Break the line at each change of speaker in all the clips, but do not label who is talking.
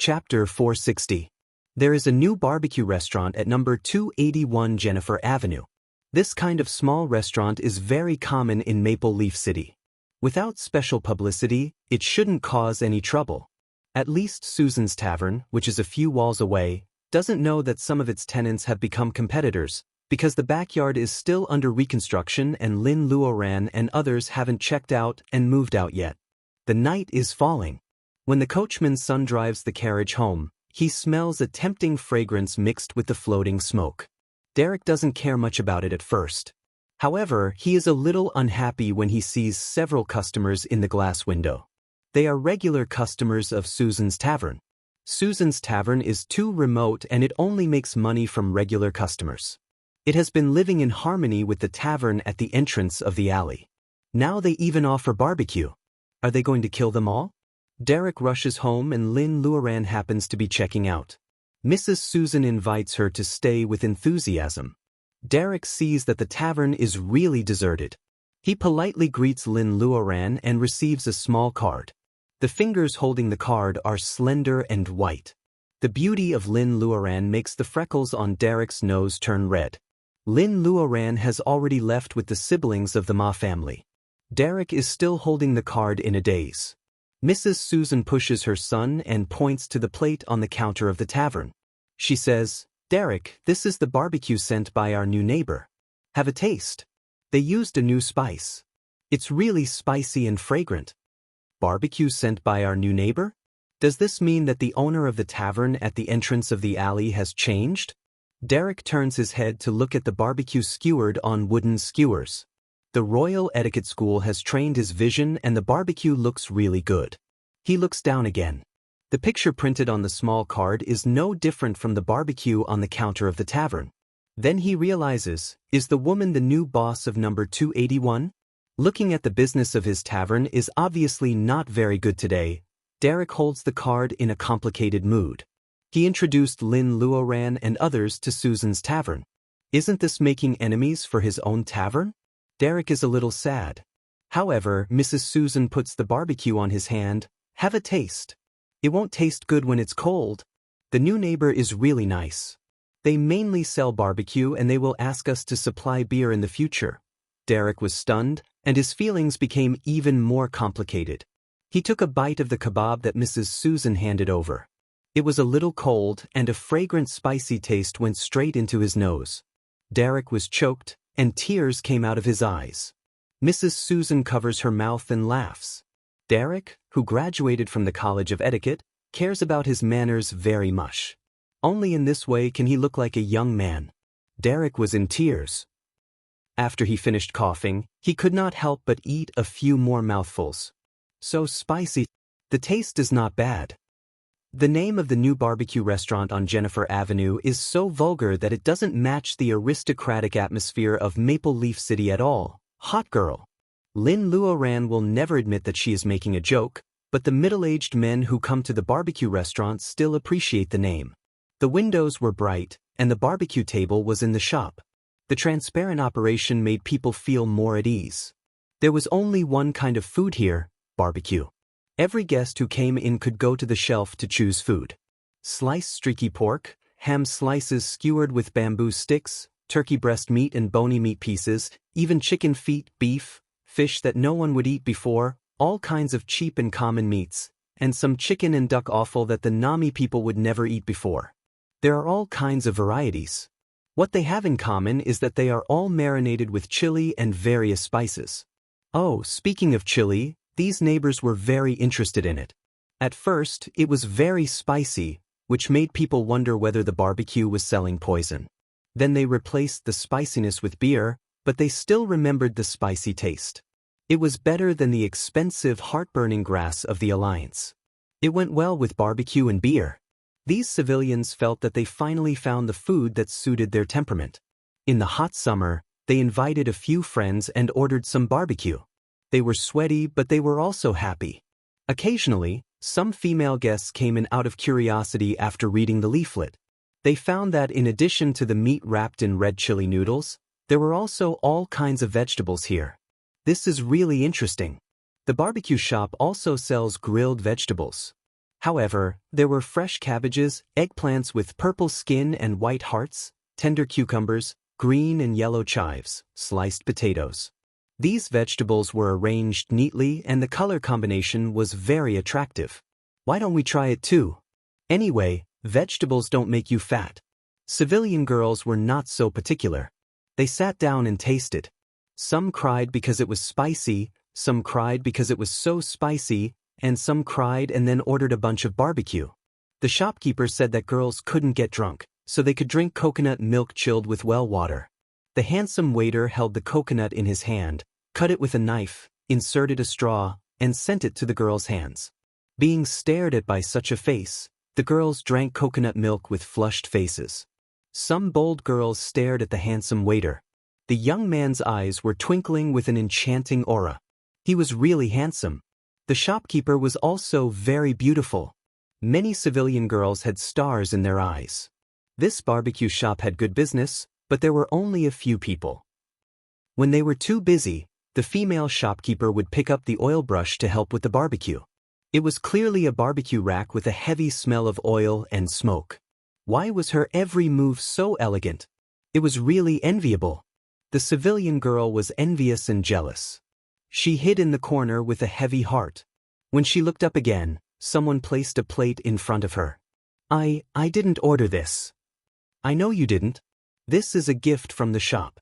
Chapter 460. There is a new barbecue restaurant at number 281 Jennifer Avenue. This kind of small restaurant is very common in Maple Leaf City. Without special publicity, it shouldn't cause any trouble. At least Susan's Tavern, which is a few walls away, doesn't know that some of its tenants have become competitors, because the backyard is still under reconstruction and Lin Luoran and others haven't checked out and moved out yet. The night is falling. When the coachman's son drives the carriage home, he smells a tempting fragrance mixed with the floating smoke. Derek doesn't care much about it at first. However, he is a little unhappy when he sees several customers in the glass window. They are regular customers of Susan's Tavern. Susan's Tavern is too remote and it only makes money from regular customers. It has been living in harmony with the tavern at the entrance of the alley. Now they even offer barbecue. Are they going to kill them all? Derek rushes home and Lin Luoran happens to be checking out. Mrs. Susan invites her to stay with enthusiasm. Derek sees that the tavern is really deserted. He politely greets Lin Luoran and receives a small card. The fingers holding the card are slender and white. The beauty of Lin Luoran makes the freckles on Derek's nose turn red. Lin Luoran has already left with the siblings of the Ma family. Derek is still holding the card in a daze. Mrs. Susan pushes her son and points to the plate on the counter of the tavern. She says, "Derek, this is the barbecue sent by our new neighbor. Have a taste. They used a new spice. It's really spicy and fragrant." Barbecue sent by our new neighbor? Does this mean that the owner of the tavern at the entrance of the alley has changed? Derek turns his head to look at the barbecue skewered on wooden skewers. The Royal Etiquette School has trained his vision and the barbecue looks really good. He looks down again. The picture printed on the small card is no different from the barbecue on the counter of the tavern. Then he realizes, is the woman the new boss of number 281? Looking at the business of his tavern is obviously not very good today. Derek holds the card in a complicated mood. He introduced Lin Luoran and others to Susan's Tavern. Isn't this making enemies for his own tavern? Derek is a little sad. However, Mrs. Susan puts the barbecue on his hand. Have a taste. It won't taste good when it's cold. The new neighbor is really nice. They mainly sell barbecue and they will ask us to supply beer in the future. Derek was stunned, and his feelings became even more complicated. He took a bite of the kebab that Mrs. Susan handed over. It was a little cold and a fragrant spicy taste went straight into his nose. Derek was choked, and tears came out of his eyes. Mrs. Susan covers her mouth and laughs. Derek, who graduated from the College of Etiquette, cares about his manners very much. Only in this way can he look like a young man. Derek was in tears. After he finished coughing, he could not help but eat a few more mouthfuls. So spicy. The taste is not bad. The name of the new barbecue restaurant on Jennifer Avenue is so vulgar that it doesn't match the aristocratic atmosphere of Maple Leaf City at all. Hot girl. Lin Luoran will never admit that she is making a joke, but the middle-aged men who come to the barbecue restaurant still appreciate the name. The windows were bright, and the barbecue table was in the shop. The transparent operation made people feel more at ease. There was only one kind of food here, barbecue. Every guest who came in could go to the shelf to choose food. Sliced streaky pork, ham slices skewered with bamboo sticks, turkey breast meat and bony meat pieces, even chicken feet, beef, fish that no one would eat before, all kinds of cheap and common meats, and some chicken and duck offal that the Nami people would never eat before. There are all kinds of varieties. What they have in common is that they are all marinated with chili and various spices. Oh, speaking of chili, these neighbors were very interested in it. At first, it was very spicy, which made people wonder whether the barbecue was selling poison. Then they replaced the spiciness with beer, but they still remembered the spicy taste. It was better than the expensive heartburning grass of the Alliance. It went well with barbecue and beer. These civilians felt that they finally found the food that suited their temperament. In the hot summer, they invited a few friends and ordered some barbecue. They were sweaty, but they were also happy. Occasionally, some female guests came in out of curiosity after reading the leaflet. They found that in addition to the meat wrapped in red chili noodles, there were also all kinds of vegetables here. This is really interesting. The barbecue shop also sells grilled vegetables. However, there were fresh cabbages, eggplants with purple skin and white hearts, tender cucumbers, green and yellow chives, sliced potatoes. These vegetables were arranged neatly and the color combination was very attractive. Why don't we try it too? Anyway, vegetables don't make you fat. Civilian girls were not so particular. They sat down and tasted. Some cried because it was spicy, some cried because it was so spicy, and some cried and then ordered a bunch of barbecue. The shopkeeper said that girls couldn't get drunk, so they could drink coconut milk chilled with well water. The handsome waiter held the coconut in his hand, cut it with a knife, inserted a straw, and sent it to the girls' hands. Being stared at by such a face, the girls drank coconut milk with flushed faces. Some bold girls stared at the handsome waiter. The young man's eyes were twinkling with an enchanting aura. He was really handsome. The shopkeeper was also very beautiful. Many civilian girls had stars in their eyes. This barbecue shop had good business, but there were only a few people. When they were too busy, the female shopkeeper would pick up the oil brush to help with the barbecue. It was clearly a barbecue rack with a heavy smell of oil and smoke. Why was her every move so elegant? It was really enviable. The civilian girl was envious and jealous. She hid in the corner with a heavy heart. When she looked up again, someone placed a plate in front of her. I didn't order this. I know you didn't. This is a gift from the shop.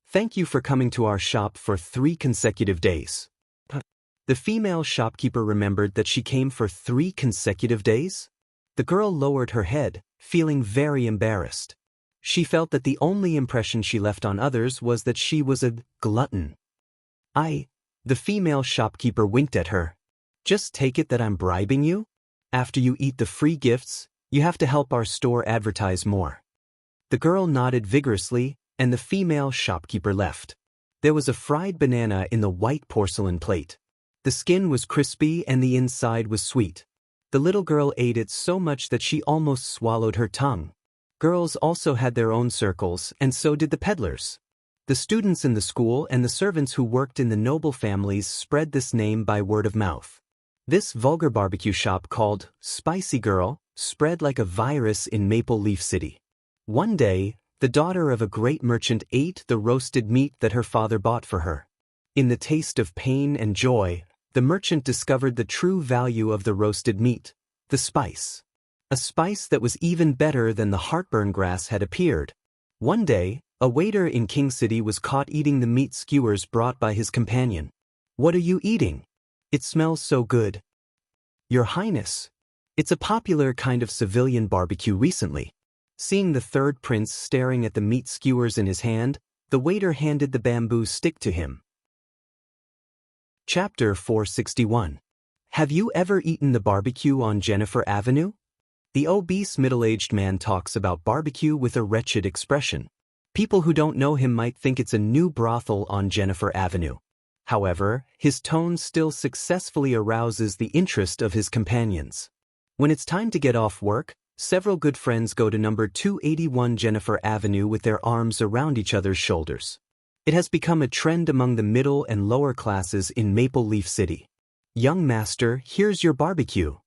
Thank you for coming to our shop for 3 consecutive days. The female shopkeeper remembered that she came for 3 consecutive days? The girl lowered her head, feeling very embarrassed. She felt that the only impression she left on others was that she was a glutton. The female shopkeeper winked at her. Just take it that I'm bribing you? After you eat the free gifts, you have to help our store advertise more. The girl nodded vigorously, and the female shopkeeper left. There was a fried banana in the white porcelain plate. The skin was crispy and the inside was sweet. The little girl ate it so much that she almost swallowed her tongue. Girls also had their own circles, and so did the peddlers. The students in the school and the servants who worked in the noble families spread this name by word of mouth. This vulgar barbecue shop called Spicy Girl spread like a virus in Maple Leaf City. One day, the daughter of a great merchant ate the roasted meat that her father bought for her. In the taste of pain and joy, the merchant discovered the true value of the roasted meat, the spice. A spice that was even better than the heartburn grass had appeared. One day, a waiter in King City was caught eating the meat skewers brought by his companion. What are you eating? It smells so good. Your Highness. It's a popular kind of civilian barbecue recently. Seeing the third prince staring at the meat skewers in his hand, the waiter handed the bamboo stick to him. Chapter 461. Have you ever eaten the barbecue on Jennifer Avenue? The obese middle-aged man talks about barbecue with a wretched expression. People who don't know him might think it's a new brothel on Jennifer Avenue. However, his tone still successfully arouses the interest of his companions. When it's time to get off work, several good friends go to number 281 Jennifer Avenue with their arms around each other's shoulders. It has become a trend among the middle and lower classes in Maple Leaf City. Young master, here's your barbecue.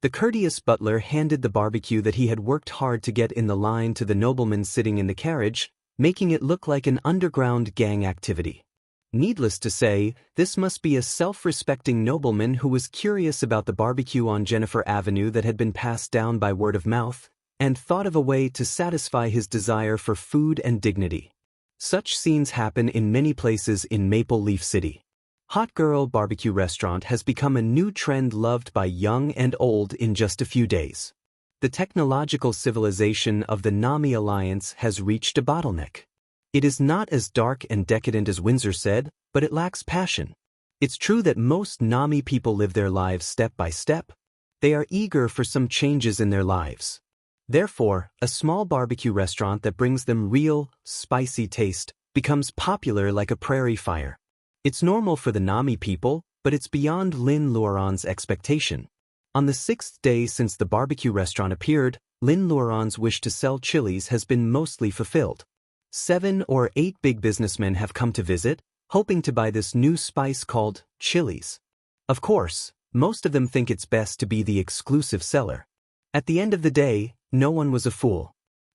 The courteous butler handed the barbecue that he had worked hard to get in the line to the nobleman sitting in the carriage, making it look like an underground gang activity. Needless to say, this must be a self-respecting nobleman who was curious about the barbecue on Jennifer Avenue that had been passed down by word of mouth, and thought of a way to satisfy his desire for food and dignity. Such scenes happen in many places in Maple Leaf City. Hot Girl Barbecue Restaurant has become a new trend loved by young and old in just a few days. The technological civilization of the NAMI Alliance has reached a bottleneck. It is not as dark and decadent as Windsor said, but it lacks passion. It's true that most NAMI people live their lives step by step. They are eager for some changes in their lives. Therefore, a small barbecue restaurant that brings them real, spicy taste becomes popular like a prairie fire. It's normal for the NAMI people, but it's beyond Lynn Luron's expectation. On the 6th day since the barbecue restaurant appeared, Lynn Luron's wish to sell chilies has been mostly fulfilled. 7 or 8 big businessmen have come to visit, hoping to buy this new spice called chilies. Of course, Most of them think it's best to be the exclusive seller. At the end of the day, no one was a fool.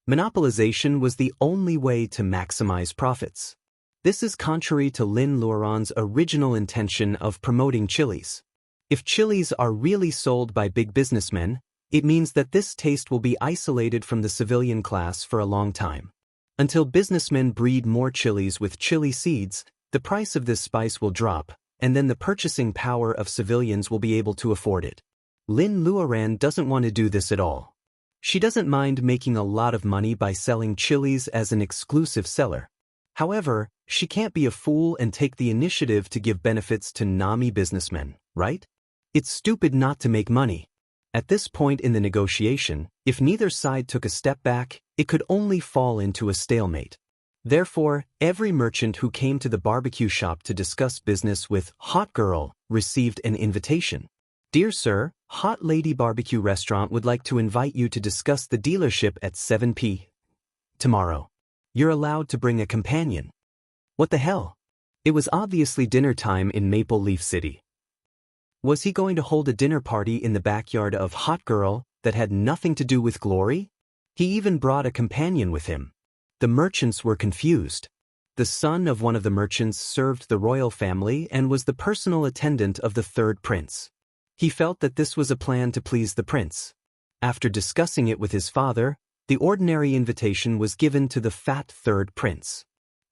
Monopolization was the only way to maximize profits. This is contrary to Lin Luoran's original intention of promoting chilies. If chilies are really sold by big businessmen, it means that this taste will be isolated from the civilian class for a long time. Until businessmen breed more chilies with chili seeds, the price of this spice will drop, and then the purchasing power of civilians will be able to afford it. Lin Luoran doesn't want to do this at all. She doesn't mind making a lot of money by selling chilies as an exclusive seller. However, she can't be a fool and take the initiative to give benefits to NAMI businessmen, right? It's stupid not to make money. At this point in the negotiation, if neither side took a step back, it could only fall into a stalemate. Therefore, every merchant who came to the barbecue shop to discuss business with Hot Girl received an invitation. Dear Sir, Hot Lady Barbecue Restaurant would like to invite you to discuss the dealership at 7 p.m. tomorrow. You're allowed to bring a companion. What the hell? It was obviously dinner time in Maple Leaf City. Was he going to hold a dinner party in the backyard of Hot Girl that had nothing to do with Glory? He even brought a companion with him. The merchants were confused. The son of one of the merchants served the royal family and was the personal attendant of the third prince. He felt that this was a plan to please the prince. After discussing it with his father, the ordinary invitation was given to the fat third prince.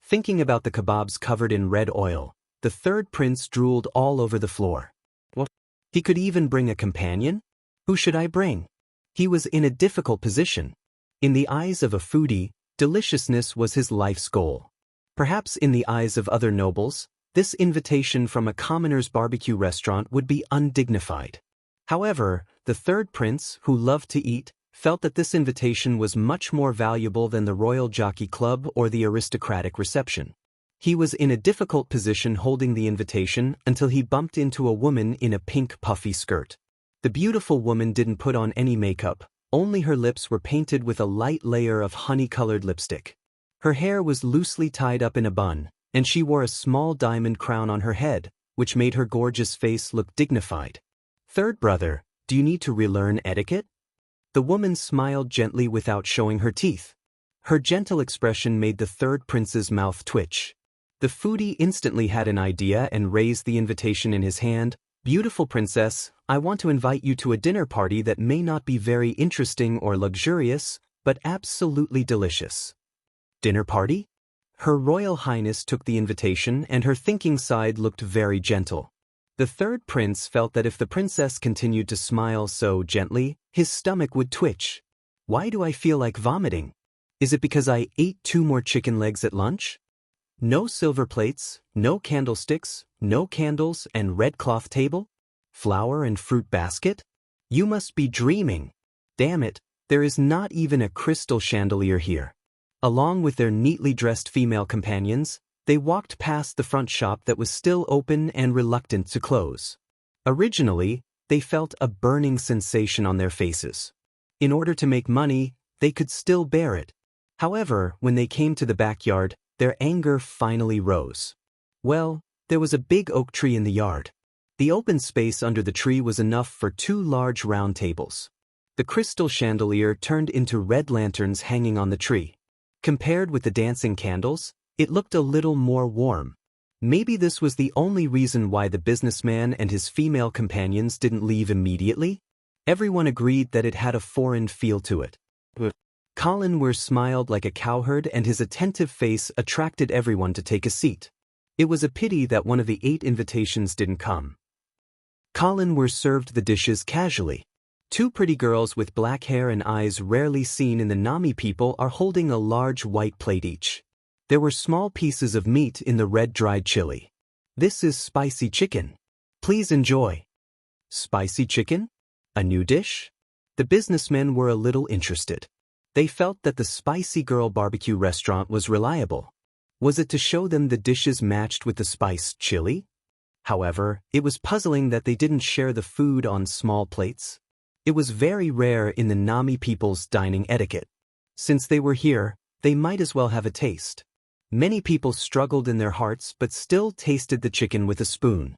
Thinking about the kebabs covered in red oil, the third prince drooled all over the floor. What? He could even bring a companion? Who should I bring? He was in a difficult position. In the eyes of a foodie, deliciousness was his life's goal. Perhaps in the eyes of other nobles, this invitation from a commoner's barbecue restaurant would be undignified. However, the third prince, who loved to eat, felt that this invitation was much more valuable than the Royal Jockey Club or the aristocratic reception. He was in a difficult position holding the invitation until he bumped into a woman in a pink puffy skirt. The beautiful woman didn't put on any makeup, only her lips were painted with a light layer of honey-colored lipstick. Her hair was loosely tied up in a bun, and she wore a small diamond crown on her head, which made her gorgeous face look dignified. Third brother, do you need to relearn etiquette? The woman smiled gently without showing her teeth. Her gentle expression made the third prince's mouth twitch. The foodie instantly had an idea and raised the invitation in his hand. Beautiful princess, I want to invite you to a dinner party that may not be very interesting or luxurious, but absolutely delicious. Dinner party? Her Royal Highness took the invitation and her thinking side looked very gentle. The third prince felt that if the princess continued to smile so gently, his stomach would twitch. Why do I feel like vomiting? Is it because I ate 2 more chicken legs at lunch? No silver plates, no candlesticks, no candles and red cloth table? Flower and fruit basket? You must be dreaming. Damn it, there is not even a crystal chandelier here. Along with their neatly dressed female companions, they walked past the front shop that was still open and reluctant to close. Originally, they felt a burning sensation on their faces. In order to make money, they could still bear it. However, when they came to the backyard, their anger finally rose. Well, there was a big oak tree in the yard. The open space under the tree was enough for 2 large round tables. The crystal chandelier turned into red lanterns hanging on the tree. Compared with the dancing candles, it looked a little more warm. Maybe this was the only reason why the businessman and his female companions didn't leave immediately. Everyone agreed that it had a foreign feel to it. Colin Weir smiled like a cowherd and his attentive face attracted everyone to take a seat. It was a pity that one of the 8 invitations didn't come. Colin Weir served the dishes casually. 2 pretty girls with black hair and eyes rarely seen in the Nami people are holding a large white plate each. There were small pieces of meat in the red dried chili. This is spicy chicken. Please enjoy. Spicy chicken? A new dish? The businessmen were a little interested. They felt that the Spicy Girl barbecue restaurant was reliable. Was it to show them the dishes matched with the spiced chili? However, it was puzzling that they didn't share the food on small plates. It was very rare in the Nami people's dining etiquette. Since they were here, they might as well have a taste. Many people struggled in their hearts but still tasted the chicken with a spoon.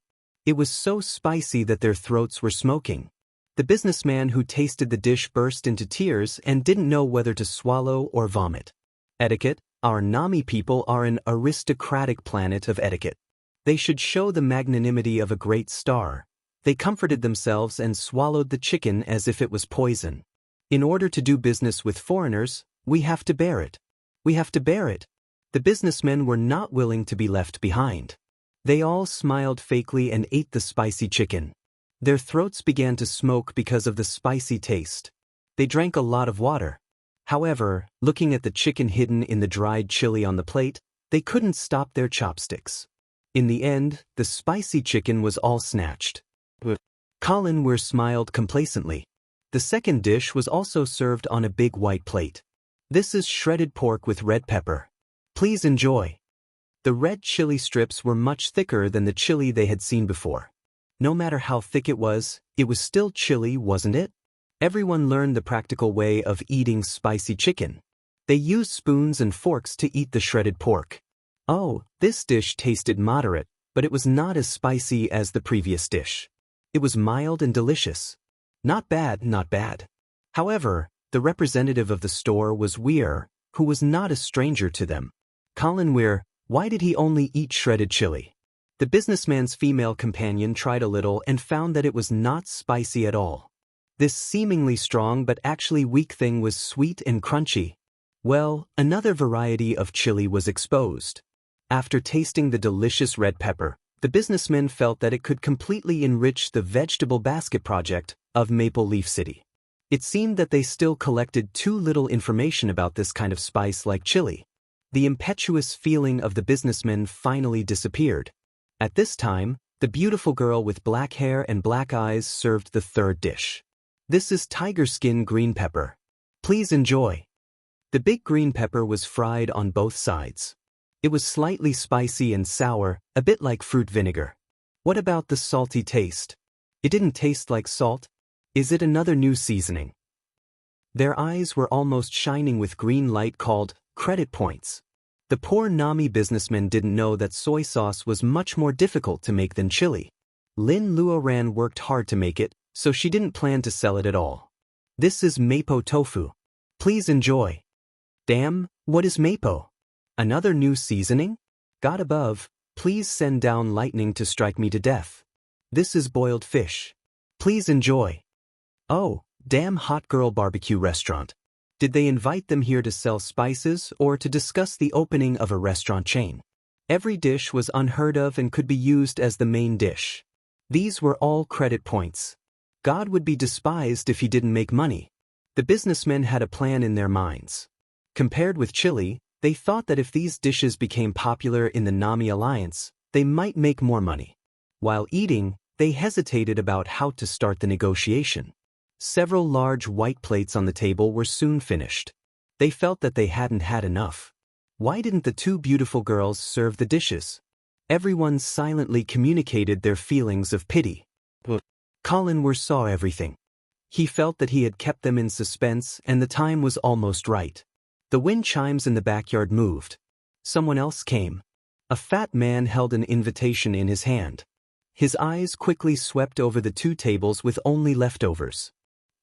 It was so spicy that their throats were smoking. The businessman who tasted the dish burst into tears and didn't know whether to swallow or vomit. Etiquette. Our Nami people are an aristocratic planet of etiquette. They should show the magnanimity of a great star. They comforted themselves and swallowed the chicken as if it was poison. In order to do business with foreigners, we have to bear it. We have to bear it. The businessmen were not willing to be left behind. They all smiled fakely and ate the spicy chicken. Their throats began to smoke because of the spicy taste. They drank a lot of water. However, looking at the chicken hidden in the dried chili on the plate, they couldn't stop their chopsticks. In the end, the spicy chicken was all snatched. Colin Weir smiled complacently. The second dish was also served on a big white plate. This is shredded pork with red pepper. Please enjoy. The red chili strips were much thicker than the chili they had seen before. No matter how thick it was still chili, wasn't it? Everyone learned the practical way of eating spicy chicken. They used spoons and forks to eat the shredded pork. Oh, this dish tasted moderate, but it was not as spicy as the previous dish. It was mild and delicious. Not bad, not bad. However, the representative of the store was Weir, who was not a stranger to them. Colin Weir, why did he only eat shredded chili? The businessman's female companion tried a little and found that it was not spicy at all. This seemingly strong but actually weak thing was sweet and crunchy. Well, another variety of chili was exposed. After tasting the delicious red pepper, the businessmen felt that it could completely enrich the vegetable basket project of Maple Leaf City. It seemed that they still collected too little information about this kind of spice like chili. The impetuous feeling of the businessmen finally disappeared. At this time, the beautiful girl with black hair and black eyes served the third dish. This is tiger skin green pepper. Please enjoy. The big green pepper was fried on both sides. It was slightly spicy and sour, a bit like fruit vinegar. What about the salty taste? It didn't taste like salt. Is it another new seasoning? Their eyes were almost shining with green light called credit points. The poor Nami businessman didn't know that soy sauce was much more difficult to make than chili. Lin Luoran worked hard to make it, so she didn't plan to sell it at all. This is mapo tofu. Please enjoy. Damn, what is mapo? Another new seasoning? God above, please send down lightning to strike me to death. This is boiled fish. Please enjoy. Oh, damn hot girl barbecue restaurant. Did they invite them here to sell spices or to discuss the opening of a restaurant chain? Every dish was unheard of and could be used as the main dish. These were all credit points. God would be despised if he didn't make money. The businessmen had a plan in their minds. Compared with chili, they thought that if these dishes became popular in the Nami alliance, they might make more money. While eating, they hesitated about how to start the negotiation. Several large white plates on the table were soon finished. They felt that they hadn't had enough. Why didn't the two beautiful girls serve the dishes? Everyone silently communicated their feelings of pity. Colin Weir saw everything. He felt that he had kept them in suspense and the time was almost right. The wind chimes in the backyard moved. Someone else came. A fat man held an invitation in his hand. His eyes quickly swept over the two tables with only leftovers.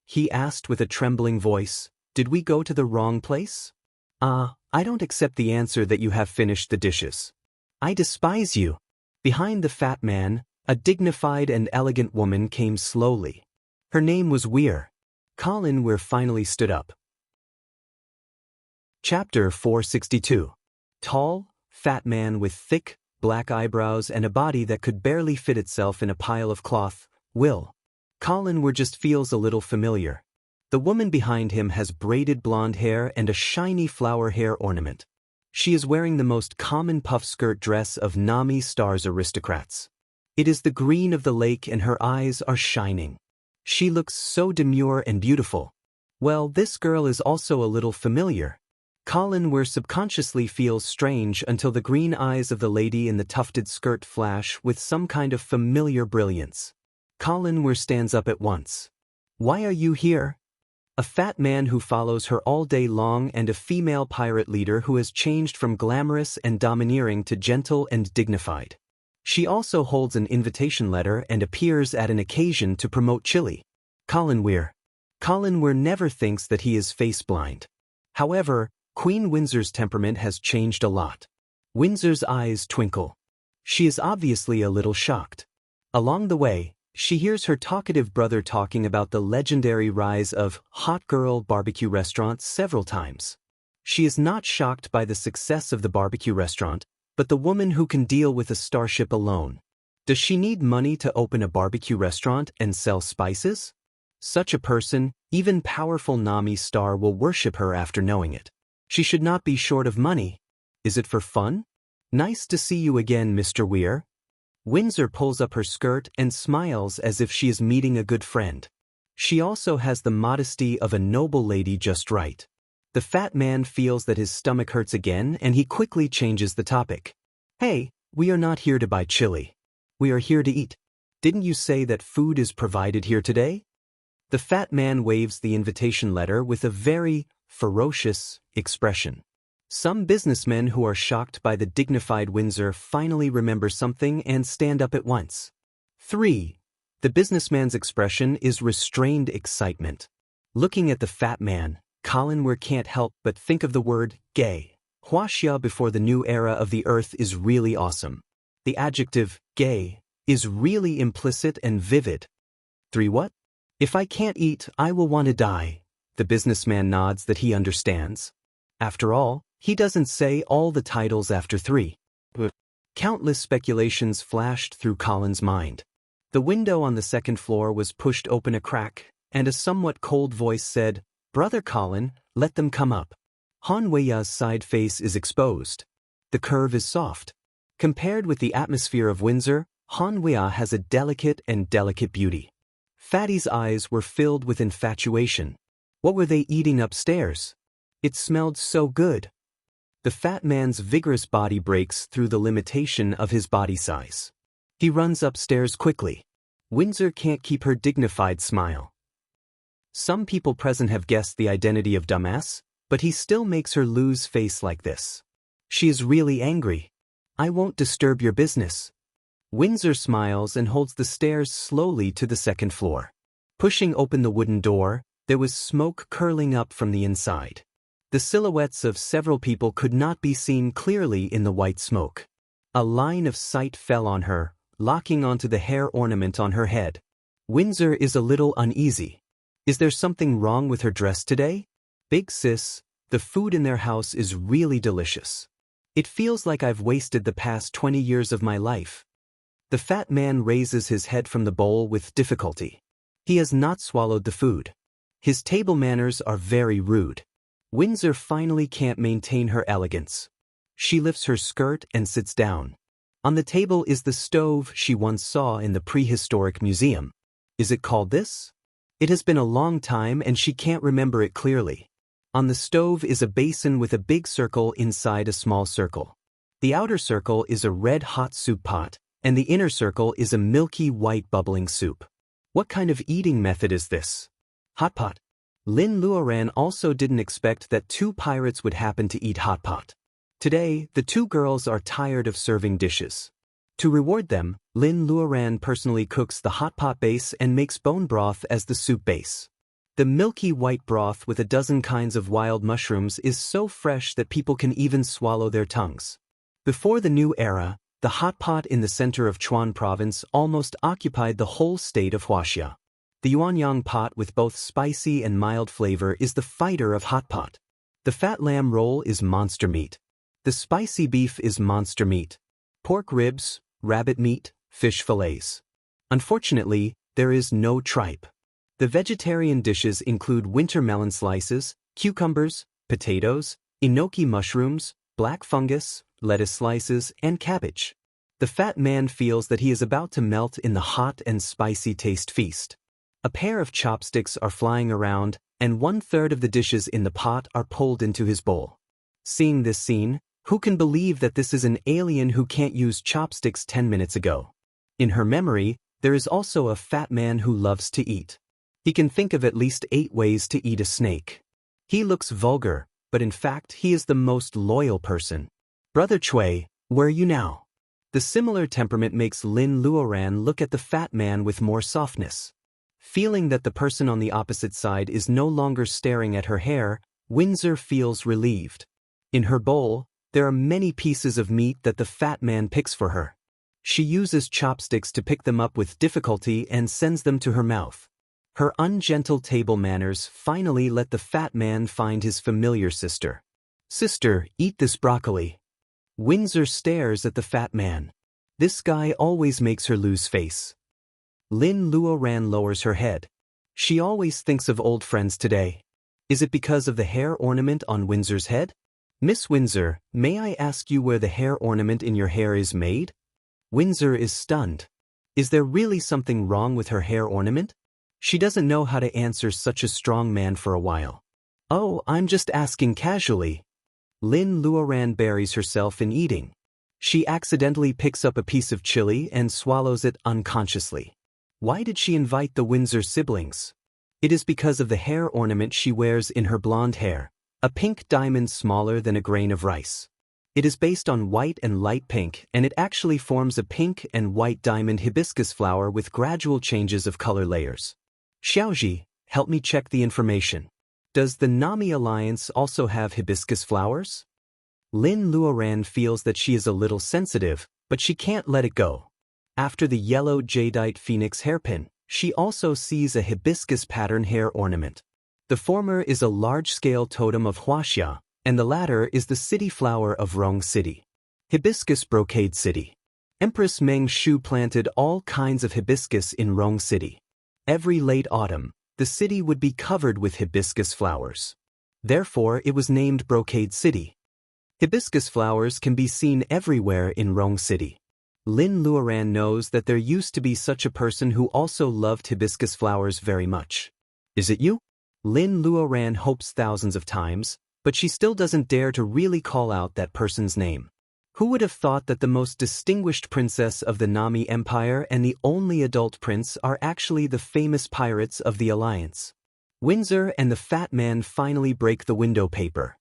He asked with a trembling voice, "Did we go to the wrong place?" I don't accept the answer that you have finished the dishes. I despise you." Behind the fat man, a dignified and elegant woman came slowly. Her name was Weir. Colin Weir finally stood up. Chapter 462. Tall, fat man with thick, black eyebrows and a body that could barely fit itself in a pile of cloth. Colin Weir just feels a little familiar. The woman behind him has braided blonde hair and a shiny flower hair ornament. She is wearing the most common puff skirt dress of Nami Star's aristocrats. It is the green of the lake and her eyes are shining. She looks so demure and beautiful. Well, this girl is also a little familiar. Colin Weir subconsciously feels strange until the green eyes of the lady in the tufted skirt flash with some kind of familiar brilliance. Colin Weir stands up at once. "Why are you here?" A fat man who follows her all day long and a female pirate leader who has changed from glamorous and domineering to gentle and dignified. She also holds an invitation letter and appears at an occasion to promote chili. Colin Weir. Colin Weir never thinks that he is face-blind. However, Queen Windsor's temperament has changed a lot. Windsor's eyes twinkle. She is obviously a little shocked. Along the way, she hears her talkative brother talking about the legendary rise of hot girl barbecue restaurants several times. She is not shocked by the success of the barbecue restaurant, but the woman who can deal with a starship alone. Does she need money to open a barbecue restaurant and sell spices? Such a person, even powerful Nami star will worship her after knowing it. She should not be short of money. Is it for fun? Nice to see you again, Mr. Weir. Windsor pulls up her skirt and smiles as if she is meeting a good friend. She also has the modesty of a noble lady just right. The fat man feels that his stomach hurts again and he quickly changes the topic. Hey, we are not here to buy chili. We are here to eat. Didn't you say that food is provided here today? The fat man waves the invitation letter with a very ferocious expression. Some businessmen who are shocked by the dignified Windsor finally remember something and stand up at once. 3. The businessman's expression is restrained excitement. Looking at the fat man, Colin Weir can't help but think of the word gay. Huaxia before the new era of the earth is really awesome. The adjective gay is really implicit and vivid. 3. What? If I can't eat, I will want to die. The businessman nods that he understands. After all, he doesn't say all the titles after 3. Countless speculations flashed through Colin's mind. The window on the second floor was pushed open a crack, and a somewhat cold voice said, "Brother Colin, let them come up." Han Weiya's side face is exposed. The curve is soft. Compared with the atmosphere of Windsor, Han Weiya has a delicate beauty. Fatty's eyes were filled with infatuation. What were they eating upstairs? It smelled so good. The fat man's vigorous body breaks through the limitation of his body size. He runs upstairs quickly. Windsor can't keep her dignified smile. Some people present have guessed the identity of dumbass, but he still makes her lose face like this. She is really angry. I won't disturb your business. Windsor smiles and holds the stairs slowly to the second floor. Pushing open the wooden door, there was smoke curling up from the inside. The silhouettes of several people could not be seen clearly in the white smoke. A line of sight fell on her, locking onto the hair ornament on her head. Windsor is a little uneasy. Is there something wrong with her dress today? Big sis, the food in their house is really delicious. It feels like I've wasted the past 20 years of my life. The fat man raises his head from the bowl with difficulty. He has not swallowed the food. His table manners are very rude. Windsor finally can't maintain her elegance. She lifts her skirt and sits down. On the table is the stove she once saw in the prehistoric museum. Is it called this? It has been a long time and she can't remember it clearly. On the stove is a basin with a big circle inside a small circle. The outer circle is a red-hot soup pot, and the inner circle is a milky white bubbling soup. What kind of eating method is this? Hot pot. Lin Luoran also didn't expect that 2 pirates would happen to eat hot pot. Today, the 2 girls are tired of serving dishes. To reward them, Lin Luoran personally cooks the hot pot base and makes bone broth as the soup base. The milky white broth with a dozen kinds of wild mushrooms is so fresh that people can even swallow their tongues. Before the new era, the hot pot in the center of Chuan province almost occupied the whole state of Huaxia. The yuanyang pot with both spicy and mild flavor is the fighter of hot pot. The fat lamb roll is monster meat. The spicy beef is monster meat. Pork ribs, rabbit meat, fish fillets. Unfortunately, there is no tripe. The vegetarian dishes include winter melon slices, cucumbers, potatoes, enoki mushrooms, black fungus, lettuce slices, and cabbage. The fat man feels that he is about to melt in the hot and spicy taste feast. A pair of chopsticks are flying around, and 1/3 of the dishes in the pot are pulled into his bowl. Seeing this scene, who can believe that this is an alien who can't use chopsticks 10 minutes ago? In her memory, there is also a fat man who loves to eat. He can think of at least 8 ways to eat a snake. He looks vulgar, but in fact he is the most loyal person. Brother Chui, where are you now? The similar temperament makes Lin Luoran look at the fat man with more softness. Feeling that the person on the opposite side is no longer staring at her hair, Windsor feels relieved. In her bowl, there are many pieces of meat that the fat man picks for her. She uses chopsticks to pick them up with difficulty and sends them to her mouth. Her ungentle table manners finally let the fat man find his familiar sister. "Sister, eat this broccoli." Windsor stares at the fat man. This guy always makes her lose face. Lin Luoran lowers her head. She always thinks of old friends today. Is it because of the hair ornament on Windsor's head? "Miss Windsor, may I ask you where the hair ornament in your hair is made?" Windsor is stunned. Is there really something wrong with her hair ornament? She doesn't know how to answer such a strong man for a while. "Oh, I'm just asking casually." Lin Luoran buries herself in eating. She accidentally picks up a piece of chili and swallows it unconsciously. Why did she invite the Windsor siblings? It is because of the hair ornament she wears in her blonde hair, a pink diamond smaller than a grain of rice. It is based on white and light pink, and it actually forms a pink and white diamond hibiscus flower with gradual changes of color layers. Xiaoji, help me check the information. Does the Nami Alliance also have hibiscus flowers? Lin Luoran feels that she is a little sensitive, but she can't let it go. After the yellow jadeite phoenix hairpin, she also sees a hibiscus pattern hair ornament. The former is a large-scale totem of Huaxia, and the latter is the city flower of Rong City. Hibiscus Brocade City. Empress Meng Shu planted all kinds of hibiscus in Rong City. Every late autumn, the city would be covered with hibiscus flowers. Therefore, it was named Brocade City. Hibiscus flowers can be seen everywhere in Rong City. Lin Luoran knows that there used to be such a person who also loved hibiscus flowers very much. Is it you? Lin Luoran hopes thousands of times, but she still doesn't dare to really call out that person's name. Who would have thought that the most distinguished princess of the Nami Empire and the only adult prince are actually the famous pirates of the Alliance? Windsor and the fat man finally break the window paper.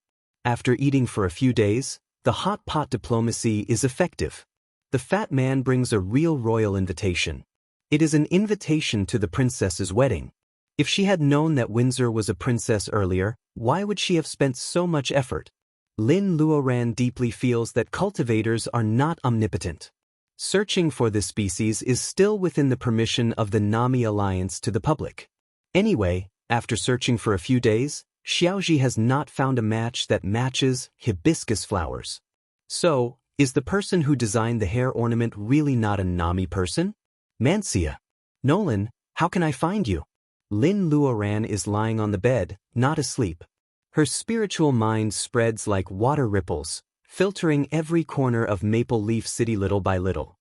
After eating for a few days, the hot pot diplomacy is effective. The fat man brings a real royal invitation. It is an invitation to the princess's wedding. If she had known that Windsor was a princess earlier, why would she have spent so much effort? Lin Luoran deeply feels that cultivators are not omnipotent. Searching for this species is still within the permission of the Nami Alliance to the public. Anyway, after searching for a few days, Xiaoji has not found a match that matches hibiscus flowers. So, is the person who designed the hair ornament really not a Nami person? Mancia. Nolan, how can I find you? Lin Luoran is lying on the bed, not asleep. Her spiritual mind spreads like water ripples, filtering every corner of Maple Leaf City little by little.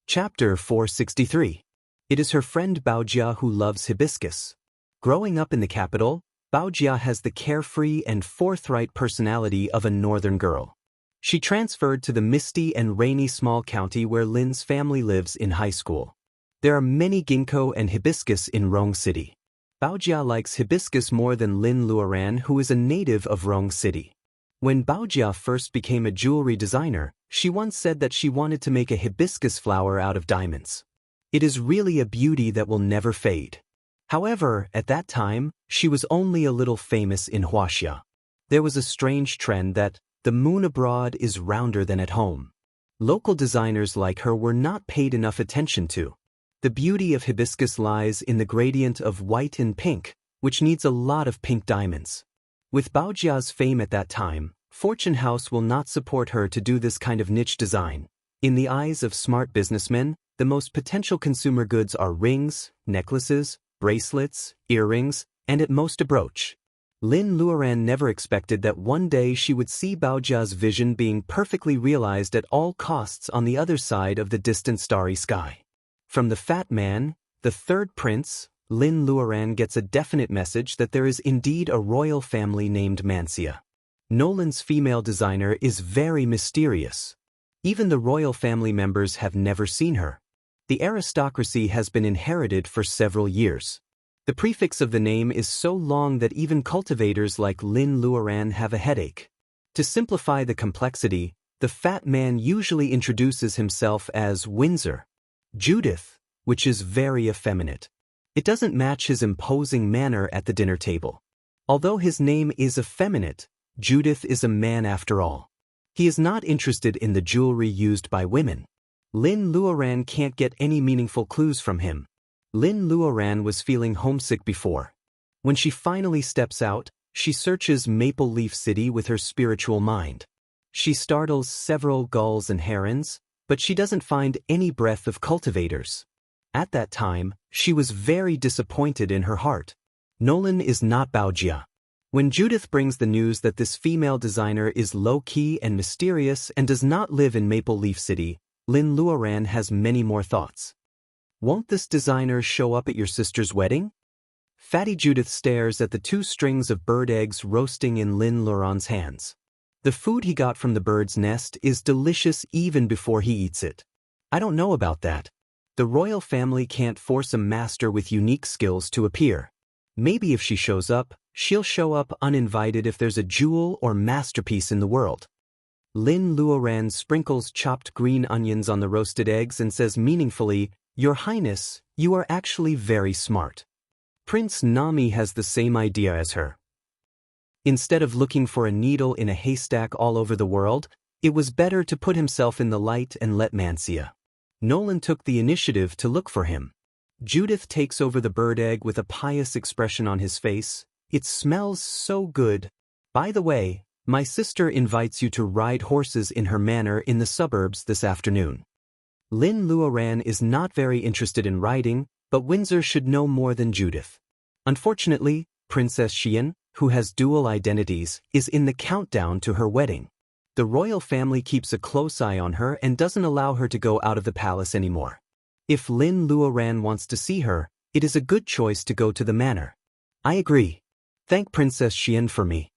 Chapter 463. It is her friend Baojia who loves hibiscus. Growing up in the capital, Baojia has the carefree and forthright personality of a northern girl. She transferred to the misty and rainy small county where Lin's family lives in high school. There are many ginkgo and hibiscus in Rong City. Baojia likes hibiscus more than Lin Luoran, who is a native of Rong City. When Baojia first became a jewelry designer, she once said that she wanted to make a hibiscus flower out of diamonds. It is really a beauty that will never fade. However, at that time, she was only a little famous in Huaxia. There was a strange trend that the moon abroad is rounder than at home. Local designers like her were not paid enough attention to. The beauty of hibiscus lies in the gradient of white and pink, which needs a lot of pink diamonds. With Baojia's fame at that time, Fortune House will not support her to do this kind of niche design. In the eyes of smart businessmen, the most potential consumer goods are rings, necklaces, bracelets, earrings, and at most a brooch. Lin Luoran never expected that one day she would see Baojia's vision being perfectly realized at all costs on the other side of the distant starry sky. From the fat man, the third prince, Lin Luoran gets a definite message that there is indeed a royal family named Mancia. Nolan's female designer is very mysterious. Even the royal family members have never seen her. The aristocracy has been inherited for several years. The prefix of the name is so long that even cultivators like Lin Luoran have a headache. To simplify the complexity, The fat man usually introduces himself as Windsor. Judith, which is very effeminate. It doesn't match his imposing manner at the dinner table. Although his name is effeminate, Judith is a man after all. He is not interested in the jewelry used by women. Lin Luoran can't get any meaningful clues from him. Lin Luoran was feeling homesick before. When she finally steps out, she searches Maple Leaf City with her spiritual mind. She startles several gulls and herons, but she doesn't find any breath of cultivators. At that time, she was very disappointed in her heart. Nolan is not Baojia. When Judith brings the news that this female designer is low-key and mysterious and does not live in Maple Leaf City, Lin Luoran has many more thoughts. Won't this designer show up at your sister's wedding? Fatty Judith stares at the 2 strings of bird eggs roasting in Lin Luoran's hands. The food he got from the bird's nest is delicious even before he eats it. I don't know about that. The royal family can't force a master with unique skills to appear. Maybe if she shows up, she'll show up uninvited if there's a jewel or masterpiece in the world. Lin Luoran sprinkles chopped green onions on the roasted eggs and says meaningfully, "Your Highness, you are actually very smart." Prince Nami has the same idea as her. Instead of looking for a needle in a haystack all over the world, it was better to put himself in the light and let Mancia. Nolan took the initiative to look for him. Judith takes over the bird egg with a pious expression on his face. "It smells so good. By the way, my sister invites you to ride horses in her manor in the suburbs this afternoon." Lin Luoran is not very interested in riding, but Windsor should know more than Judith. Unfortunately, Princess Xian, who has dual identities, is in the countdown to her wedding. The royal family keeps a close eye on her and doesn't allow her to go out of the palace anymore. If Lin Luoran wants to see her, it is a good choice to go to the manor. I agree. Thank Princess Xian for me.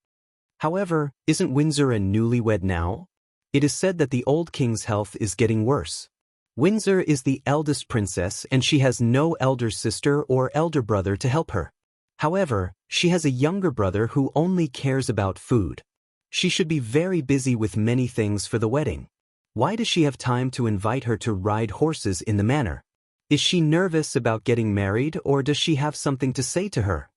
However, isn't Windsor a newlywed now? It is said that the old king's health is getting worse. Windsor is the eldest princess and she has no elder sister or elder brother to help her. However, she has a younger brother who only cares about food. She should be very busy with many things for the wedding. Why does she have time to invite her to ride horses in the manor? Is she nervous about getting married or does she have something to say to her?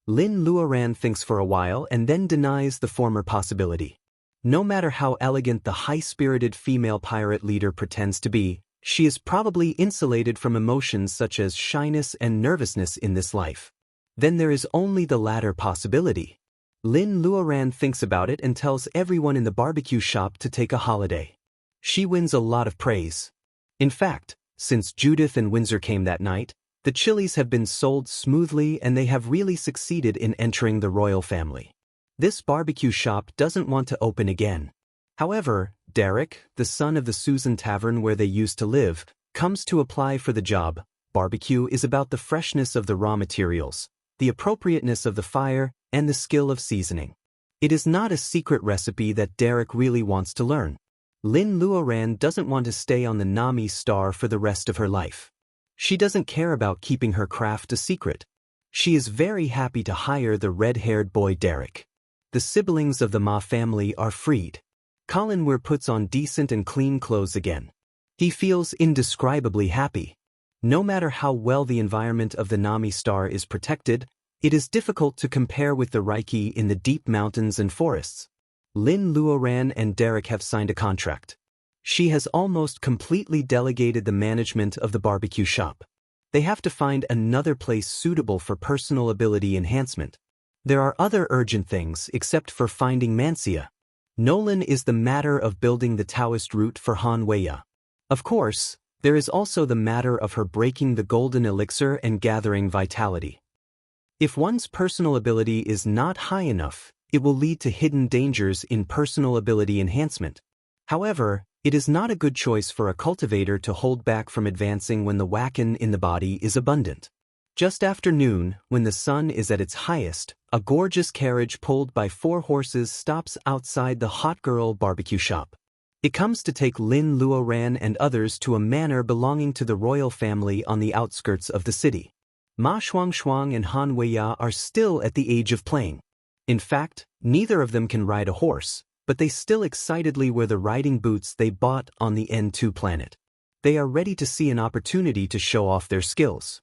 Lin Luoran thinks for a while and then denies the former possibility. No matter how elegant the high-spirited female pirate leader pretends to be, she is probably insulated from emotions such as shyness and nervousness in this life. Then there is only the latter possibility. Lin Luoran thinks about it and tells everyone in the barbecue shop to take a holiday. She wins a lot of praise. In fact, since Judith and Windsor came that night, the chilies have been sold smoothly and they have really succeeded in entering the royal family. This barbecue shop doesn't want to open again. However, Derek, the son of the Susan Tavern where they used to live, comes to apply for the job. Barbecue is about the freshness of the raw materials, the appropriateness of the fire, and the skill of seasoning. It is not a secret recipe that Derek really wants to learn. Lin Luoran doesn't want to stay on the Nami star for the rest of her life. She doesn't care about keeping her craft a secret. She is very happy to hire the red-haired boy Derek. The siblings of the Ma family are freed. Colin Weir puts on decent and clean clothes again. He feels indescribably happy. No matter how well the environment of the Nami star is protected, it is difficult to compare with the Reiki in the deep mountains and forests. Lin Luoran and Derek have signed a contract. She has almost completely delegated the management of the barbecue shop. They have to find another place suitable for personal ability enhancement. There are other urgent things except for finding Mancia. Nolan is the matter of building the Taoist route for Han Weiya. Of course, there is also the matter of her breaking the golden elixir and gathering vitality. If one's personal ability is not high enough, it will lead to hidden dangers in personal ability enhancement. However, it is not a good choice for a cultivator to hold back from advancing when the Wakan in the body is abundant. Just after noon, when the sun is at its highest, a gorgeous carriage pulled by 4 horses stops outside the Hot Girl barbecue shop. It comes to take Lin Luoran and others to a manor belonging to the royal family on the outskirts of the city. Ma Shuangshuang and Han Weiya are still at the age of playing. In fact, neither of them can ride a horse, but they still excitedly wear the riding boots they bought on the N2 planet. They are ready to see an opportunity to show off their skills.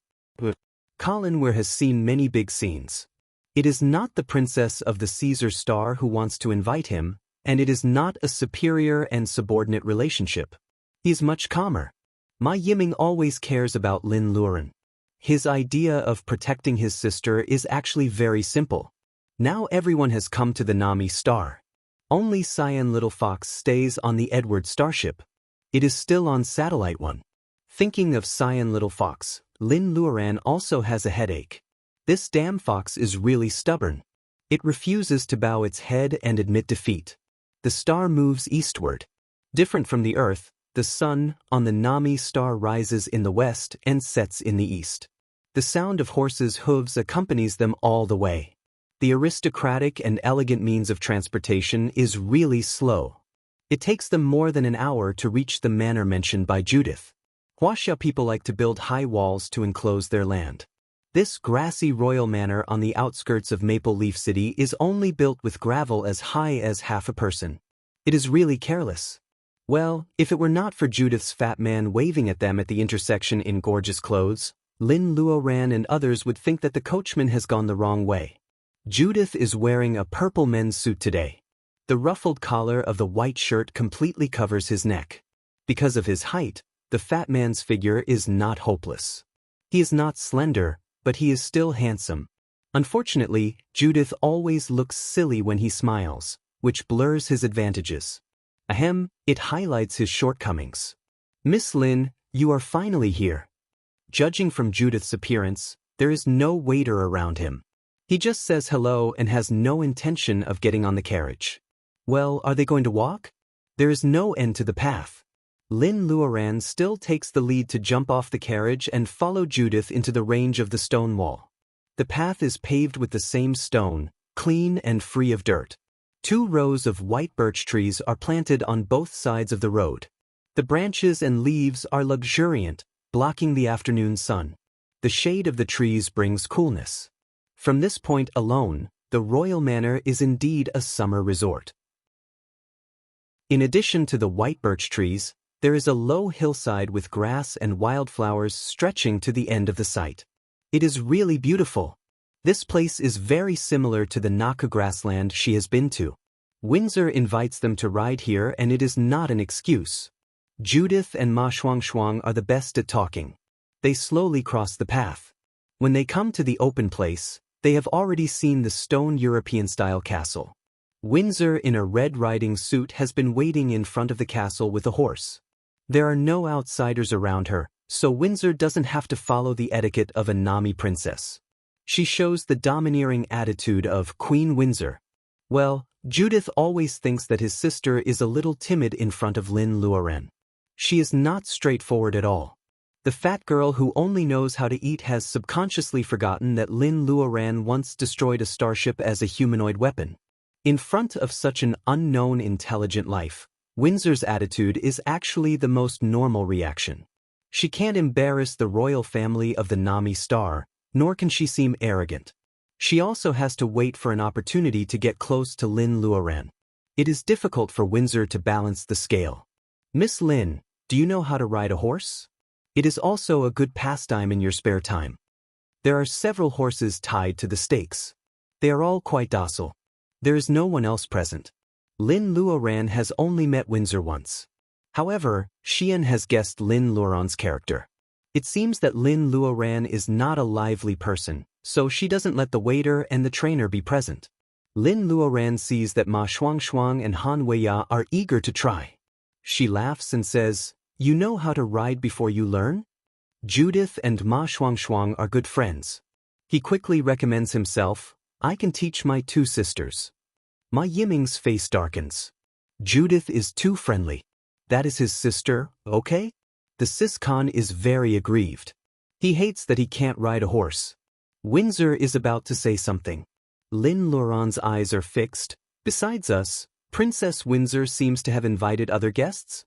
Colin has seen many big scenes. It is not the princess of the Caesar star who wants to invite him, and it is not a superior and subordinate relationship. He is much calmer. Ma Yiming always cares about Lin Luoran. His idea of protecting his sister is actually very simple. Now everyone has come to the Nami star. Only Cyan Little Fox stays on the Edward starship. It is still on Satellite 1. Thinking of Cyan Little Fox, Lin Luoran also has a headache. This damn fox is really stubborn. It refuses to bow its head and admit defeat. The star moves eastward. Different from the Earth, the sun on the Nami star rises in the west and sets in the east. The sound of horses' hooves accompanies them all the way. The aristocratic and elegant means of transportation is really slow. It takes them more than an hour to reach the manor mentioned by Judith. Huaxia people like to build high walls to enclose their land. This grassy royal manor on the outskirts of Maple Leaf City is only built with gravel as high as half a person. It is really careless. Well, if it were not for Judith's fat man waving at them at the intersection in gorgeous clothes, Lin Luoran and others would think that the coachman has gone the wrong way. Judith is wearing a purple men's suit today. The ruffled collar of the white shirt completely covers his neck. Because of his height, the fat man's figure is not hopeless. He is not slender, but he is still handsome. Unfortunately, Judith always looks silly when he smiles, which blurs his advantages. Ahem, it highlights his shortcomings. Miss Lin, you are finally here. Judging from Judith's appearance, there is no waiter around him. He just says hello and has no intention of getting on the carriage. Well, are they going to walk? There is no end to the path. Lin Luoran still takes the lead to jump off the carriage and follow Judith into the range of the stone wall. The path is paved with the same stone, clean and free of dirt. 2 rows of white birch trees are planted on both sides of the road. The branches and leaves are luxuriant, blocking the afternoon sun. The shade of the trees brings coolness. From this point alone, the royal manor is indeed a summer resort. In addition to the white birch trees, there is a low hillside with grass and wildflowers stretching to the end of the site. It is really beautiful. This place is very similar to the Naka grassland she has been to. Windsor invites them to ride here, and it is not an excuse. Judith and Ma Shuang are the best at talking. They slowly cross the path. When they come to the open place, they have already seen the stone European-style castle. Windsor in a red riding suit has been waiting in front of the castle with a horse. There are no outsiders around her, so Windsor doesn't have to follow the etiquette of a Nami princess. She shows the domineering attitude of Queen Windsor. Well, Judith always thinks that his sister is a little timid in front of Lin Luoran. She is not straightforward at all. The fat girl who only knows how to eat has subconsciously forgotten that Lin Luoran once destroyed a starship as a humanoid weapon. In front of such an unknown intelligent life, Windsor's attitude is actually the most normal reaction. She can't embarrass the royal family of the Nami star, nor can she seem arrogant. She also has to wait for an opportunity to get close to Lin Luoran. It is difficult for Windsor to balance the scale. Miss Lin, do you know how to ride a horse? It is also a good pastime in your spare time. There are several horses tied to the stakes. They are all quite docile. There is no one else present. Lin Luoran has only met Windsor once. However, Xian has guessed Lin Luoran's character. It seems that Lin Luoran is not a lively person, so she doesn't let the waiter and the trainer be present. Lin Luoran sees that Ma Shuang and Han Weiya are eager to try. She laughs and says, "You know how to ride before you learn?" Judith and Ma Shuang are good friends. He quickly recommends himself, "I can teach my 2 sisters." Ma Yiming's face darkens. Judith is too friendly. That is his sister, okay? The Siscon is very aggrieved. He hates that he can't ride a horse. Windsor is about to say something. Lin Luoran's eyes are fixed. Besides us, Princess Windsor seems to have invited other guests?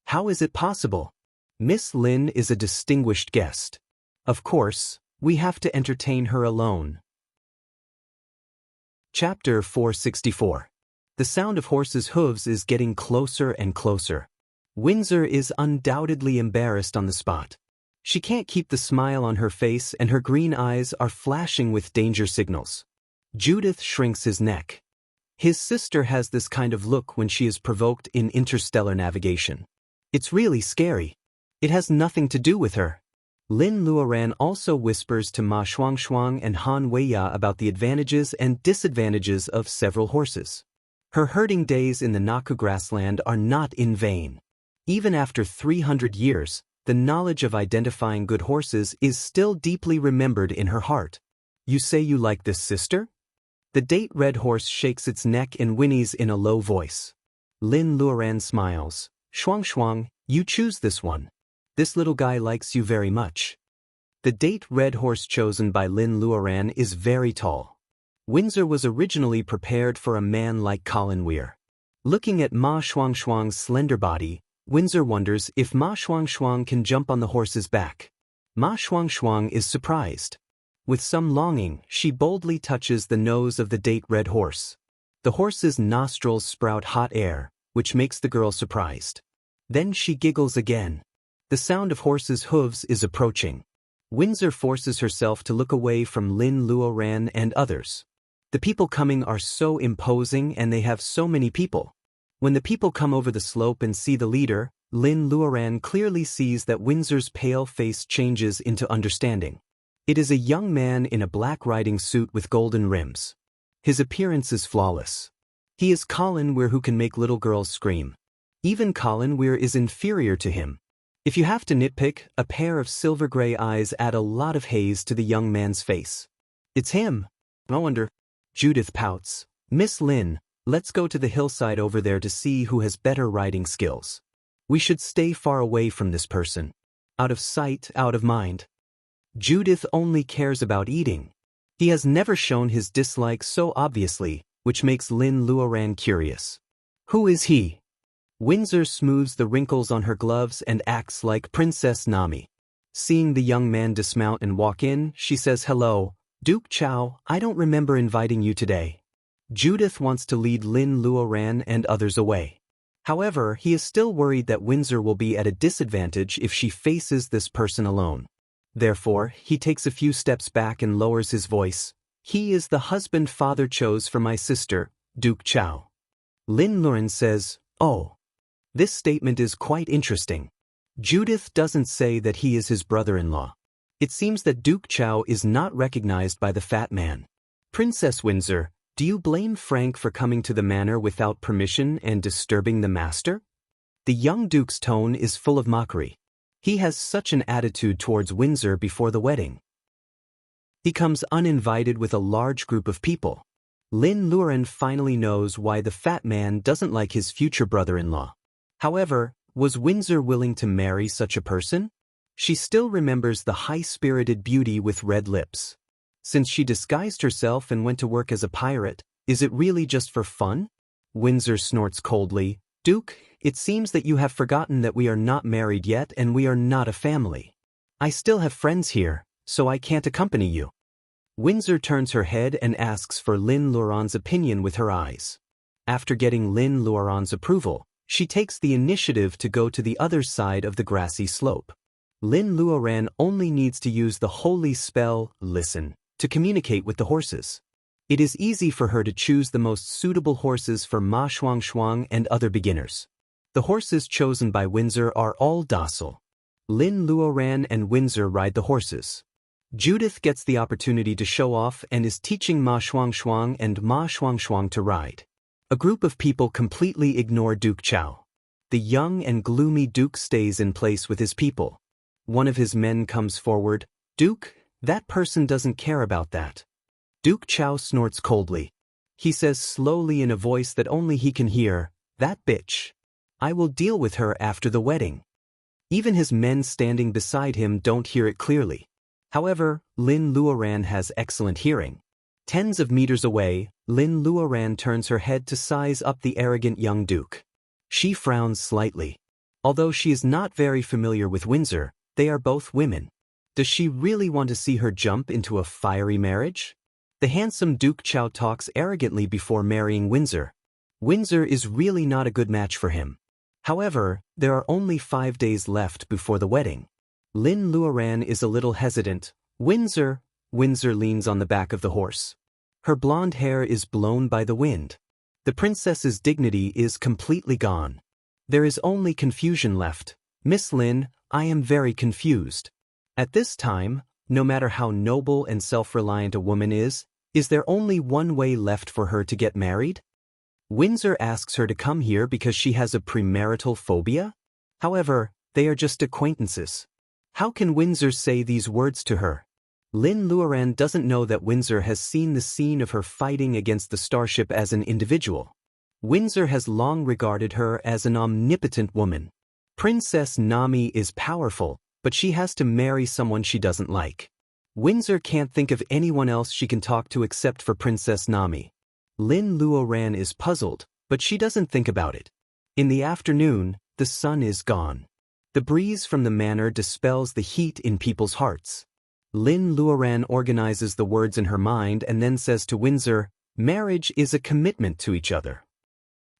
How is it possible? Miss Lin is a distinguished guest. Of course, we have to entertain her alone. Chapter 464. The sound of horses' hooves is getting closer and closer. Windsor is undoubtedly embarrassed on the spot. She can't keep the smile on her face and her green eyes are flashing with danger signals. Judith shrinks his neck. His sister has this kind of look when she is provoked in interstellar navigation. It's really scary. It has nothing to do with her. Lin Luoran also whispers to Ma Shuangshuang and Han Weiya about the advantages and disadvantages of several horses. Her herding days in the Naku grassland are not in vain. Even after 300 years, the knowledge of identifying good horses is still deeply remembered in her heart. You say you like this, sister? The date red horse shakes its neck and whinnies in a low voice. Lin Luoran smiles. Shuangshuang, you choose this one. This little guy likes you very much. The date red horse chosen by Lin Luoran is very tall. Windsor was originally prepared for a man like Colin Weir. Looking at Ma Shuangshuang's slender body, Windsor wonders if Ma Shuangshuang can jump on the horse's back. Ma Shuangshuang is surprised. With some longing, she boldly touches the nose of the date red horse. The horse's nostrils sprout hot air, which makes the girl surprised. Then she giggles again. The sound of horses' hooves is approaching. Windsor forces herself to look away from Lin Luoran and others. The people coming are so imposing and they have so many people. When the people come over the slope and see the leader, Lin Luoran clearly sees that Windsor's pale face changes into understanding. It is a young man in a black riding suit with golden rims. His appearance is flawless. He is Colin Weir, who can make little girls scream. Even Colin Weir is inferior to him. If you have to nitpick, a pair of silver-gray eyes add a lot of haze to the young man's face. It's him. No wonder. Judith pouts. Miss Lin, let's go to the hillside over there to see who has better riding skills. We should stay far away from this person. Out of sight, out of mind. Judith only cares about eating. He has never shown his dislike so obviously, which makes Lin Luoran curious. Who is he? Windsor smooths the wrinkles on her gloves and acts like Princess Nami. Seeing the young man dismount and walk in, she says, Hello, Duke Chow, I don't remember inviting you today. Judith wants to lead Lin Luoran and others away. However, he is still worried that Windsor will be at a disadvantage if she faces this person alone. Therefore, he takes a few steps back and lowers his voice. He is the husband father chose for my sister, Duke Chow. Lin Luoran says, Oh. This statement is quite interesting. Judith doesn't say that he is his brother-in-law. It seems that Duke Chow is not recognized by the fat man. Princess Windsor, do you blame Frank for coming to the manor without permission and disturbing the master? The young duke's tone is full of mockery. He has such an attitude towards Windsor before the wedding. He comes uninvited with a large group of people. Lin Luoran finally knows why the fat man doesn't like his future brother-in-law. However, was Windsor willing to marry such a person? She still remembers the high-spirited beauty with red lips. Since she disguised herself and went to work as a pirate, is it really just for fun? Windsor snorts coldly. Duke, it seems that you have forgotten that we are not married yet and we are not a family. I still have friends here, so I can't accompany you. Windsor turns her head and asks for Lin Luoran's opinion with her eyes. After getting Lin Luoran's approval, she takes the initiative to go to the other side of the grassy slope. Lin Luoran only needs to use the holy spell, Listen, to communicate with the horses. It is easy for her to choose the most suitable horses for Ma Shuangshuang and other beginners. The horses chosen by Windsor are all docile. Lin Luoran and Windsor ride the horses. Judith gets the opportunity to show off and is teaching Ma Shuangshuang and Ma Shuangshuang to ride. A group of people completely ignore Duke Chow. The young and gloomy Duke stays in place with his people. One of his men comes forward. Duke, that person doesn't care about that. Duke Chow snorts coldly. He says slowly in a voice that only he can hear, That bitch. I will deal with her after the wedding. Even his men standing beside him don't hear it clearly. However, Lin Luoran has excellent hearing. Tens of meters away, Lin Luoran turns her head to size up the arrogant young duke. She frowns slightly. Although she is not very familiar with Windsor, they are both women. Does she really want to see her jump into a fiery marriage? The handsome Duke Chow talks arrogantly before marrying Windsor. Windsor is really not a good match for him. However, there are only 5 days left before the wedding. Lin Luoran is a little hesitant. Windsor leans on the back of the horse. Her blonde hair is blown by the wind. The princess's dignity is completely gone. There is only confusion left. Miss Lin, I am very confused. At this time, no matter how noble and self-reliant a woman is there only one way left for her to get married? Windsor asks her to come here because she has a premarital phobia? However, they are just acquaintances. How can Windsor say these words to her? Lin Luoran doesn't know that Windsor has seen the scene of her fighting against the starship as an individual. Windsor has long regarded her as an omnipotent woman. Princess Nami is powerful, but she has to marry someone she doesn't like. Windsor can't think of anyone else she can talk to except for Princess Nami. Lin Luoran is puzzled, but she doesn't think about it. In the afternoon, the sun is gone. The breeze from the manor dispels the heat in people's hearts. Lin Luoran organizes the words in her mind and then says to Windsor, "Marriage is a commitment to each other.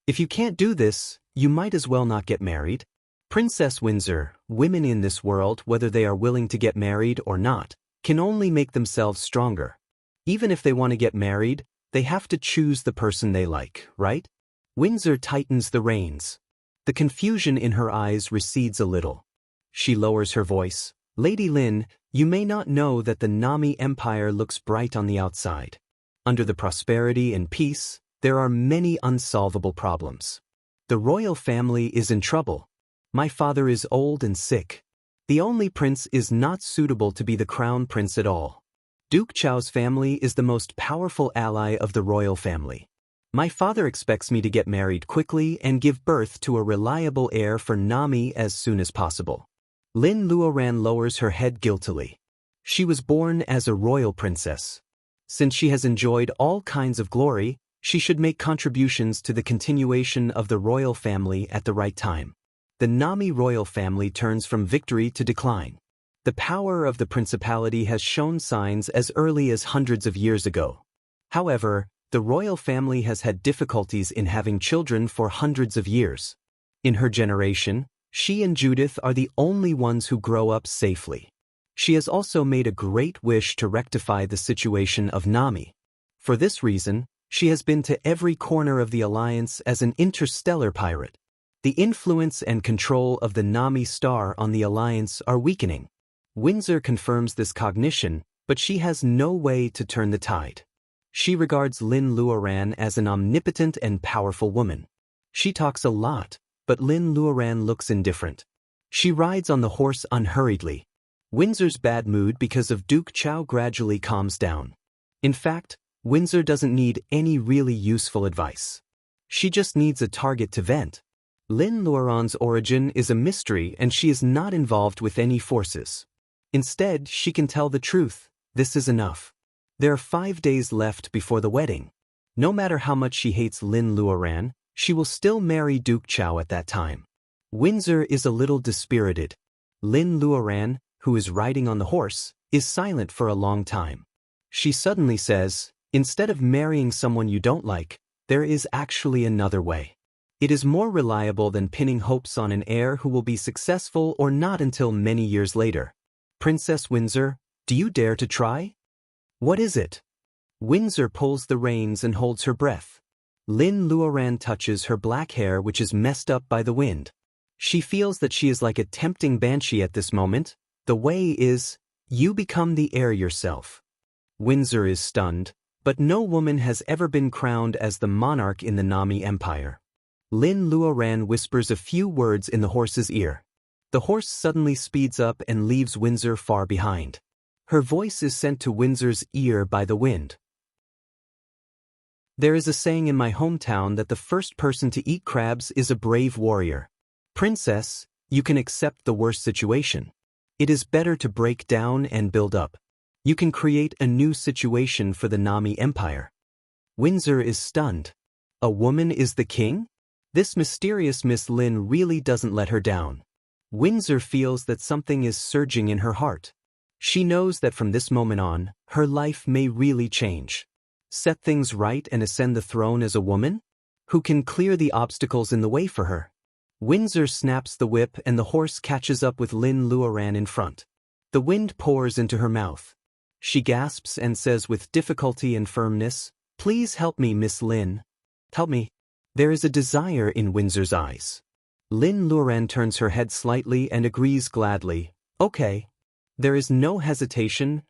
If you can't do this, you might as well not get married." Princess Windsor, women in this world, whether they are willing to get married or not, can only make themselves stronger. Even if they want to get married, they have to choose the person they like, right? Windsor tightens the reins. The confusion in her eyes recedes a little. She lowers her voice. "Lady Lin, you may not know that the Nami Empire looks bright on the outside. Under the prosperity and peace, there are many unsolvable problems. The royal family is in trouble. My father is old and sick. The only prince is not suitable to be the crown prince at all. Duke Chao's family is the most powerful ally of the royal family. My father expects me to get married quickly and give birth to a reliable heir for Nami as soon as possible." Lin Luoran lowers her head guiltily. She was born as a royal princess. Since she has enjoyed all kinds of glory, she should make contributions to the continuation of the royal family at the right time. The Nami royal family turns from victory to decline. The power of the principality has shown signs as early as hundreds of years ago. However, the royal family has had difficulties in having children for hundreds of years. In her generation, she and Judith are the only ones who grow up safely. She has also made a great wish to rectify the situation of Nami. For this reason, she has been to every corner of the alliance as an interstellar pirate. The influence and control of the Nami star on the alliance are weakening. Windsor confirms this cognition, but she has no way to turn the tide. She regards Lin Luoran as an omnipotent and powerful woman. She talks a lot, but Lin Luoran looks indifferent. She rides on the horse unhurriedly. Windsor's bad mood because of Duke Chao gradually calms down. In fact, Windsor doesn't need any really useful advice. She just needs a target to vent. Lin Luoran's origin is a mystery and she is not involved with any forces. Instead, she can tell the truth. This is enough. There are 5 days left before the wedding. No matter how much she hates Lin Luoran, she will still marry Duke Chao at that time. Windsor is a little dispirited. Lin Luoran, who is riding on the horse, is silent for a long time. She suddenly says, "Instead of marrying someone you don't like, there is actually another way. It is more reliable than pinning hopes on an heir who will be successful or not until many years later. Princess Windsor, do you dare to try?" "What is it?" Windsor pulls the reins and holds her breath. Lin Luoran touches her black hair, which is messed up by the wind. She feels that she is like a tempting banshee at this moment. The way is, you become the heir yourself. Windsor is stunned, but no woman has ever been crowned as the monarch in the Nami Empire. Lin Luoran whispers a few words in the horse's ear. The horse suddenly speeds up and leaves Windsor far behind. Her voice is sent to Windsor's ear by the wind. There is a saying in my hometown that the first person to eat crabs is a brave warrior. Princess, you can accept the worst situation. It is better to break down and build up. You can create a new situation for the Nami Empire. Windsor is stunned. A woman is the king? This mysterious Miss Lin really doesn't let her down. Windsor feels that something is surging in her heart. She knows that from this moment on, her life may really change. Set things right and ascend the throne as a woman? who can clear the obstacles in the way for her. Windsor snaps the whip and the horse catches up with Lin Luoran in front. The wind pours into her mouth. She gasps and says with difficulty and firmness, "Please help me, Miss Lin. Help me." There is a desire in Windsor's eyes. Lin Luoran turns her head slightly and agrees gladly, "Okay." There is no hesitation,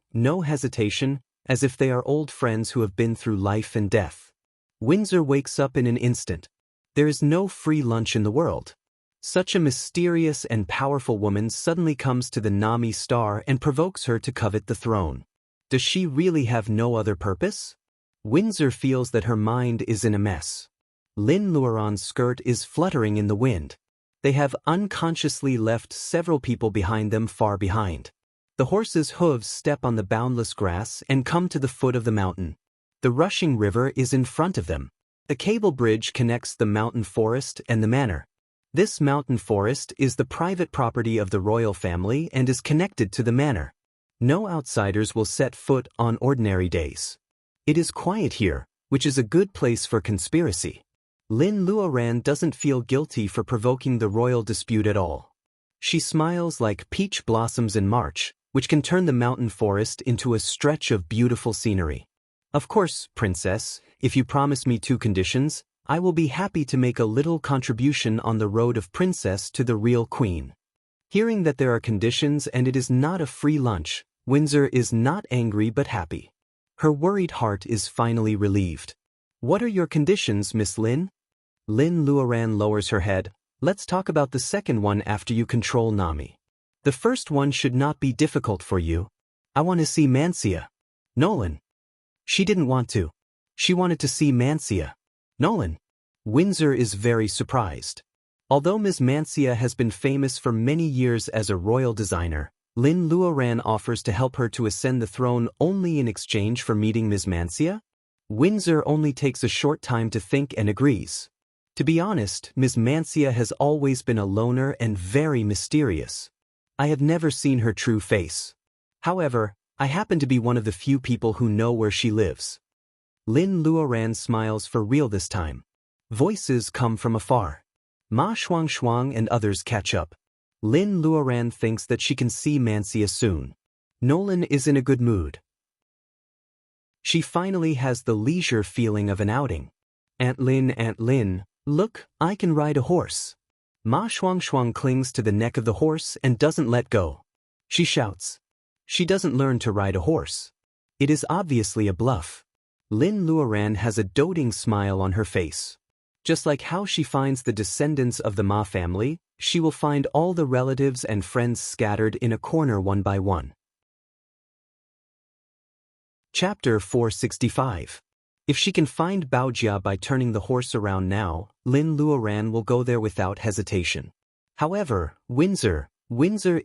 as if they are old friends who have been through life and death. Windsor wakes up in an instant. There is no free lunch in the world. Such a mysterious and powerful woman suddenly comes to the Nami star and provokes her to covet the throne. Does she really have no other purpose? Windsor feels that her mind is in a mess. Lin Luoran's skirt is fluttering in the wind. They have unconsciously left several people behind them far behind. The horse's hooves step on the boundless grass and come to the foot of the mountain. The rushing river is in front of them. The cable bridge connects the mountain forest and the manor. This mountain forest is the private property of the royal family and is connected to the manor. No outsiders will set foot on ordinary days. It is quiet here, which is a good place for conspiracy. Lin Luoran doesn't feel guilty for provoking the royal dispute at all. She smiles like peach blossoms in March, which can turn the mountain forest into a stretch of beautiful scenery. "Of course, Princess, if you promise me 2 conditions, I will be happy to make a little contribution on the road of princess to the real queen." Hearing that there are conditions and it is not a free lunch, Windsor is not angry but happy. Her worried heart is finally relieved. "What are your conditions, Miss Lin?" Lin Luoran lowers her head. "Let's talk about the second one after you control Nami. The first one should not be difficult for you. I want to see Mancia." "Nolan." "She didn't want to. She wanted to see Mancia." "Nolan." Windsor is very surprised. Although Ms. Mancia has been famous for many years as a royal designer, Lin Luoran offers to help her to ascend the throne only in exchange for meeting Ms. Mancia? Windsor only takes a short time to think and agrees. To be honest, Ms. Mancia has always been a loner and very mysterious. I have never seen her true face. However, I happen to be one of the few people who know where she lives. Lin Luoran smiles for real this time. Voices come from afar. Ma Shuang and others catch up. Lin Luoran thinks that she can see Mancia soon. Nolan is in a good mood. She finally has the leisure feeling of an outing. Aunt Lin, look, I can ride a horse." Ma Shuang clings to the neck of the horse and doesn't let go. She shouts. She doesn't learn to ride a horse. It is obviously a bluff. Lin Luoran has a doting smile on her face. Just like how she finds the descendants of the Ma family, she will find all the relatives and friends scattered in a corner one by one. Chapter 465. If she can find Baojia by turning the horse around now, Lin Luoran will go there without hesitation. However, Windsor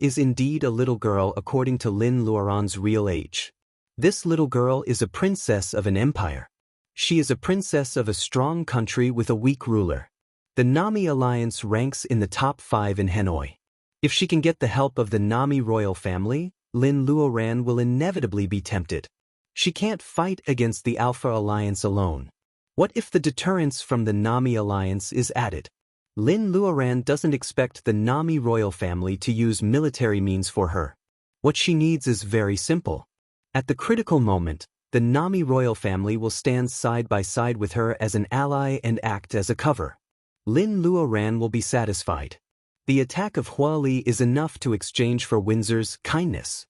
is indeed a little girl according to Lin Luoran's real age. This little girl is a princess of an empire. She is a princess of a strong country with a weak ruler. The Nami alliance ranks in the top 5 in Hanoi. If she can get the help of the Nami royal family, Lin Luoran will inevitably be tempted. She can't fight against the Alpha Alliance alone. What if the deterrence from the Nami alliance is added? Lin Luoran doesn't expect the Nami royal family to use military means for her. What she needs is very simple. At the critical moment, the Nami royal family will stand side by side with her as an ally and act as a cover. Lin Luoran will be satisfied. The attack of Huali is enough to exchange for Windsor's kindness.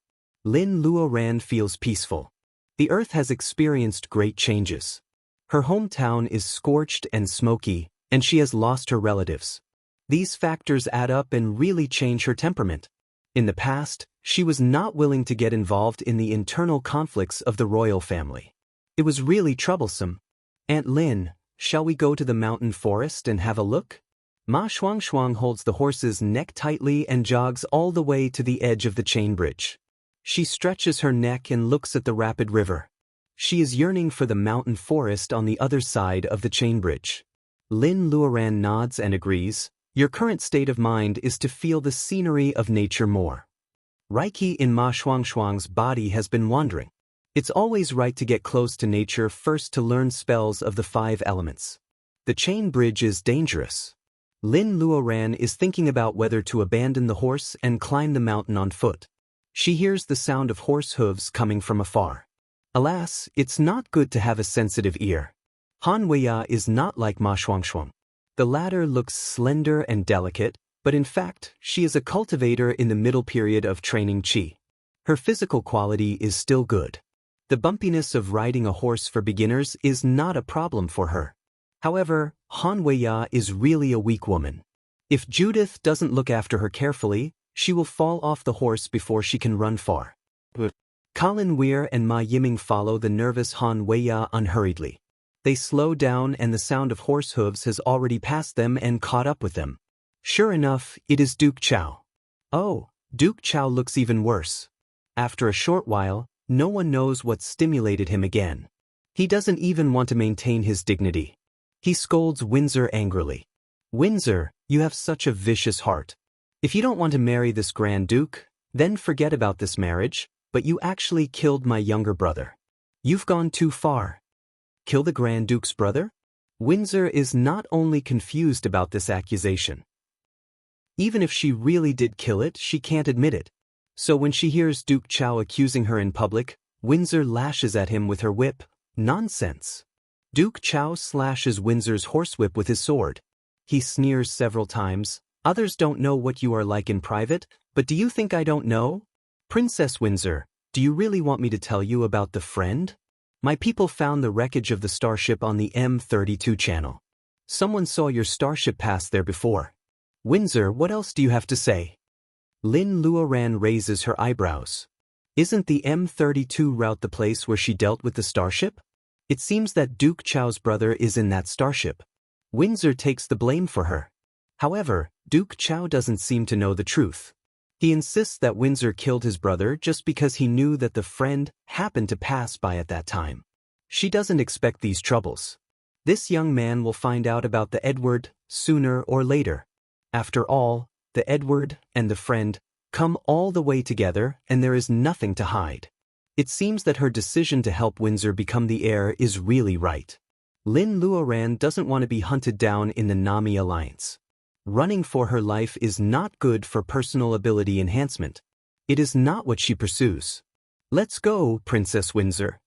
Lin Luoran feels peaceful. The earth has experienced great changes. Her hometown is scorched and smoky, and she has lost her relatives. These factors add up and really change her temperament. In the past, she was not willing to get involved in the internal conflicts of the royal family. It was really troublesome. "Aunt Lin, shall we go to the mountain forest and have a look?" Ma Shuang holds the horse's neck tightly and jogs all the way to the edge of the chain bridge. She stretches her neck and looks at the rapid river. She is yearning for the mountain forest on the other side of the chain bridge. Lin Luoran nods and agrees. Your current state of mind is to feel the scenery of nature more. Reiki in Ma Shuang's body has been wandering. It's always right to get close to nature first to learn spells of the 5 elements. The chain bridge is dangerous. Lin Luoran is thinking about whether to abandon the horse and climb the mountain on foot. She hears the sound of horse hooves coming from afar. Alas, it's not good to have a sensitive ear. Han Weiya is not like Ma Shuangshuang. The latter looks slender and delicate, but in fact, she is a cultivator in the middle period of training qi. Her physical quality is still good. The bumpiness of riding a horse for beginners is not a problem for her. However, Han Weiya is really a weak woman. If Judith doesn't look after her carefully, she will fall off the horse before she can run far. Colin Weir and Ma Yiming follow the nervous Han Weiya unhurriedly. They slow down and the sound of horse hooves has already passed them and caught up with them. Sure enough, it is Duke Chow. Oh, Duke Chow looks even worse. After a short while, no one knows what stimulated him again. He doesn't even want to maintain his dignity. He scolds Windsor angrily. Windsor, you have such a vicious heart. If you don't want to marry this Grand Duke, then forget about this marriage, but you actually killed my younger brother. You've gone too far. Kill the Grand Duke's brother? Windsor is not only confused about this accusation. Even if she really did kill it, she can't admit it. So when she hears Duke Chow accusing her in public, Windsor lashes at him with her whip. Nonsense. Duke Chow slashes Windsor's horsewhip with his sword. He sneers several times. Others don't know what you are like in private, but do you think I don't know? Princess Windsor, do you really want me to tell you about the friend? My people found the wreckage of the starship on the M32 channel. Someone saw your starship pass there before. Windsor, what else do you have to say? Lin Luoran raises her eyebrows. Isn't the M32 route the place where she dealt with the starship? It seems that Duke Chow's brother is in that starship. Windsor takes the blame for her. However, Duke Chow doesn't seem to know the truth. He insists that Windsor killed his brother just because he knew that the friend happened to pass by at that time. She doesn't expect these troubles. This young man will find out about the Edward sooner or later. After all, the Edward and the friend come all the way together and there is nothing to hide. It seems that her decision to help Windsor become the heir is really right. Lin Luoran doesn't want to be hunted down in the Nami alliance. Running for her life is not good for personal ability enhancement. It is not what she pursues. Let's go, Princess Windsor.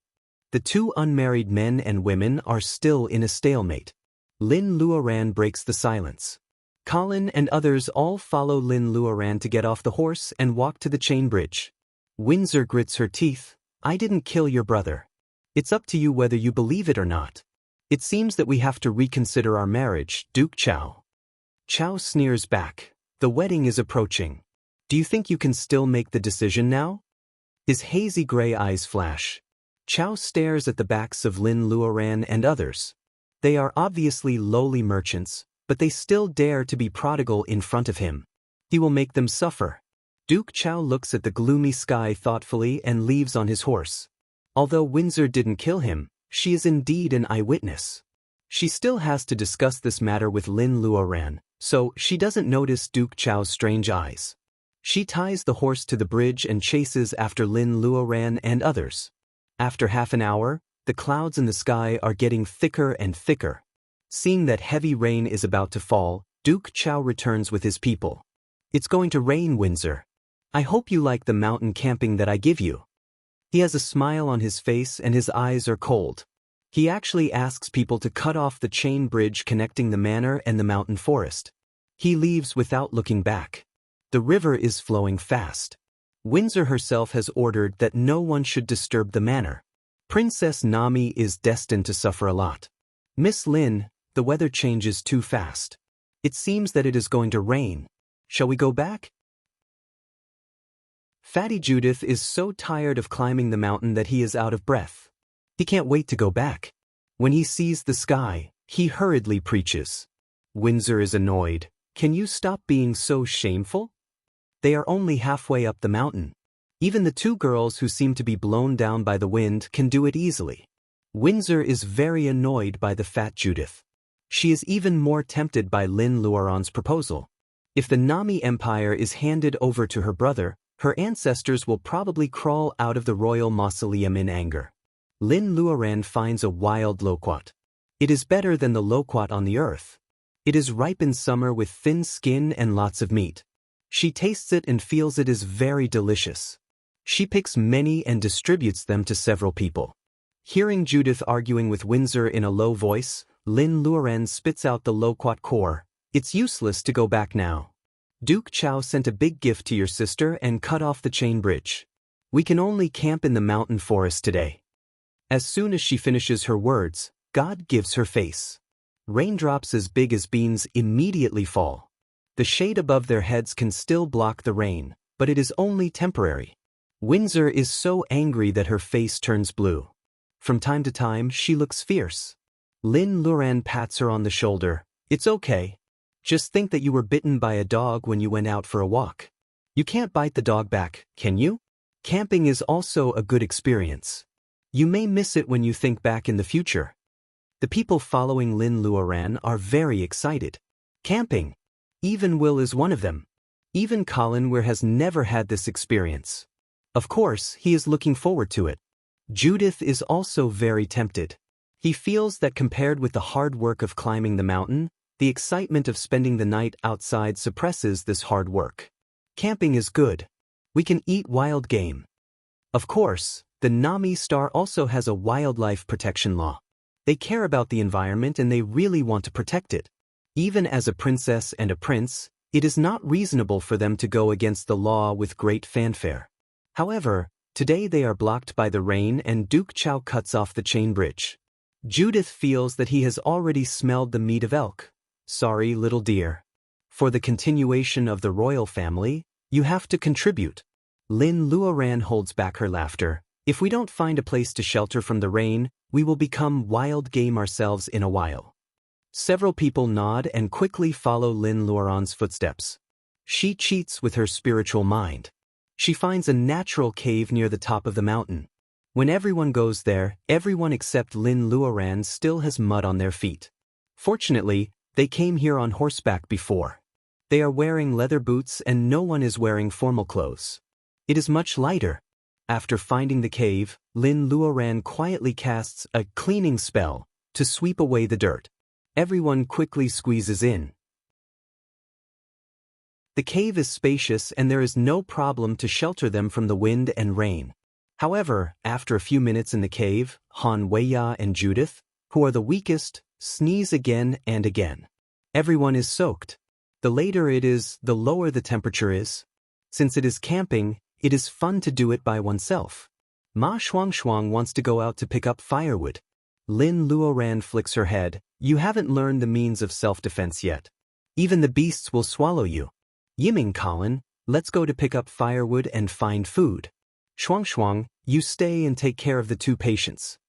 The two unmarried men and women are still in a stalemate. Lin Luoran breaks the silence. Colin and others all follow Lin Luoran to get off the horse and walk to the chain bridge. Windsor grits her teeth. I didn't kill your brother. It's up to you whether you believe it or not. It seems that we have to reconsider our marriage, Duke Chow. Chow sneers back. The wedding is approaching. Do you think you can still make the decision now? His hazy gray eyes flash. Chow stares at the backs of Lin Luoran and others. They are obviously lowly merchants, but they still dare to be prodigal in front of him. He will make them suffer. Duke Chow looks at the gloomy sky thoughtfully and leaves on his horse. Although Windsor didn't kill him, she is indeed an eyewitness. She still has to discuss this matter with Lin Luoran, so she doesn't notice Duke Chow's strange eyes. She ties the horse to the bridge and chases after Lin Luoran and others. After half an hour, the clouds in the sky are getting thicker and thicker. Seeing that heavy rain is about to fall, Duke Chow returns with his people. It's going to rain, Windsor. I hope you like the mountain camping that I give you. He has a smile on his face and his eyes are cold. He actually asks people to cut off the chain bridge connecting the manor and the mountain forest. He leaves without looking back. The river is flowing fast. Windsor herself has ordered that no one should disturb the manor. Princess Nami is destined to suffer a lot. Miss Lin, the weather changes too fast. It seems that it is going to rain. Shall we go back? Fatty Judith is so tired of climbing the mountain that he is out of breath. He can't wait to go back. When he sees the sky, he hurriedly preaches. Windsor is annoyed. Can you stop being so shameful? They are only halfway up the mountain. Even the two girls who seem to be blown down by the wind can do it easily. Windsor is very annoyed by the fat Judith. She is even more tempted by Lin Luoran's proposal. If the Nami Empire is handed over to her brother, her ancestors will probably crawl out of the royal mausoleum in anger. Lin Luoran finds a wild loquat. It is better than the loquat on the earth. It is ripe in summer with thin skin and lots of meat. She tastes it and feels it is very delicious. She picks many and distributes them to several people. Hearing Judith arguing with Windsor in a low voice, Lin Luoren spits out the loquat core. It's useless to go back now. Duke Chao sent a big gift to your sister and cut off the chain bridge. We can only camp in the mountain forest today. As soon as she finishes her words, God gives her face. Raindrops as big as beans immediately fall. The shade above their heads can still block the rain, but it is only temporary. Windsor is so angry that her face turns blue. From time to time, she looks fierce. Lin Luoren pats her on the shoulder. It's okay. Just think that you were bitten by a dog when you went out for a walk. You can't bite the dog back, can you? Camping is also a good experience. You may miss it when you think back in the future. The people following Lin Luoren are very excited. Camping. Even Will is one of them. Even Colin has never had this experience. Of course, he is looking forward to it. Judith is also very tempted. He feels that compared with the hard work of climbing the mountain, the excitement of spending the night outside suppresses this hard work. Camping is good. We can eat wild game. Of course, the Nami Star also has a wildlife protection law. They care about the environment and they really want to protect it. Even as a princess and a prince, it is not reasonable for them to go against the law with great fanfare. However, today they are blocked by the rain and Duke Chao cuts off the chain bridge. Judith feels that he has already smelled the meat of elk. Sorry, little dear. For the continuation of the royal family, you have to contribute. Lin Luoren holds back her laughter. If we don't find a place to shelter from the rain, we will become wild game ourselves in a while. Several people nod and quickly follow Lin Luoren's footsteps. She cheats with her spiritual mind. She finds a natural cave near the top of the mountain. When everyone goes there, everyone except Lin Luoren still has mud on their feet. Fortunately, they came here on horseback before. They are wearing leather boots and no one is wearing formal clothes. It is much lighter. After finding the cave, Lin Luoren quietly casts a cleaning spell to sweep away the dirt. Everyone quickly squeezes in. The cave is spacious and there is no problem to shelter them from the wind and rain. However, after a few minutes in the cave, Han Weiya and Judith, who are the weakest, sneeze again and again. Everyone is soaked. The later it is, the lower the temperature is. Since it is camping, it is fun to do it by oneself. Ma Shuang wants to go out to pick up firewood. Lin Luoren flicks her head. You haven't learned the means of self-defense yet. Even the beasts will swallow you. Yiming Colin, let's go to pick up firewood and find food. Shuang, you stay and take care of the two patients.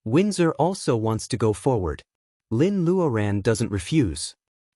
Windsor also wants to go forward. Lin Luoren doesn't refuse.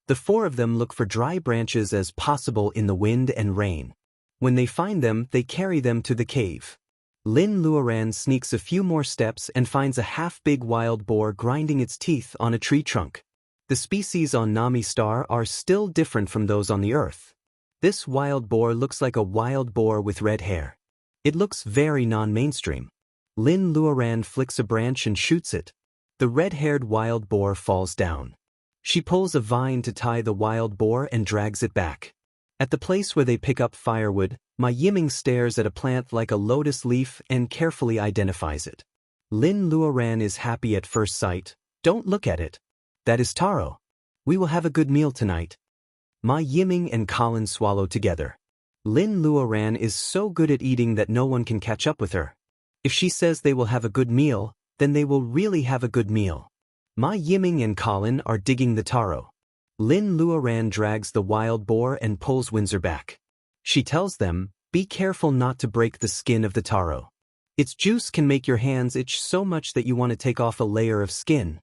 The four of them look for dry branches as possible in the wind and rain. When they find them, they carry them to the cave. Lin Luoren sneaks a few more steps and finds a half-big wild boar grinding its teeth on a tree trunk. The species on Nami Star are still different from those on the Earth. This wild boar looks like a wild boar with red hair. It looks very non-mainstream. Lin Luoren flicks a branch and shoots it. The red-haired wild boar falls down. She pulls a vine to tie the wild boar and drags it back. At the place where they pick up firewood, Ma Yiming stares at a plant like a lotus leaf and carefully identifies it. Lin Luoren is happy at first sight. Don't look at it. That is taro. We will have a good meal tonight. Ma Yiming and Colin swallow together. Lin Luoren is so good at eating that no one can catch up with her. If she says they will have a good meal, then they will really have a good meal. Ma Yiming and Colin are digging the taro. Lin Luoren drags the wild boar and pulls Windsor back. She tells them, be careful not to break the skin of the taro. Its juice can make your hands itch so much that you want to take off a layer of skin.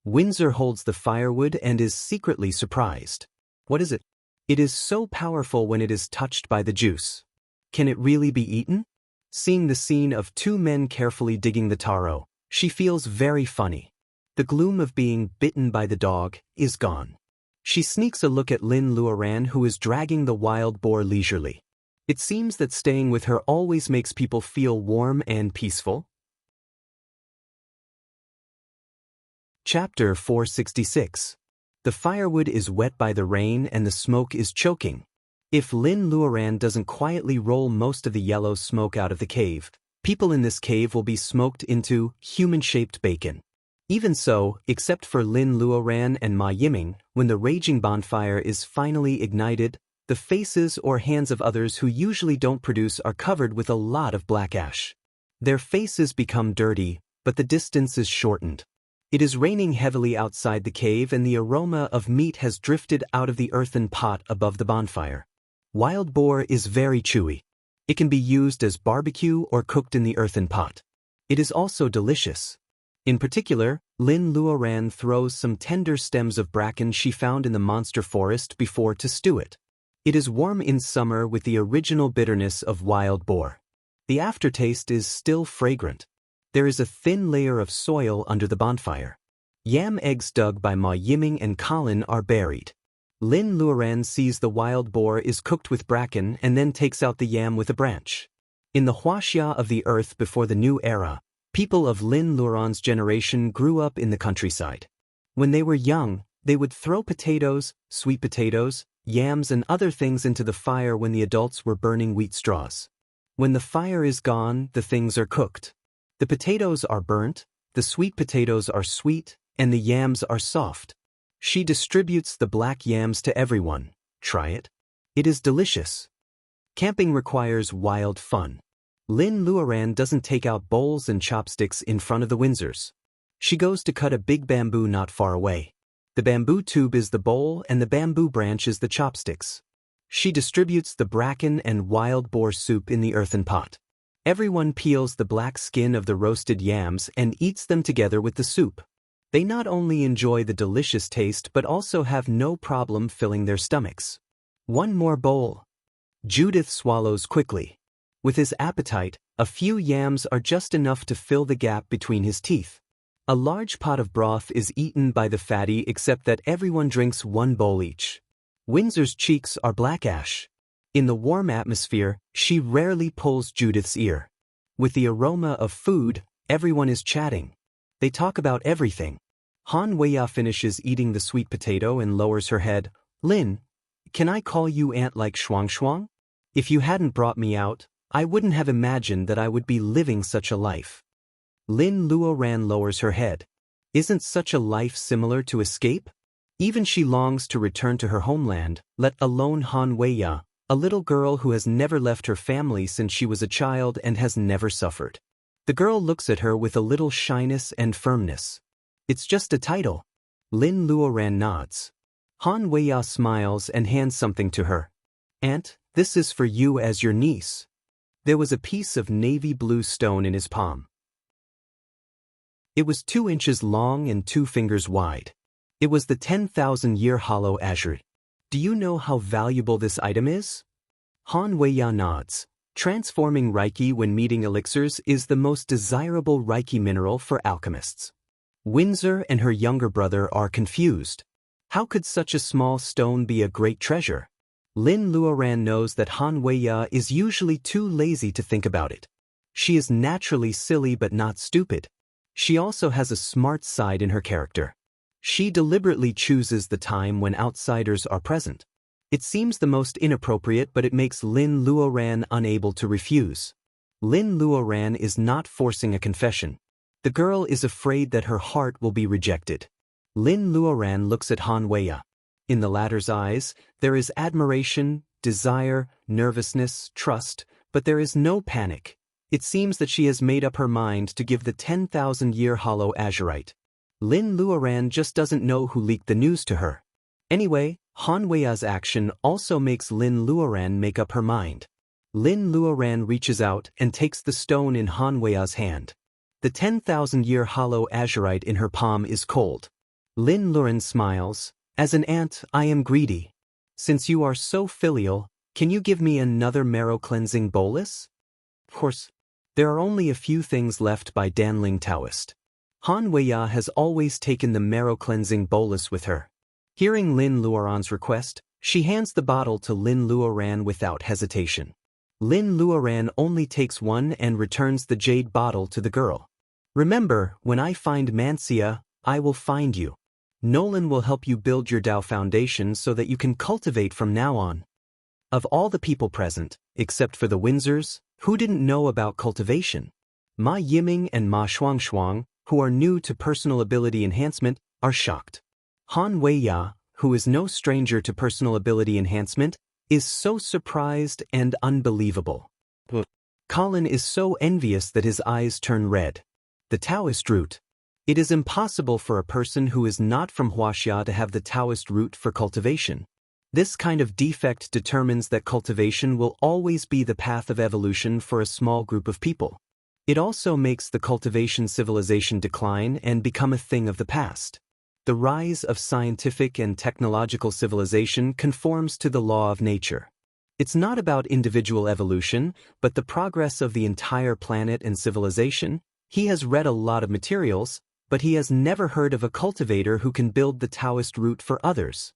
Windsor holds the firewood and is secretly surprised. What is it? It is so powerful when it is touched by the juice. Can it really be eaten? Seeing the scene of two men carefully digging the taro, she feels very funny. The gloom of being bitten by the dog is gone. She sneaks a look at Lin Luoren, who is dragging the wild boar leisurely. It seems that staying with her always makes people feel warm and peaceful. Chapter 466. The firewood is wet by the rain and the smoke is choking. If Lin Luoran doesn't quietly roll most of the yellow smoke out of the cave, people in this cave will be smoked into human-shaped bacon. Even so, except for Lin Luoran and Ma Yiming, when the raging bonfire is finally ignited, the faces or hands of others who usually don't produce are covered with a lot of black ash. Their faces become dirty, but the distance is shortened. It is raining heavily outside the cave and the aroma of meat has drifted out of the earthen pot above the bonfire. Wild boar is very chewy. It can be used as barbecue or cooked in the earthen pot. It is also delicious. In particular, Lin Luoran throws some tender stems of bracken she found in the monster forest before to stew it. It is warm in summer with the original bitterness of wild boar. The aftertaste is still fragrant. There is a thin layer of soil under the bonfire. Yam eggs dug by Ma Yiming and Colin are buried. Lin Luoran sees the wild boar is cooked with bracken and then takes out the yam with a branch. In the Huaxia of the earth before the new era, people of Lin Luoran's generation grew up in the countryside. When they were young, they would throw potatoes, sweet potatoes, yams and other things into the fire when the adults were burning wheat straws. When the fire is gone, the things are cooked. The potatoes are burnt, the sweet potatoes are sweet, and the yams are soft. She distributes the black yams to everyone. Try it. It is delicious. Camping requires wild fun. Lin Luoran doesn't take out bowls and chopsticks in front of the Windsors. She goes to cut a big bamboo not far away. The bamboo tube is the bowl and the bamboo branch is the chopsticks. She distributes the bracken and wild boar soup in the earthen pot. Everyone peels the black skin of the roasted yams and eats them together with the soup. They not only enjoy the delicious taste but also have no problem filling their stomachs. One more bowl. Judith swallows quickly. With his appetite, a few yams are just enough to fill the gap between his teeth. A large pot of broth is eaten by the fatty except that everyone drinks one bowl each. Windsor's cheeks are black ash. In the warm atmosphere, she rarely pulls Judith's ear. With the aroma of food, everyone is chatting. They talk about everything. Han Weiya finishes eating the sweet potato and lowers her head. Lin, can I call you aunt like Shuang Shuang? If you hadn't brought me out, I wouldn't have imagined that I would be living such a life. Lin Luoran lowers her head. Isn't such a life similar to escape? Even she longs to return to her homeland, let alone Han Weiya, a little girl who has never left her family since she was a child and has never suffered. The girl looks at her with a little shyness and firmness. It's just a title. Lin Luoran nods. Han Weiya smiles and hands something to her. Aunt, this is for you as your niece. There was a piece of navy blue stone in his palm. It was 2 inches long and 2 fingers wide. It was the 10,000-year hollow azurite. Do you know how valuable this item is? Han Weiya nods. Transforming Reiki when meeting elixirs is the most desirable Reiki mineral for alchemists. Windsor and her younger brother are confused. How could such a small stone be a great treasure? Lin Luoran knows that Han Weiya is usually too lazy to think about it. She is naturally silly but not stupid. She also has a smart side in her character. She deliberately chooses the time when outsiders are present. It seems the most inappropriate, but it makes Lin Luoran unable to refuse. Lin Luoran is not forcing a confession. The girl is afraid that her heart will be rejected. Lin Luoran looks at Han Weiya. In the latter's eyes, there is admiration, desire, nervousness, trust, but there is no panic. It seems that she has made up her mind to give the 10,000-year hollow azurite. Lin Luoran just doesn't know who leaked the news to her. Anyway, Han Weiya's action also makes Lin Luoran make up her mind. Lin Luoran reaches out and takes the stone in Han Weiya's hand. The 10,000-year hollow azurite in her palm is cold. Lin Luoran smiles. As an aunt, I am greedy. Since you are so filial, can you give me another marrow-cleansing bolus? Of course, there are only a few things left by Danling Taoist. Han Weiya has always taken the marrow-cleansing bolus with her. Hearing Lin Luoran's request, she hands the bottle to Lin Luoran without hesitation. Lin Luoran only takes one and returns the jade bottle to the girl. Remember, when I find Mancia, I will find you. Nolan will help you build your Tao foundation so that you can cultivate from now on. Of all the people present, except for the Windsors, who didn't know about cultivation, Ma Yiming and Ma Shuangshuang, who are new to personal ability enhancement, are shocked. Han Weiya, who is no stranger to personal ability enhancement, is so surprised and unbelievable. Colin is so envious that his eyes turn red. The Taoist root. It is impossible for a person who is not from Huaxia to have the Taoist root for cultivation. This kind of defect determines that cultivation will always be the path of evolution for a small group of people. It also makes the cultivation civilization decline and become a thing of the past. The rise of scientific and technological civilization conforms to the law of nature. It's not about individual evolution, but the progress of the entire planet and civilization. He has read a lot of materials, but he has never heard of a cultivator who can build the Taoist root for others.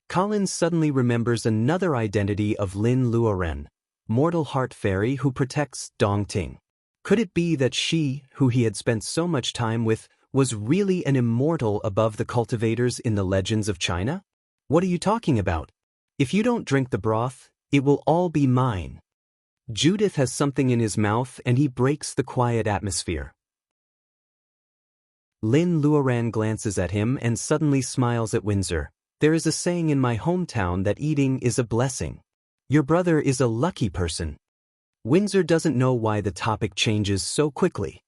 Colin suddenly remembers another identity of Lin Luoren, mortal heart fairy who protects Dongting. Could it be that she, who he had spent so much time with, was really an immortal above the cultivators in the legends of China? What are you talking about? If you don't drink the broth, it will all be mine. Judith has something in his mouth and he breaks the quiet atmosphere. Lin Luoran glances at him and suddenly smiles at Windsor. There is a saying in my hometown that eating is a blessing. Your brother is a lucky person. Windsor doesn't know why the topic changes so quickly.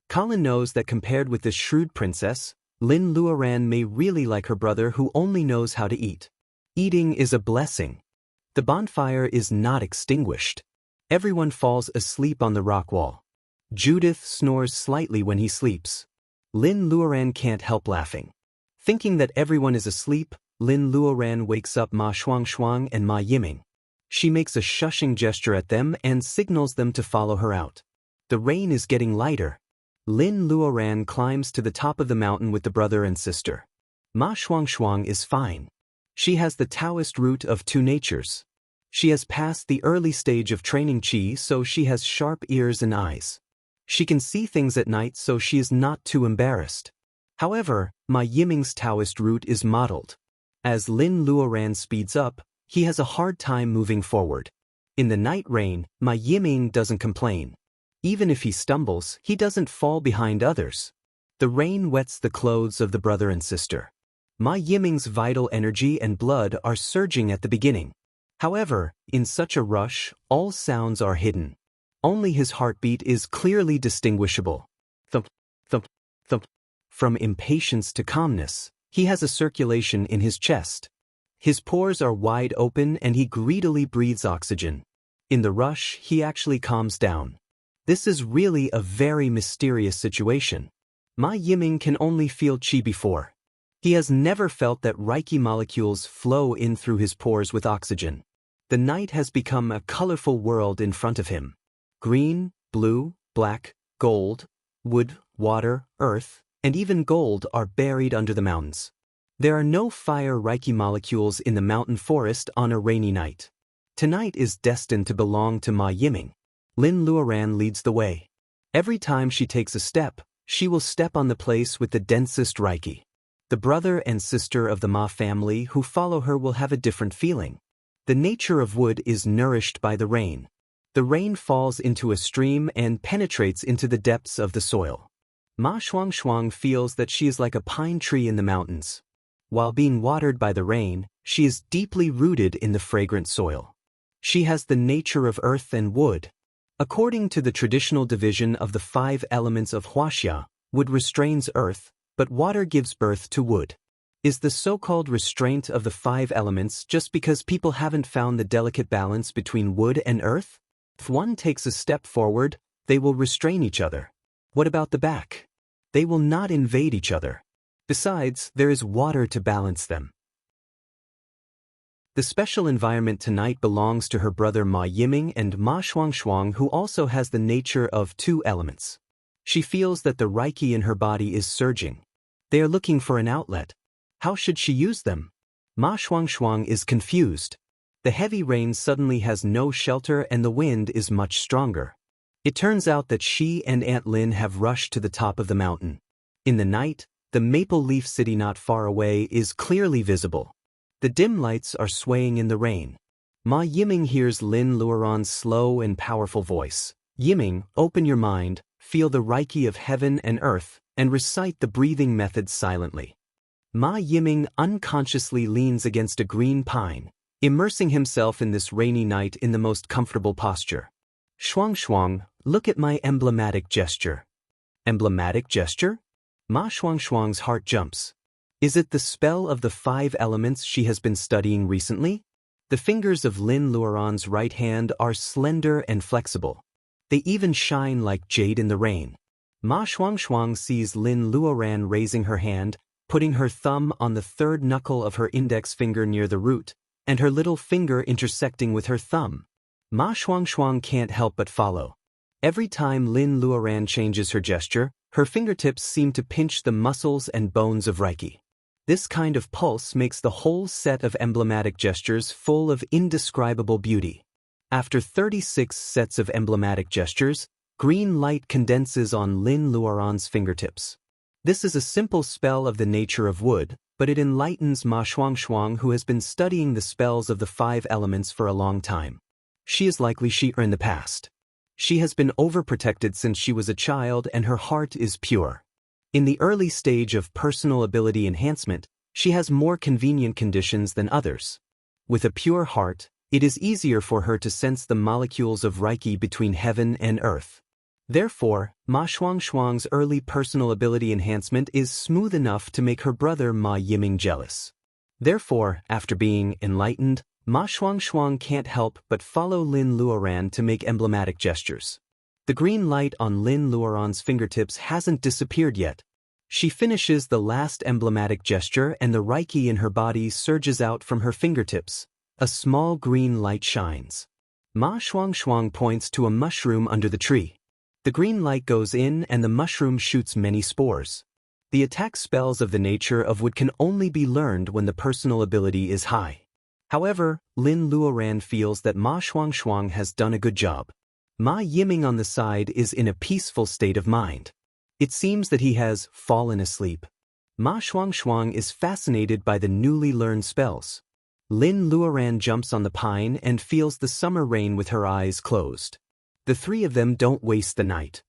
Colin knows that compared with this shrewd princess, Lin Luoran may really like her brother who only knows how to eat. Eating is a blessing. The bonfire is not extinguished. Everyone falls asleep on the rock wall. Judith snores slightly when he sleeps. Lin Luoran can't help laughing. Thinking that everyone is asleep, Lin Luoran wakes up Ma Shuangshuang and Ma Yiming. She makes a shushing gesture at them and signals them to follow her out. The rain is getting lighter. Lin Luoran climbs to the top of the mountain with the brother and sister. Ma Shuangshuang is fine. She has the Taoist root of two natures. She has passed the early stage of training qi, so she has sharp ears and eyes. She can see things at night, so she is not too embarrassed. However, Ma Yiming's Taoist root is mottled. As Lin Luoran speeds up, he has a hard time moving forward. In the night rain, Ma Yiming doesn't complain. Even if he stumbles, he doesn't fall behind others. The rain wets the clothes of the brother and sister. Ma Yiming's vital energy and blood are surging at the beginning. However, in such a rush, all sounds are hidden. Only his heartbeat is clearly distinguishable. Thump, thump, thump. From impatience to calmness, he has a circulation in his chest. His pores are wide open and he greedily breathes oxygen. In the rush, he actually calms down. This is really a very mysterious situation. Ma Yiming can only feel qi before. He has never felt that Reiki molecules flow in through his pores with oxygen. The night has become a colorful world in front of him. Green, blue, black, gold, wood, water, earth, and even gold are buried under the mountains. There are no fire Reiki molecules in the mountain forest on a rainy night. Tonight is destined to belong to Ma Yiming. Lin Luoran leads the way. Every time she takes a step, she will step on the place with the densest Reiki. The brother and sister of the Ma family who follow her will have a different feeling. The nature of wood is nourished by the rain. The rain falls into a stream and penetrates into the depths of the soil. Ma Shuangshuang feels that she is like a pine tree in the mountains. While being watered by the rain, she is deeply rooted in the fragrant soil. She has the nature of earth and wood. According to the traditional division of the 5 elements of Huaxia, wood restrains earth, but water gives birth to wood. Is the so-called restraint of the 5 elements just because people haven't found the delicate balance between wood and earth? If one takes a step forward, they will restrain each other. What about the back? They will not invade each other. Besides, there is water to balance them. The special environment tonight belongs to her brother Ma Yiming and Ma Shuangshuang, who also has the nature of 2 elements. She feels that the Reiki in her body is surging. They are looking for an outlet. How should she use them? Ma Shuangshuang is confused. The heavy rain suddenly has no shelter and the wind is much stronger. It turns out that she and Aunt Lin have rushed to the top of the mountain. In the night, the Maple Leaf City not far away is clearly visible. The dim lights are swaying in the rain. Ma Yiming hears Lin Luoran's slow and powerful voice. Yiming, open your mind, feel the Reiki of heaven and earth, and recite the breathing methods silently. Ma Yiming unconsciously leans against a green pine, immersing himself in this rainy night in the most comfortable posture. Shuang Shuang, look at my emblematic gesture. Emblematic gesture? Ma Shuang's heart jumps. Is it the spell of the 5 elements she has been studying recently? The fingers of Lin Luoran's right hand are slender and flexible. They even shine like jade in the rain. Ma Shuang sees Lin Luoran raising her hand, putting her thumb on the 3rd knuckle of her index finger near the root, and her little finger intersecting with her thumb. Ma Shuang can't help but follow. Every time Lin Luoran changes her gesture, her fingertips seem to pinch the muscles and bones of Reiki. This kind of pulse makes the whole set of emblematic gestures full of indescribable beauty. After 36 sets of emblematic gestures, green light condenses on Lin Luoran's fingertips. This is a simple spell of the nature of wood, but it enlightens Ma Shuang, who has been studying the spells of the 5 elements for a long time. She is likely Shi'er in the past. She has been overprotected since she was a child and her heart is pure. In the early stage of personal ability enhancement, she has more convenient conditions than others. With a pure heart, it is easier for her to sense the molecules of Reiki between heaven and earth. Therefore, Ma Shuang's early personal ability enhancement is smooth enough to make her brother Ma Yiming jealous. Therefore, after being enlightened, Ma Shuang can't help but follow Lin Luoran to make emblematic gestures. The green light on Lin Luoran's fingertips hasn't disappeared yet. She finishes the last emblematic gesture and the Reiki in her body surges out from her fingertips. A small green light shines. Ma Shuang points to a mushroom under the tree. The green light goes in and the mushroom shoots many spores. The attack spells of the nature of wood can only be learned when the personal ability is high. However, Lin Luoran feels that Ma Shuang has done a good job. Ma Yiming on the side is in a peaceful state of mind. It seems that he has fallen asleep. Ma Shuang is fascinated by the newly learned spells. Lin Luoran jumps on the pine and feels the summer rain with her eyes closed. The 3 of them don't waste the night.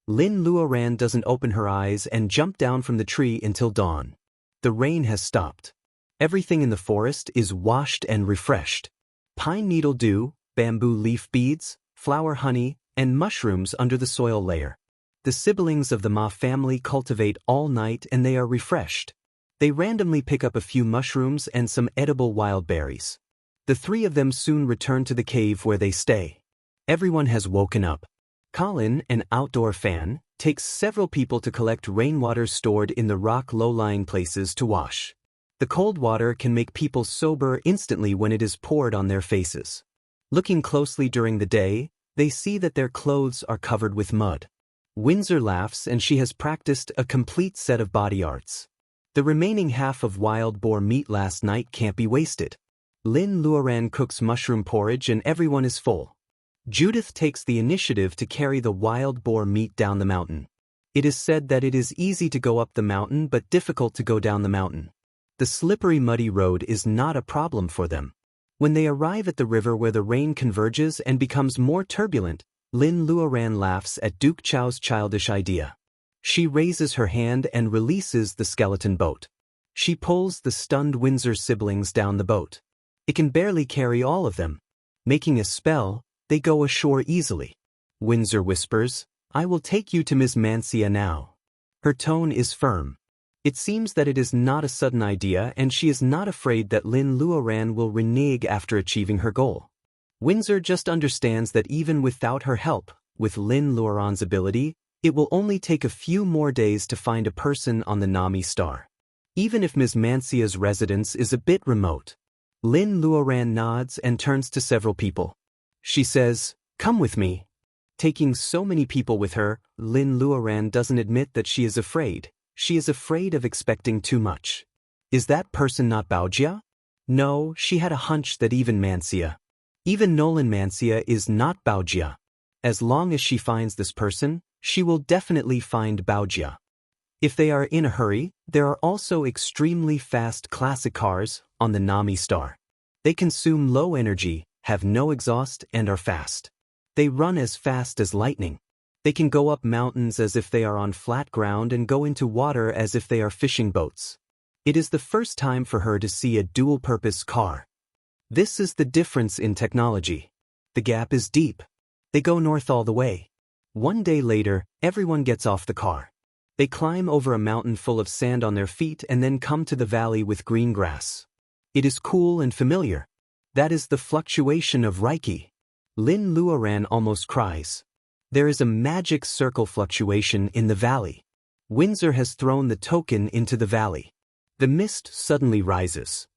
Lin Luoran doesn't open her eyes and jump down from the tree until dawn. The rain has stopped. Everything in the forest is washed and refreshed. Pine needle dew, bamboo leaf beads, flower honey, and mushrooms under the soil layer. The siblings of the Ma family cultivate all night and they are refreshed. They randomly pick up a few mushrooms and some edible wild berries. The 3 of them soon return to the cave where they stay. Everyone has woken up. Colin, an outdoor fan, takes several people to collect rainwater stored in the rock low-lying places to wash. The cold water can make people sober instantly when it is poured on their faces. Looking closely during the day, they see that their clothes are covered with mud. Windsor laughs and she has practiced a complete set of body arts. The remaining half of wild boar meat last night can't be wasted. Lin Luoran cooks mushroom porridge and everyone is full. Judith takes the initiative to carry the wild boar meat down the mountain. It is said that it is easy to go up the mountain but difficult to go down the mountain. The slippery muddy road is not a problem for them. When they arrive at the river where the rain converges and becomes more turbulent, Lin Luoran laughs at Duke Chao's childish idea. She raises her hand and releases the skeleton boat. She pulls the stunned Windsor siblings down the boat. It can barely carry all of them. Making a spell, they go ashore easily. Windsor whispers, "I will take you to Ms. Mancia now." Her tone is firm. It seems that it is not a sudden idea and she is not afraid that Lin Luoran will renege after achieving her goal. Windsor just understands that even without her help, with Lin Luoran's ability, it will only take a few more days to find a person on the Nami star. Even if Ms. Mancia's residence is a bit remote. Lin Luoran nods and turns to several people. She says, "Come with me." Taking so many people with her, Lin Luoran doesn't admit that she is afraid. She is afraid of expecting too much. Is that person not Baojia? No, she had a hunch that even Nolan Mancia is not Baojia. As long as she finds this person, she will definitely find Baojia. If they are in a hurry, there are also extremely fast classic cars on the Nami Star. They consume low energy, have no exhaust, and are fast. They run as fast as lightning. They can go up mountains as if they are on flat ground and go into water as if they are fishing boats. It is the first time for her to see a dual-purpose car. This is the difference in technology. The gap is deep. They go north all the way. One day later, everyone gets off the car. They climb over a mountain full of sand on their feet and then come to the valley with green grass. It is cool and familiar. That is the fluctuation of Reiki. Lin Luoran almost cries. There is a magic circle fluctuation in the valley. Windsor has thrown the token into the valley. The mist suddenly rises.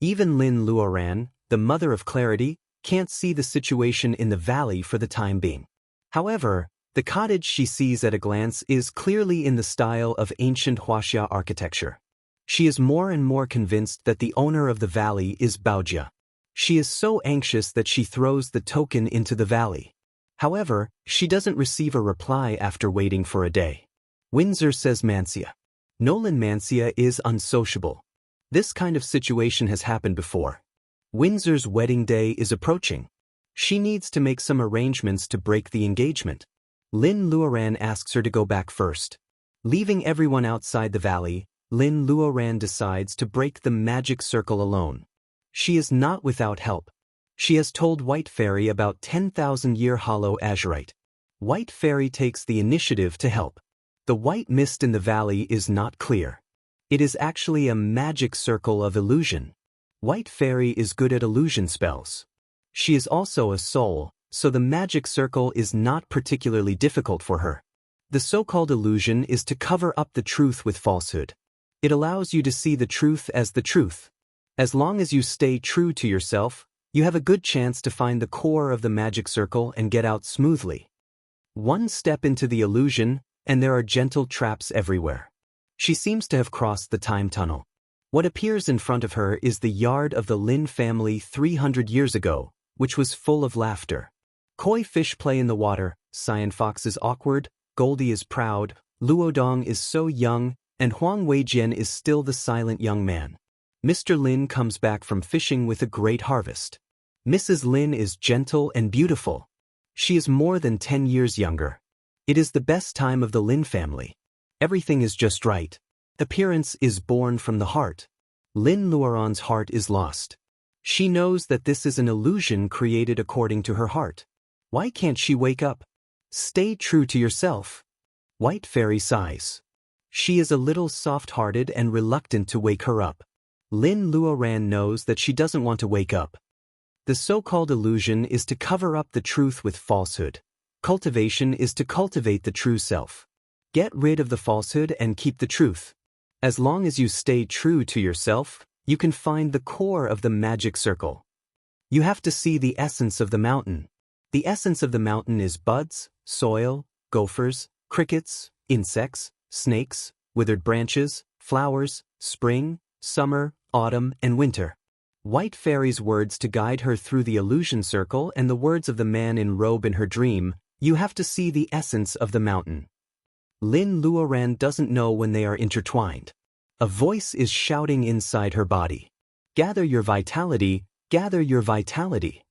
Even Lin Luoran, the mother of clarity, can't see the situation in the valley for the time being. However, the cottage she sees at a glance is clearly in the style of ancient Huaxia architecture. She is more and more convinced that the owner of the valley is Baojia. She is so anxious that she throws the token into the valley. However, she doesn't receive a reply after waiting for a day. Windsor says Mancia. Nolan Mancia is unsociable. This kind of situation has happened before. Windsor's wedding day is approaching. She needs to make some arrangements to break the engagement. Lin Luoran asks her to go back first. Leaving everyone outside the valley, Lin Luoran decides to break the magic circle alone. She is not without help. She has told White Fairy about 10,000-year hollow azurite. White Fairy takes the initiative to help. The white mist in the valley is not clear. It is actually a magic circle of illusion. White Fairy is good at illusion spells. She is also a soul, so the magic circle is not particularly difficult for her. The so-called illusion is to cover up the truth with falsehood. It allows you to see the truth as the truth. As long as you stay true to yourself, you have a good chance to find the core of the magic circle and get out smoothly. One step into the illusion, and there are gentle traps everywhere. She seems to have crossed the time tunnel. What appears in front of her is the yard of the Lin family 300 years ago, which was full of laughter. Koi fish play in the water, Cyan Fox is awkward, Goldie is proud, Luodong is so young, and Huang Weijian is still the silent young man. Mr. Lin comes back from fishing with a great harvest. Mrs. Lin is gentle and beautiful. She is more than 10 years younger. It is the best time of the Lin family. Everything is just right. Appearance is born from the heart. Lin Luoran's heart is lost. She knows that this is an illusion created according to her heart. Why can't she wake up? Stay true to yourself. White Fairy sighs. She is a little soft-hearted and reluctant to wake her up. Lin Luoran knows that she doesn't want to wake up. The so-called illusion is to cover up the truth with falsehood. Cultivation is to cultivate the true self. Get rid of the falsehood and keep the truth. As long as you stay true to yourself, you can find the core of the magic circle. You have to see the essence of the mountain. The essence of the mountain is buds, soil, gophers, crickets, insects, snakes, withered branches, flowers, spring, summer, autumn, and winter. White Fairy's words to guide her through the illusion circle and the words of the man in robe in her dream, you have to see the essence of the mountain. Lin Luoran doesn't know when they are intertwined. A voice is shouting inside her body. Gather your vitality, gather your vitality.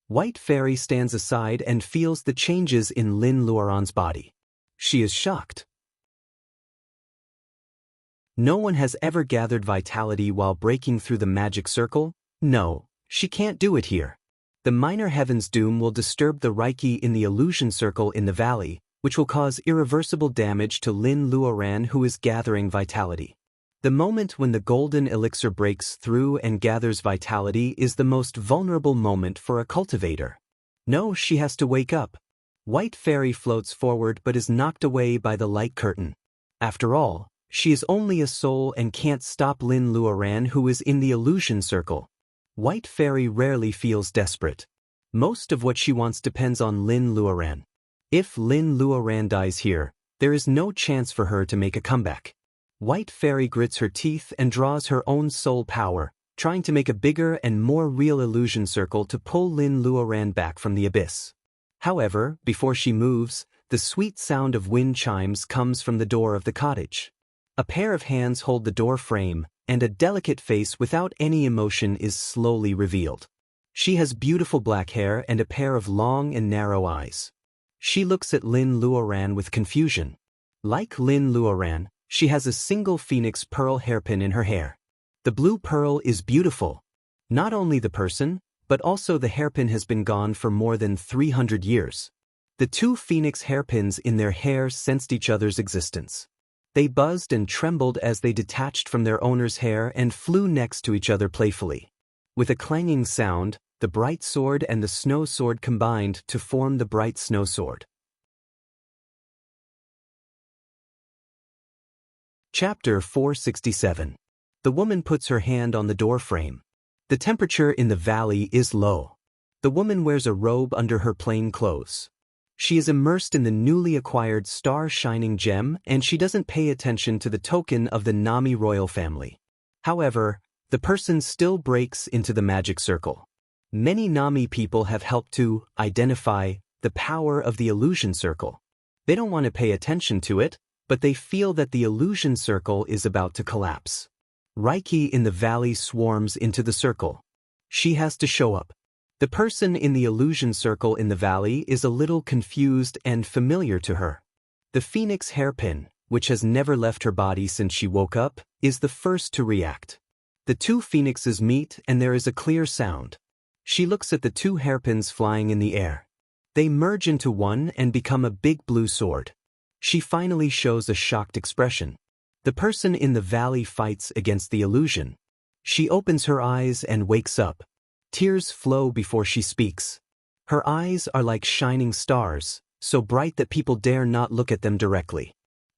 White Fairy stands aside and feels the changes in Lin Luoran's body. She is shocked. No one has ever gathered vitality while breaking through the magic circle. No, she can't do it here. The minor heaven's doom will disturb the Reiki in the illusion circle in the valley, which will cause irreversible damage to Lin Luoran, who is gathering vitality. The moment when the golden elixir breaks through and gathers vitality is the most vulnerable moment for a cultivator. No, she has to wake up. White Fairy floats forward but is knocked away by the light curtain. After all, she is only a soul and can't stop Lin Luoran, who is in the illusion circle. White Fairy rarely feels desperate. Most of what she wants depends on Lin Luoran. If Lin Luoran dies here, there is no chance for her to make a comeback. White Fairy grits her teeth and draws her own soul power, trying to make a bigger and more real illusion circle to pull Lin Luoran back from the abyss. However, before she moves, the sweet sound of wind chimes comes from the door of the cottage. A pair of hands hold the door frame, and a delicate face without any emotion is slowly revealed. She has beautiful black hair and a pair of long and narrow eyes. She looks at Lin Luoran with confusion. Like Lin Luoran, she has a single phoenix pearl hairpin in her hair. The blue pearl is beautiful. Not only the person, but also the hairpin has been gone for more than 300 years. The two phoenix hairpins in their hair sensed each other's existence. They buzzed and trembled as they detached from their owner's hair and flew next to each other playfully. With a clanging sound, the bright sword and the snow sword combined to form the bright snow sword. Chapter 467. The woman puts her hand on the door frame. The temperature in the valley is low. The woman wears a robe under her plain clothes. She is immersed in the newly acquired star-shining gem, and she doesn't pay attention to the token of the Nami royal family. However, the person still breaks into the magic circle. Many Nami people have helped to identify the power of the illusion circle. They don't want to pay attention to it, but they feel that the illusion circle is about to collapse. Reiki in the valley swarms into the circle. She has to show up. The person in the illusion circle in the valley is a little confused and familiar to her. The phoenix hairpin, which has never left her body since she woke up, is the first to react. The two phoenixes meet and there is a clear sound. She looks at the two hairpins flying in the air. They merge into one and become a big blue sword. She finally shows a shocked expression. The person in the valley fights against the illusion. She opens her eyes and wakes up. Tears flow before she speaks. Her eyes are like shining stars, so bright that people dare not look at them directly.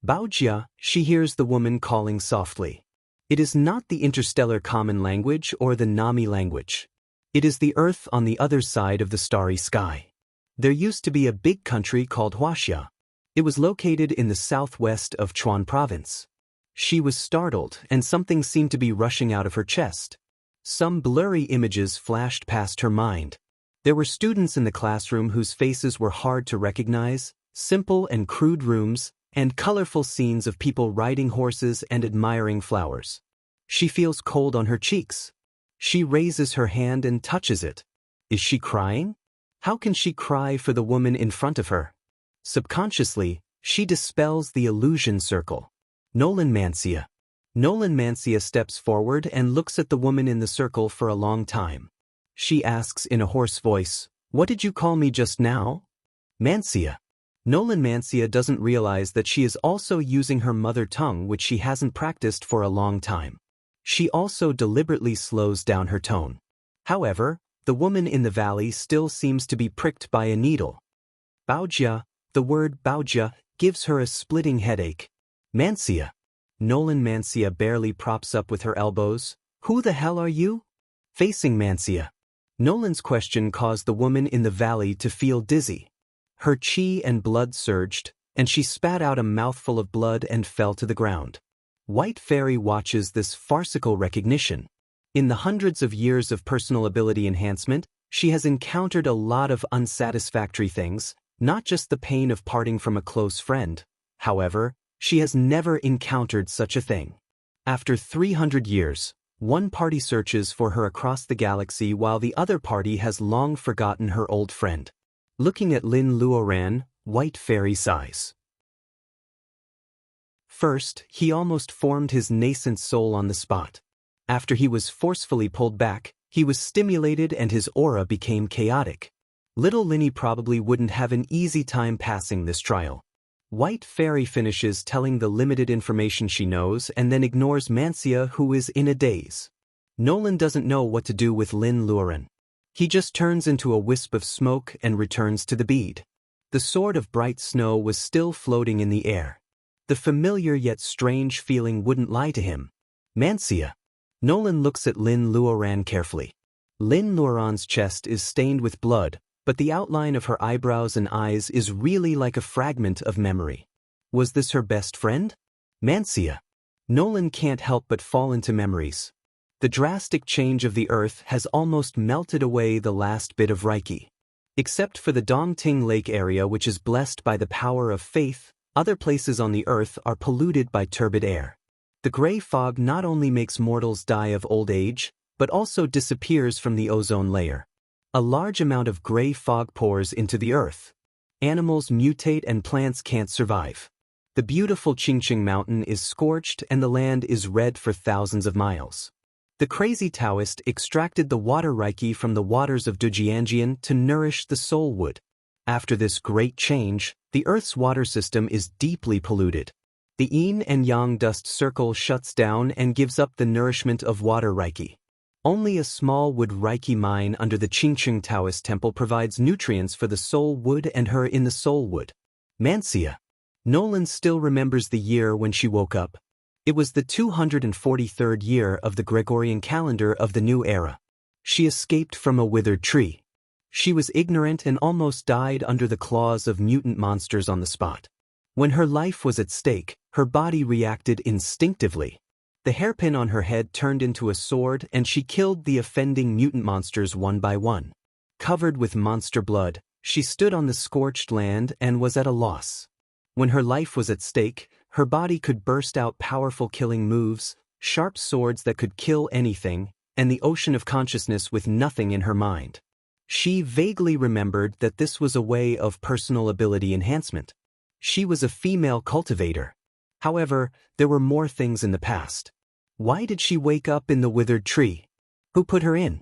Baojia, she hears the woman calling softly. It is not the interstellar common language or the Nami language. It is the earth on the other side of the starry sky. There used to be a big country called Huaxia. It was located in the southwest of Chuan province. She was startled, and something seemed to be rushing out of her chest. Some blurry images flashed past her mind. There were students in the classroom whose faces were hard to recognize, simple and crude rooms, and colorful scenes of people riding horses and admiring flowers. She feels cold on her cheeks. She raises her hand and touches it. Is she crying? How can she cry for the woman in front of her? Subconsciously, she dispels the illusion circle. Nolan Mancia. Nolan Mancia steps forward and looks at the woman in the circle for a long time. She asks in a hoarse voice, "What did you call me just now?" Mancia. Nolan Mancia doesn't realize that she is also using her mother tongue, which she hasn't practiced for a long time. She also deliberately slows down her tone. However, the woman in the valley still seems to be pricked by a needle. Baojia. The word Baojia gives her a splitting headache. Mancia. Nolan Mancia barely props up with her elbows. Who the hell are you? Facing Mancia. Nolan's question caused the woman in the valley to feel dizzy. Her chi and blood surged, and she spat out a mouthful of blood and fell to the ground. White Fairy watches this farcical recognition. In the hundreds of years of personal ability enhancement, she has encountered a lot of unsatisfactory things, not just the pain of parting from a close friend. However, she has never encountered such a thing. After 300 years, one party searches for her across the galaxy while the other party has long forgotten her old friend. Looking at Lin Luoran, White Fairy sighs. First, he almost formed his nascent soul on the spot. After he was forcefully pulled back, he was stimulated and his aura became chaotic. Little Linny probably wouldn't have an easy time passing this trial. White Fairy finishes telling the limited information she knows and then ignores Mancia, who is in a daze. Nolan doesn't know what to do with Lin Luoran. He just turns into a wisp of smoke and returns to the bead. The sword of bright snow was still floating in the air. The familiar yet strange feeling wouldn't lie to him. Mancia. Nolan looks at Lin Luoran carefully. Lin Luoran's chest is stained with blood, but the outline of her eyebrows and eyes is really like a fragment of memory. Was this her best friend? Mancia. Nolan can't help but fall into memories. The drastic change of the earth has almost melted away the last bit of Reiki. Except for the Dongting Lake area, which is blessed by the power of faith, other places on the earth are polluted by turbid air. The gray fog not only makes mortals die of old age, but also disappears from the ozone layer. A large amount of gray fog pours into the earth. Animals mutate and plants can't survive. The beautiful Qingqing Mountain is scorched and the land is red for thousands of miles. The crazy Taoist extracted the water reiki from the waters of Dujianjian to nourish the soul wood. After this great change, the Earth's water system is deeply polluted. The yin and yang dust circle shuts down and gives up the nourishment of water reiki. Only a small wood reiki mine under the Qingqing Taoist temple provides nutrients for the soul wood and her in the soul wood. Mancia. Nolan still remembers the year when she woke up. It was the 243rd year of the Gregorian calendar of the new era. She escaped from a withered tree. She was ignorant and almost died under the claws of mutant monsters on the spot. When her life was at stake, her body reacted instinctively. The hairpin on her head turned into a sword and she killed the offending mutant monsters one by one. Covered with monster blood, she stood on the scorched land and was at a loss. When her life was at stake, her body could burst out powerful killing moves, sharp swords that could kill anything, and the ocean of consciousness with nothing in her mind. She vaguely remembered that this was a way of personal ability enhancement. She was a female cultivator. However, there were more things in the past. Why did she wake up in the withered tree? Who put her in?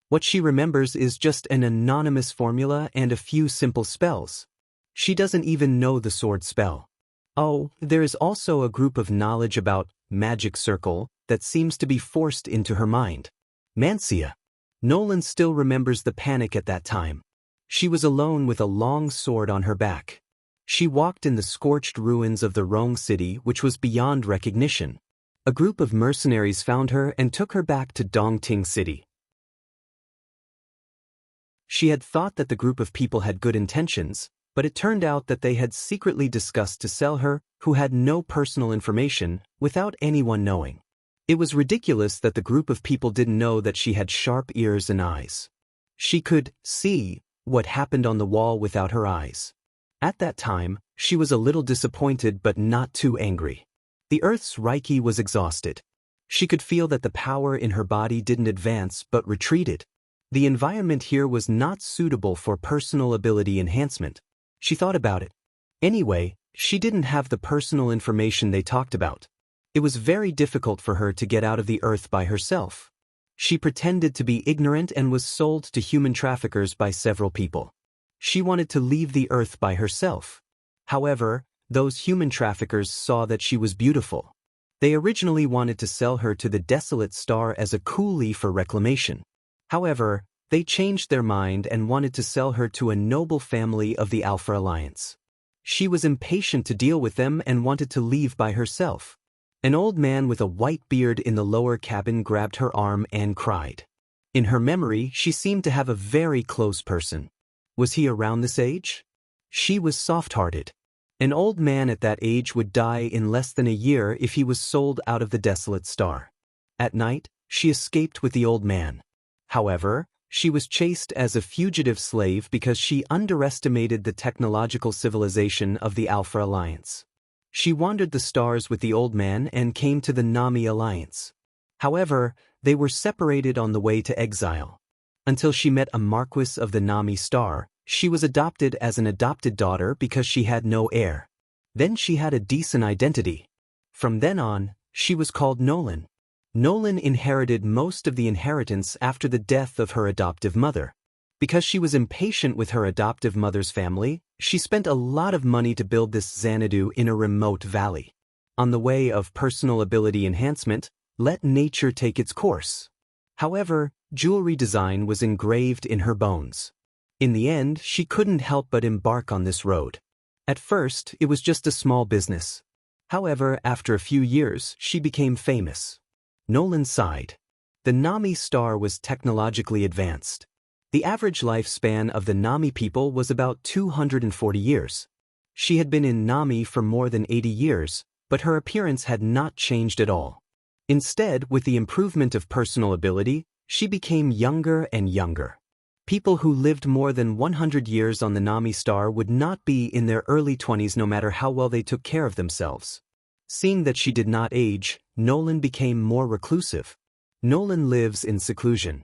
What she remembers is just an anonymous formula and a few simple spells. She doesn't even know the sword spell. Oh, there is also a group of knowledge about magic circle that seems to be forced into her mind. Mancia. Nolan still remembers the panic at that time. She was alone with a long sword on her back. She walked in the scorched ruins of the Rong city, which was beyond recognition. A group of mercenaries found her and took her back to Dongting City. She had thought that the group of people had good intentions, but it turned out that they had secretly discussed to sell her, who had no personal information, without anyone knowing. It was ridiculous that the group of people didn't know that she had sharp ears and eyes. She could see what happened on the wall without her eyes. At that time, she was a little disappointed but not too angry. The Earth's reiki was exhausted. She could feel that the power in her body didn't advance but retreated. The environment here was not suitable for personal ability enhancement. She thought about it. Anyway, she didn't have the personal information they talked about. It was very difficult for her to get out of the Earth by herself. She pretended to be ignorant and was sold to human traffickers by several people. She wanted to leave the Earth by herself. However, those human traffickers saw that she was beautiful. They originally wanted to sell her to the desolate star as a coolie for reclamation. However, they changed their mind and wanted to sell her to a noble family of the Alpha Alliance. She was impatient to deal with them and wanted to leave by herself. An old man with a white beard in the lower cabin grabbed her arm and cried. In her memory, she seemed to have a very close person. Was he around this age? She was soft-hearted. An old man at that age would die in less than a year if he was sold out of the desolate star. At night, she escaped with the old man. However, she was chased as a fugitive slave because she underestimated the technological civilization of the Alpha Alliance. She wandered the stars with the old man and came to the Nami Alliance. However, they were separated on the way to exile. Until she met a marquis of the Nami star, she was adopted as an adopted daughter because she had no heir. Then she had a decent identity. From then on, she was called Nolan. Nolan inherited most of the inheritance after the death of her adoptive mother. Because she was impatient with her adoptive mother's family, she spent a lot of money to build this Xanadu in a remote valley. On the way of personal ability enhancement, let nature take its course. However, jewelry design was engraved in her bones. In the end, she couldn't help but embark on this road. At first, it was just a small business. However, after a few years, she became famous. Nolan sighed. The Nami star was technologically advanced. The average lifespan of the Nami people was about 240 years. She had been in Nami for more than 80 years, but her appearance had not changed at all. Instead, with the improvement of personal ability, she became younger and younger. People who lived more than 100 years on the Nami star would not be in their early 20s no matter how well they took care of themselves. Seeing that she did not age, Nolan became more reclusive. Nolan lives in seclusion.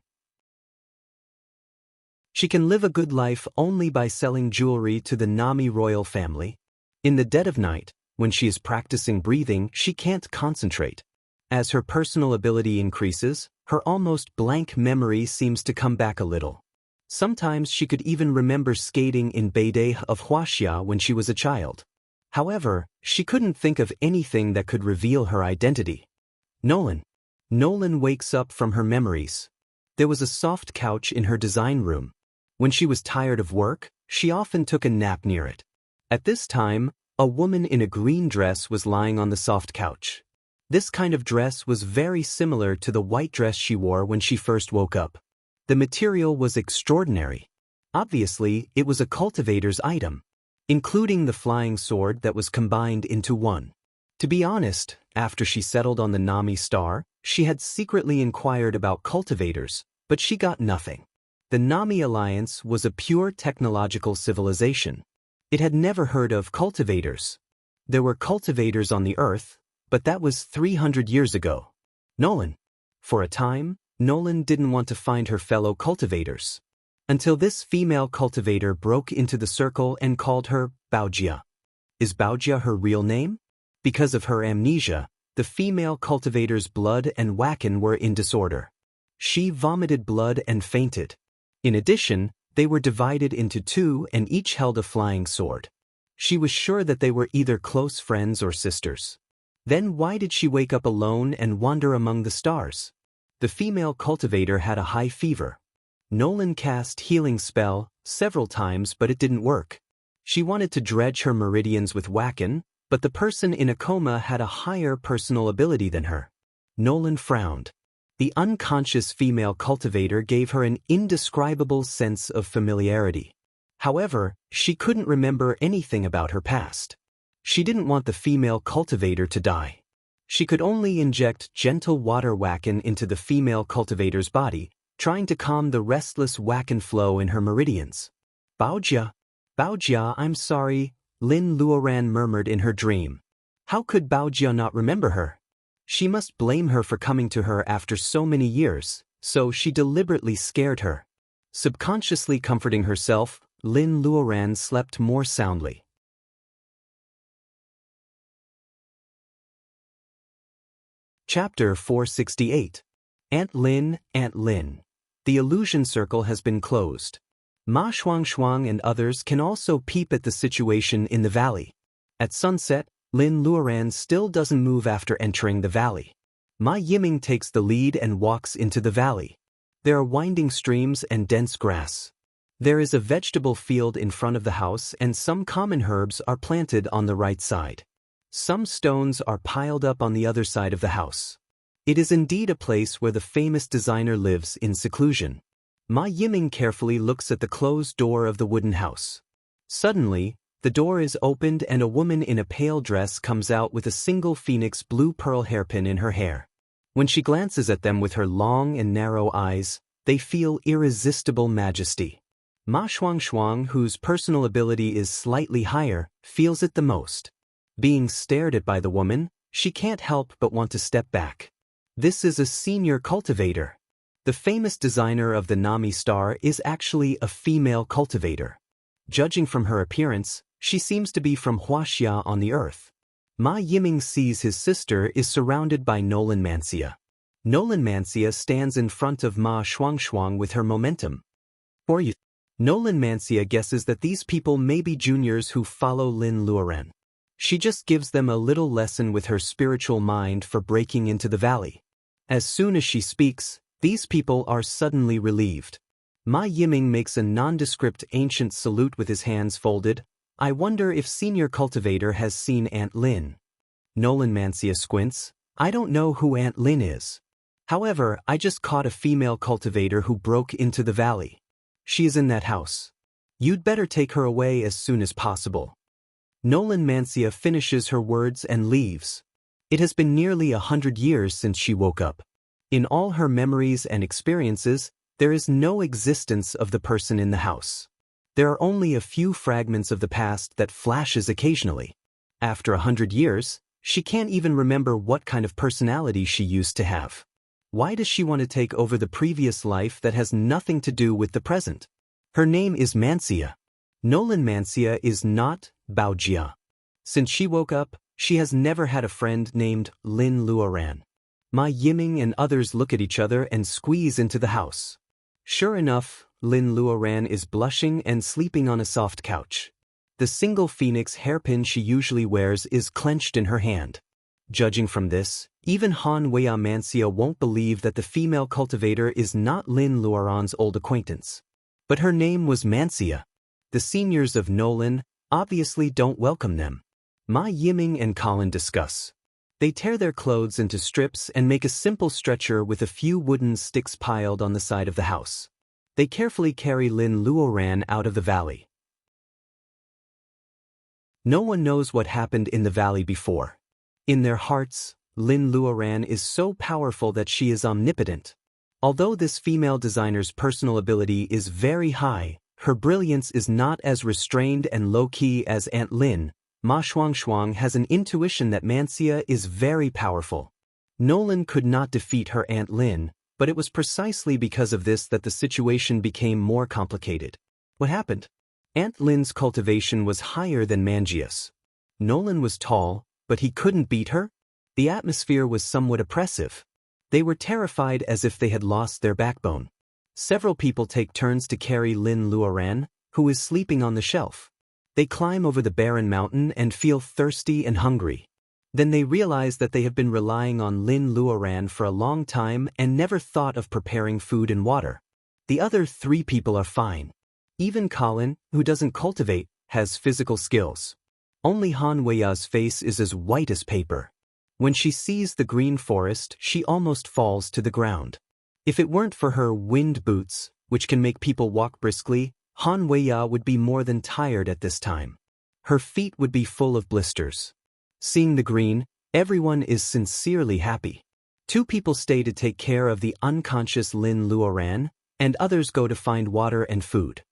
She can live a good life only by selling jewelry to the Nami royal family. In the dead of night, when she is practicing breathing, she can't concentrate. As her personal ability increases, her almost blank memory seems to come back a little. Sometimes she could even remember skating in Beidei of Huaxia when she was a child. However, she couldn't think of anything that could reveal her identity. Nolan wakes up from her memories. There was a soft couch in her design room. When she was tired of work, she often took a nap near it. At this time, a woman in a green dress was lying on the soft couch. This kind of dress was very similar to the white dress she wore when she first woke up. The material was extraordinary. Obviously, it was a cultivator's item, including the flying sword that was combined into one. To be honest, after she settled on the Nami star, she had secretly inquired about cultivators, but she got nothing. The Nami Alliance was a pure technological civilization. It had never heard of cultivators. There were cultivators on the Earth, but that was 300 years ago. For a time, Nolan didn't want to find her fellow cultivators. Until this female cultivator broke into the circle and called her Baojia. Is Baojia her real name? Because of her amnesia, the female cultivator's blood and wacken were in disorder. She vomited blood and fainted. In addition, they were divided into two and each held a flying sword. She was sure that they were either close friends or sisters. Then why did she wake up alone and wander among the stars? The female cultivator had a high fever. Nolan cast healing spell several times, but it didn't work. She wanted to dredge her meridians with wacken, but the person in a coma had a higher personal ability than her. Nolan frowned. The unconscious female cultivator gave her an indescribable sense of familiarity. However, she couldn't remember anything about her past. She didn't want the female cultivator to die. She could only inject gentle water wacken into the female cultivator's body, trying to calm the restless wacken flow in her meridians. Baojia, I'm sorry, Lin Luoran murmured in her dream. How could Baojia not remember her? She must blame her for coming to her after so many years, so she deliberately scared her. Subconsciously comforting herself, Lin Luoran slept more soundly. Chapter 468. Aunt Lin. The illusion circle has been closed. Ma Shuang and others can also peep at the situation in the valley. At sunset, Lin Luoran still doesn't move after entering the valley. Ma Yiming takes the lead and walks into the valley. There are winding streams and dense grass. There is a vegetable field in front of the house and some common herbs are planted on the right side. Some stones are piled up on the other side of the house. It is indeed a place where the famous designer lives in seclusion. Ma Yiming carefully looks at the closed door of the wooden house. Suddenly, the door is opened and a woman in a pale dress comes out with a single phoenix blue pearl hairpin in her hair. When she glances at them with her long and narrow eyes, they feel irresistible majesty. Ma Shuang, whose personal ability is slightly higher, feels it the most. Being stared at by the woman, she can't help but want to step back. This is a senior cultivator. The famous designer of the Nami star is actually a female cultivator. Judging from her appearance, she seems to be from Huaxia on the Earth. Ma Yiming sees his sister is surrounded by Nolan Mancia stands in front of Ma Shuang with her momentum. Nolan Mancia guesses that these people may be juniors who follow Lin Luoran. She just gives them a little lesson with her spiritual mind for breaking into the valley. As soon as she speaks, these people are suddenly relieved. Ma Yiming makes a nondescript ancient salute with his hands folded. I wonder if Senior Cultivator has seen Aunt Lin. Nolan Mancia squints. I don't know who Aunt Lin is. However, I just caught a female cultivator who broke into the valley. She is in that house. You'd better take her away as soon as possible. Nolan Mancia finishes her words and leaves. It has been nearly 100 years since she woke up. In all her memories and experiences, There is no existence of the person in the house. There are only a few fragments of the past that flashes occasionally. After 100 years, she can't even remember what kind of personality she used to have. Why does she want to take over the previous life that has nothing to do with the present? Her name is Mancia. Nolan Mancia is not Baojia. Since she woke up, she has never had a friend named Lin Luoran. Ma Yiming and others look at each other and squeeze into the house. Sure enough, Lin Luoran is blushing and sleeping on a soft couch. The single phoenix hairpin she usually wears is clenched in her hand. Judging from this, even Han Weia Mancia won't believe that the female cultivator is not Lin Luoran's old acquaintance. But her name was Mancia. The seniors of Nolan obviously don't welcome them. Ma Yiming and Colin discuss. They tear their clothes into strips and make a simple stretcher with a few wooden sticks piled on the side of the house. They carefully carry Lin Luoran out of the valley. No one knows what happened in the valley before. In their hearts, Lin Luoran is so powerful that she is omnipotent. Although this female designer's personal ability is very high, her brilliance is not as restrained and low-key as Aunt Lin. Ma Shuangshuang has an intuition that Mancia is very powerful. Nolan could not defeat her Aunt Lin, but it was precisely because of this that the situation became more complicated. What happened? Aunt Lin's cultivation was higher than Mangia's. Nolan was tall, but he couldn't beat her? The atmosphere was somewhat oppressive. They were terrified as if they had lost their backbone. Several people take turns to carry Lin Luoran, who is sleeping on the shelf. They climb over the barren mountain and feel thirsty and hungry. Then they realize that they have been relying on Lin Luoran for a long time and never thought of preparing food and water. The other 3 people are fine. Even Colin, who doesn't cultivate, has physical skills. Only Han Weiya's face is as white as paper. When she sees the green forest, she almost falls to the ground. If it weren't for her wind boots, which can make people walk briskly, Han Weiya would be more than tired at this time. Her feet would be full of blisters. Seeing the green, everyone is sincerely happy. 2 people stay to take care of the unconscious Lin Luoran, and others go to find water and food.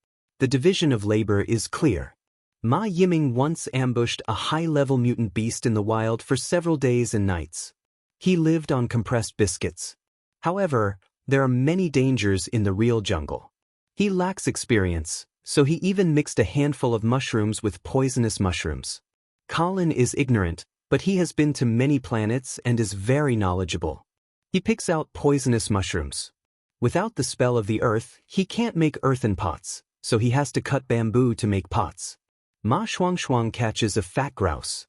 The division of labor is clear. Ma Yiming once ambushed a high-level mutant beast in the wild for several days and nights. He lived on compressed biscuits. However, there are many dangers in the real jungle. He lacks experience, so he even mixed a handful of mushrooms with poisonous mushrooms. Colin is ignorant, but he has been to many planets and is very knowledgeable. He picks out poisonous mushrooms. Without the spell of the earth, he can't make earthen pots, so he has to cut bamboo to make pots. Ma Shuangshuang catches a fat grouse.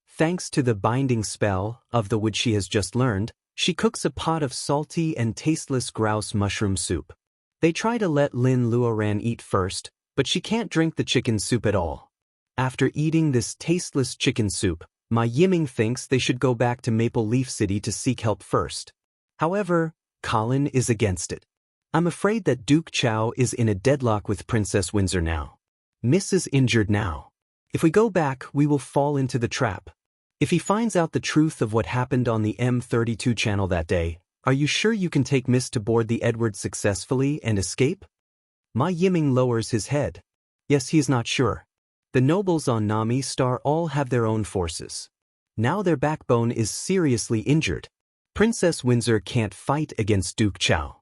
Thanks to the binding spell of the wood she has just learned, she cooks a pot of salty and tasteless grouse mushroom soup. They try to let Lin Luoran eat first, but she can't drink the chicken soup at all. After eating this tasteless chicken soup, Ma Yiming thinks they should go back to Maple Leaf City to seek help first. However, Colin is against it. I'm afraid that Duke Chow is in a deadlock with Princess Windsor now. Miss is injured now. If we go back, we will fall into the trap. If he finds out the truth of what happened on the M32 channel that day, are you sure you can take Miss to board the Edward successfully and escape? Ma Yiming lowers his head. Yes, he is not sure. The nobles on Nami Star all have their own forces. Now their backbone is seriously injured. Princess Windsor can't fight against Duke Chow.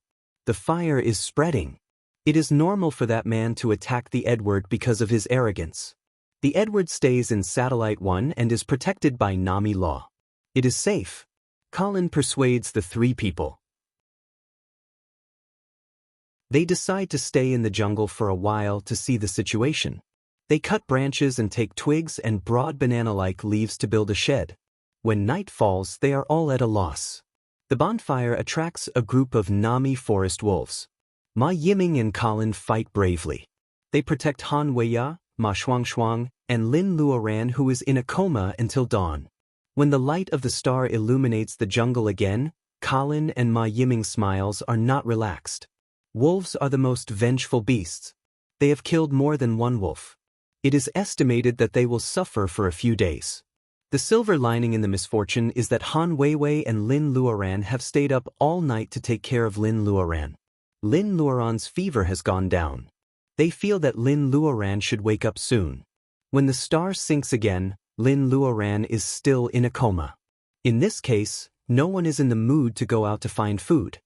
The fire is spreading. It is normal for that man to attack the Edward because of his arrogance. The Edward stays in Satellite 1 and is protected by Nami law. It is safe. Colin persuades the 3 people. They decide to stay in the jungle for a while to see the situation. They cut branches and take twigs and broad banana-like leaves to build a shed. When night falls, they are all at a loss. The bonfire attracts a group of Nami forest wolves. Ma Yiming and Colin fight bravely. They protect Han Weiya, Ma Shuangshuang, and Lin Luoran, who is in a coma until dawn. When the light of the star illuminates the jungle again, Colin and Ma Yiming's smiles are not relaxed. Wolves are the most vengeful beasts. They have killed more than one wolf. It is estimated that they will suffer for a few days. The silver lining in the misfortune is that Han Weiwei and Lin Luoran have stayed up all night to take care of Lin Luoran. Lin Luoran's fever has gone down. They feel that Lin Luoran should wake up soon. When the star sinks again, Lin Luoran is still in a coma. In this case, no one is in the mood to go out to find food.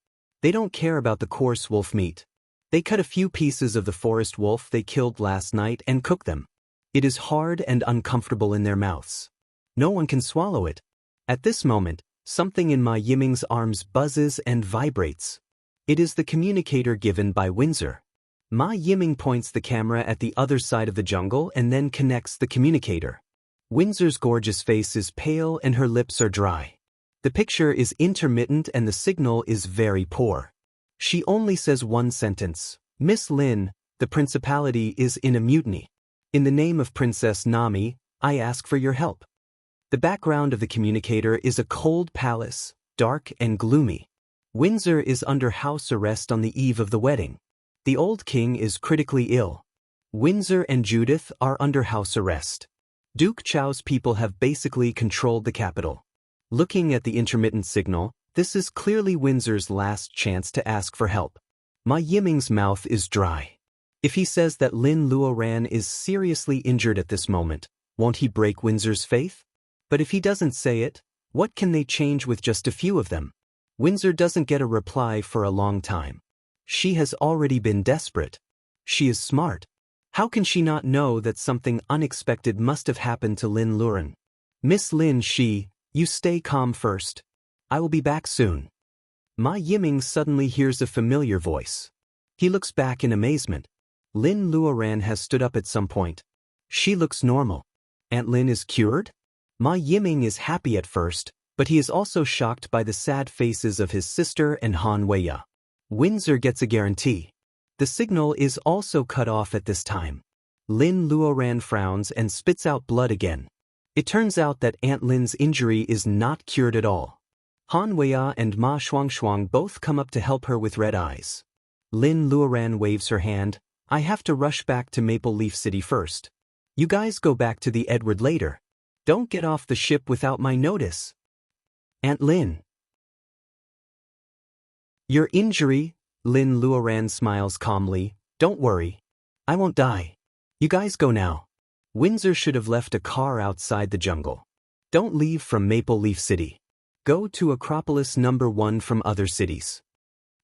They don't care about the coarse wolf meat. They cut a few pieces of the forest wolf they killed last night and cook them. It is hard and uncomfortable in their mouths. No one can swallow it. At this moment, something in Ma Yiming's arms buzzes and vibrates. It is the communicator given by Windsor. Ma Yiming points the camera at the other side of the jungle and then connects the communicator. Windsor's gorgeous face is pale and her lips are dry. The picture is intermittent and the signal is very poor. She only says one sentence, "Miss Lin, the principality is in a mutiny. In the name of Princess Nami, I ask for your help." The background of the communicator is a cold palace, dark and gloomy. Windsor is under house arrest on the eve of the wedding. The old king is critically ill. Windsor and Judith are under house arrest. Duke Chao's people have basically controlled the capital. Looking at the intermittent signal, this is clearly Windsor's last chance to ask for help. Ma Yiming's mouth is dry. If he says that Lin Luoran is seriously injured at this moment, won't he break Windsor's faith? But if he doesn't say it, what can they change with just a few of them? Windsor doesn't get a reply for a long time. She has already been desperate. She is smart. How can she not know that something unexpected must have happened to Lin Luoran? "Miss Lin, you stay calm first. I will be back soon." Ma Yiming suddenly hears a familiar voice. He looks back in amazement. Lin Luoran has stood up at some point. She looks normal. Aunt Lin is cured? Ma Yiming is happy at first, but he is also shocked by the sad faces of his sister and Han Weiya. Windsor gets a guarantee. The signal is also cut off at this time. Lin Luoran frowns and spits out blood again. It turns out that Aunt Lin's injury is not cured at all. Han Weiya and Ma Shuangshuang both come up to help her with red eyes. Lin Luoran waves her hand. "I have to rush back to Maple Leaf City first. You guys go back to the Edward later. Don't get off the ship without my notice." "Aunt Lin." "Your injury?" Lin Luoran smiles calmly. "Don't worry. I won't die. You guys go now." Windsor should have left a car outside the jungle. Don't leave from Maple Leaf City. Go to Acropolis #1 from other cities.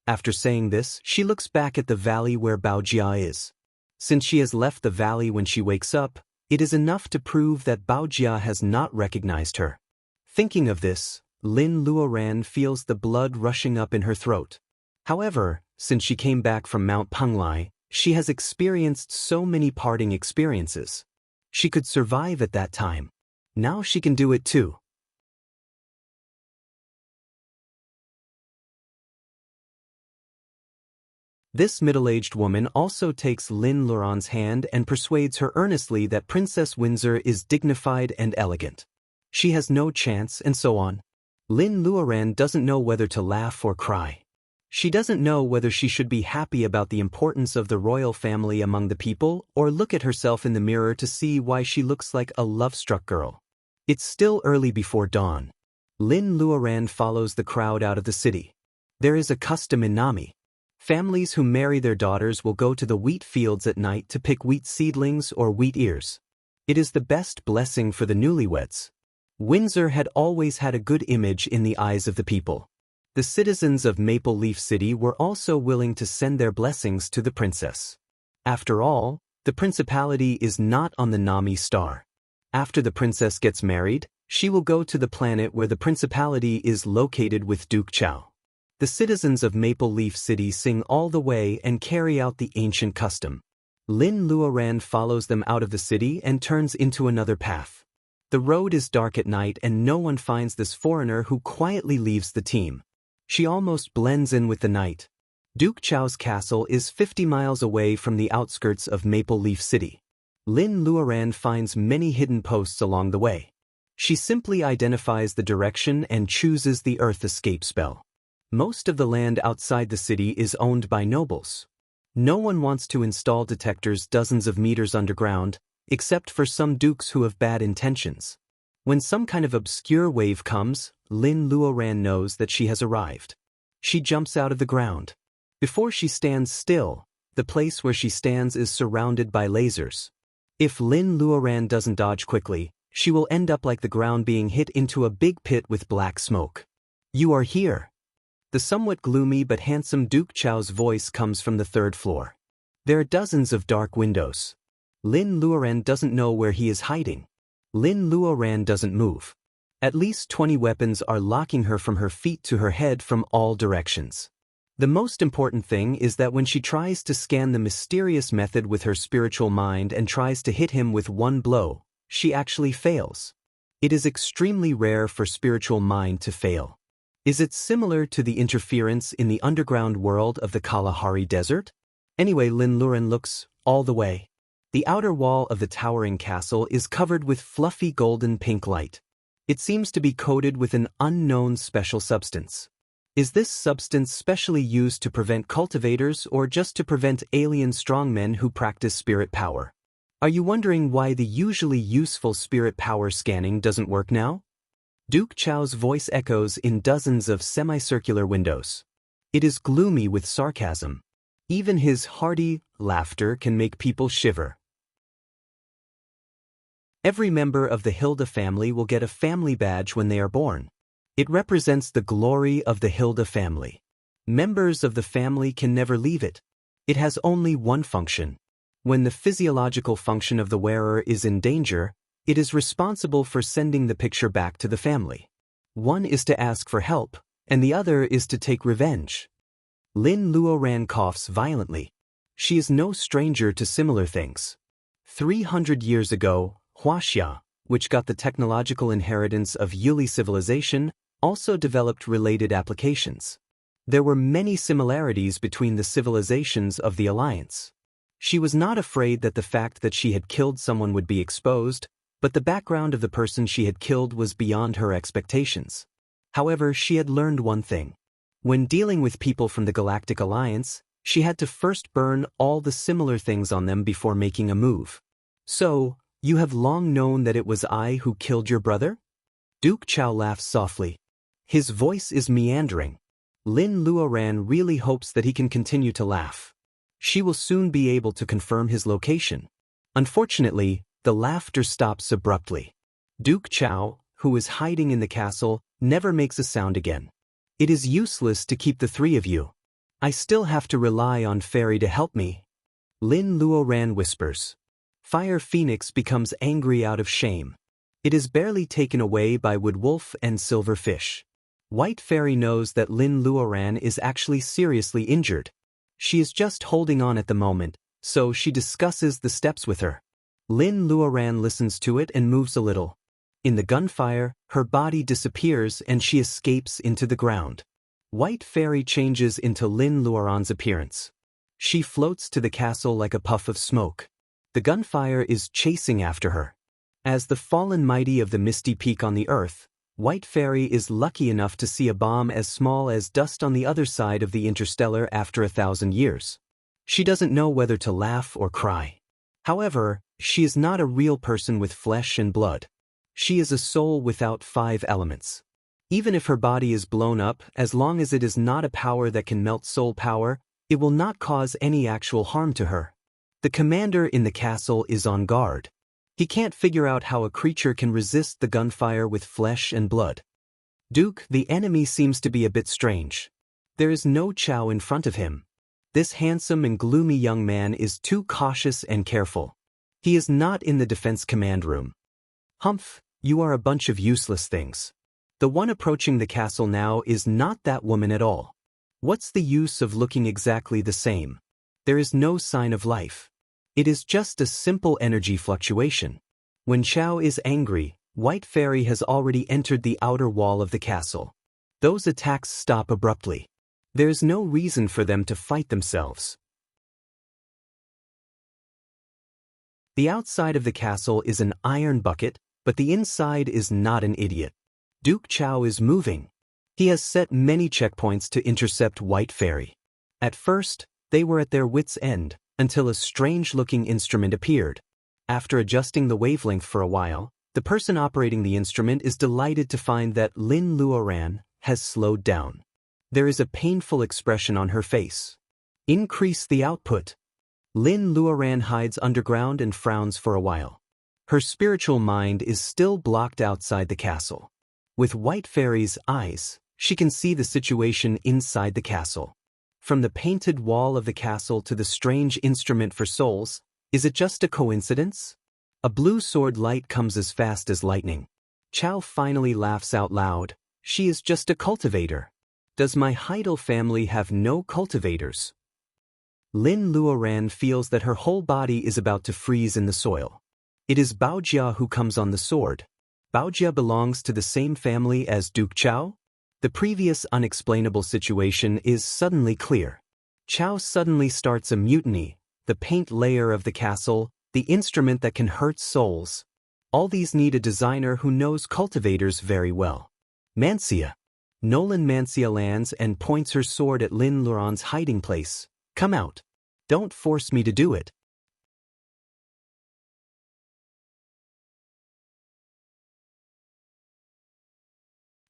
After saying this, she looks back at the valley where Baojia is. Since she has left the valley when she wakes up, it is enough to prove that Baojia has not recognized her. Thinking of this, Lin Luoran feels the blood rushing up in her throat. However, since she came back from Mount Penglai, she has experienced so many parting experiences. She could survive at that time. Now she can do it too. This middle-aged woman also takes Lin Luoran's hand and persuades her earnestly that Princess Windsor is dignified and elegant. She has no chance and so on. Lin Luoran doesn't know whether to laugh or cry. She doesn't know whether she should be happy about the importance of the royal family among the people or look at herself in the mirror to see why she looks like a love-struck girl. It's still early before dawn. Lin Luoran follows the crowd out of the city. There is a custom in Nami. Families who marry their daughters will go to the wheat fields at night to pick wheat seedlings or wheat ears. It is the best blessing for the newlyweds. Windsor had always had a good image in the eyes of the people. The citizens of Maple Leaf City were also willing to send their blessings to the princess. After all, the principality is not on the Nami star. After the princess gets married, she will go to the planet where the principality is located with Duke Chao. The citizens of Maple Leaf City sing all the way and carry out the ancient custom. Lin Luoran follows them out of the city and turns into another path. The road is dark at night and no one finds this foreigner who quietly leaves the team. She almost blends in with the night. Duke Chao's castle is 50 miles away from the outskirts of Maple Leaf City. Lin Luoran finds many hidden posts along the way. She simply identifies the direction and chooses the Earth Escape spell. Most of the land outside the city is owned by nobles. No one wants to install detectors dozens of meters underground, except for some dukes who have bad intentions. When some kind of obscure wave comes, Lin Luoran knows that she has arrived. She jumps out of the ground. Before she stands still, the place where she stands is surrounded by lasers. If Lin Luoran doesn't dodge quickly, she will end up like the ground being hit into a big pit with black smoke. You are here. The somewhat gloomy but handsome Duke Chao's voice comes from the third floor. There are dozens of dark windows. Lin Luoran doesn't know where he is hiding. Lin Luoran doesn't move. At least 20 weapons are locking her from her feet to her head from all directions. The most important thing is that when she tries to scan the mysterious method with her spiritual mind and tries to hit him with one blow, she actually fails. It is extremely rare for spiritual mind to fail. Is it similar to the interference in the underground world of the Kalahari Desert? Anyway, Lin Luoran looks all the way. The outer wall of the towering castle is covered with fluffy golden pink light. It seems to be coated with an unknown special substance. Is this substance specially used to prevent cultivators or just to prevent alien strongmen who practice spirit power? Are you wondering why the usually useful spirit power scanning doesn't work now? Duke Chao's voice echoes in dozens of semicircular windows. It is gloomy with sarcasm. Even his hearty laughter can make people shiver. Every member of the Hilda family will get a family badge when they are born. It represents the glory of the Hilda family. Members of the family can never leave it. It has only one function. When the physiological function of the wearer is in danger, it is responsible for sending the picture back to the family. One is to ask for help, and the other is to take revenge. Lin Luoran coughs violently. She is no stranger to similar things. 300 years ago, Huaxia, which got the technological inheritance of Yuli civilization, also developed related applications. There were many similarities between the civilizations of the Alliance. She was not afraid that the fact that she had killed someone would be exposed, but the background of the person she had killed was beyond her expectations. However, she had learned one thing. When dealing with people from the Galactic Alliance, she had to first burn all the similar things on them before making a move. So, you have long known that it was I who killed your brother? Duke Chao laughs softly. His voice is meandering. Lin Luoran really hopes that he can continue to laugh. She will soon be able to confirm his location. Unfortunately, the laughter stops abruptly. Duke Chao, who is hiding in the castle, never makes a sound again. It is useless to keep the three of you. I still have to rely on Fairy to help me. Lin Luoran whispers. Fire Phoenix becomes angry out of shame. It is barely taken away by Wood Wolf and Silver Fish. White Fairy knows that Lin Luoran is actually seriously injured. She is just holding on at the moment, so she discusses the steps with her. Lin Luoran listens to it and moves a little. In the gunfire, her body disappears and she escapes into the ground. White Fairy changes into Lin Luoran's appearance. She floats to the castle like a puff of smoke. The gunfire is chasing after her. As the fallen mighty of the misty peak on the earth, White Fairy is lucky enough to see a bomb as small as dust on the other side of the interstellar after 1,000 years. She doesn't know whether to laugh or cry. However, she is not a real person with flesh and blood. She is a soul without 5 elements. Even if her body is blown up, as long as it is not a power that can melt soul power, it will not cause any actual harm to her. The commander in the castle is on guard. He can't figure out how a creature can resist the gunfire with flesh and blood. Duke, the enemy seems to be a bit strange. There is no Chao in front of him. This handsome and gloomy young man is too cautious and careful. He is not in the defense command room. Humph, you are a bunch of useless things. The one approaching the castle now is not that woman at all. What's the use of looking exactly the same? There is no sign of life. It is just a simple energy fluctuation. When Chao is angry, White Fairy has already entered the outer wall of the castle. Those attacks stop abruptly. There is no reason for them to fight themselves. The outside of the castle is an iron bucket, but the inside is not an idiot. Duke Chao is moving. He has set many checkpoints to intercept White Fairy. At first, they were at their wits' end, until a strange-looking instrument appeared. After adjusting the wavelength for a while, the person operating the instrument is delighted to find that Lin Luoran has slowed down. There is a painful expression on her face. Increase the output. Lin Luoran hides underground and frowns for a while. Her spiritual mind is still blocked outside the castle. With White Fairy's eyes, she can see the situation inside the castle. From the painted wall of the castle to the strange instrument for souls, is it just a coincidence? A blue sword light comes as fast as lightning. Chao finally laughs out loud. She is just a cultivator. Does my Heidel family have no cultivators? Lin Luoran feels that her whole body is about to freeze in the soil. It is Baojia who comes on the sword. Baojia belongs to the same family as Duke Chao? The previous unexplainable situation is suddenly clear. Chao suddenly starts a mutiny, the paint layer of the castle, the instrument that can hurt souls. All these need a designer who knows cultivators very well. Mancia. Nolan Mancia lands and points her sword at Lin Luoran's hiding place. Come out. Don't force me to do it.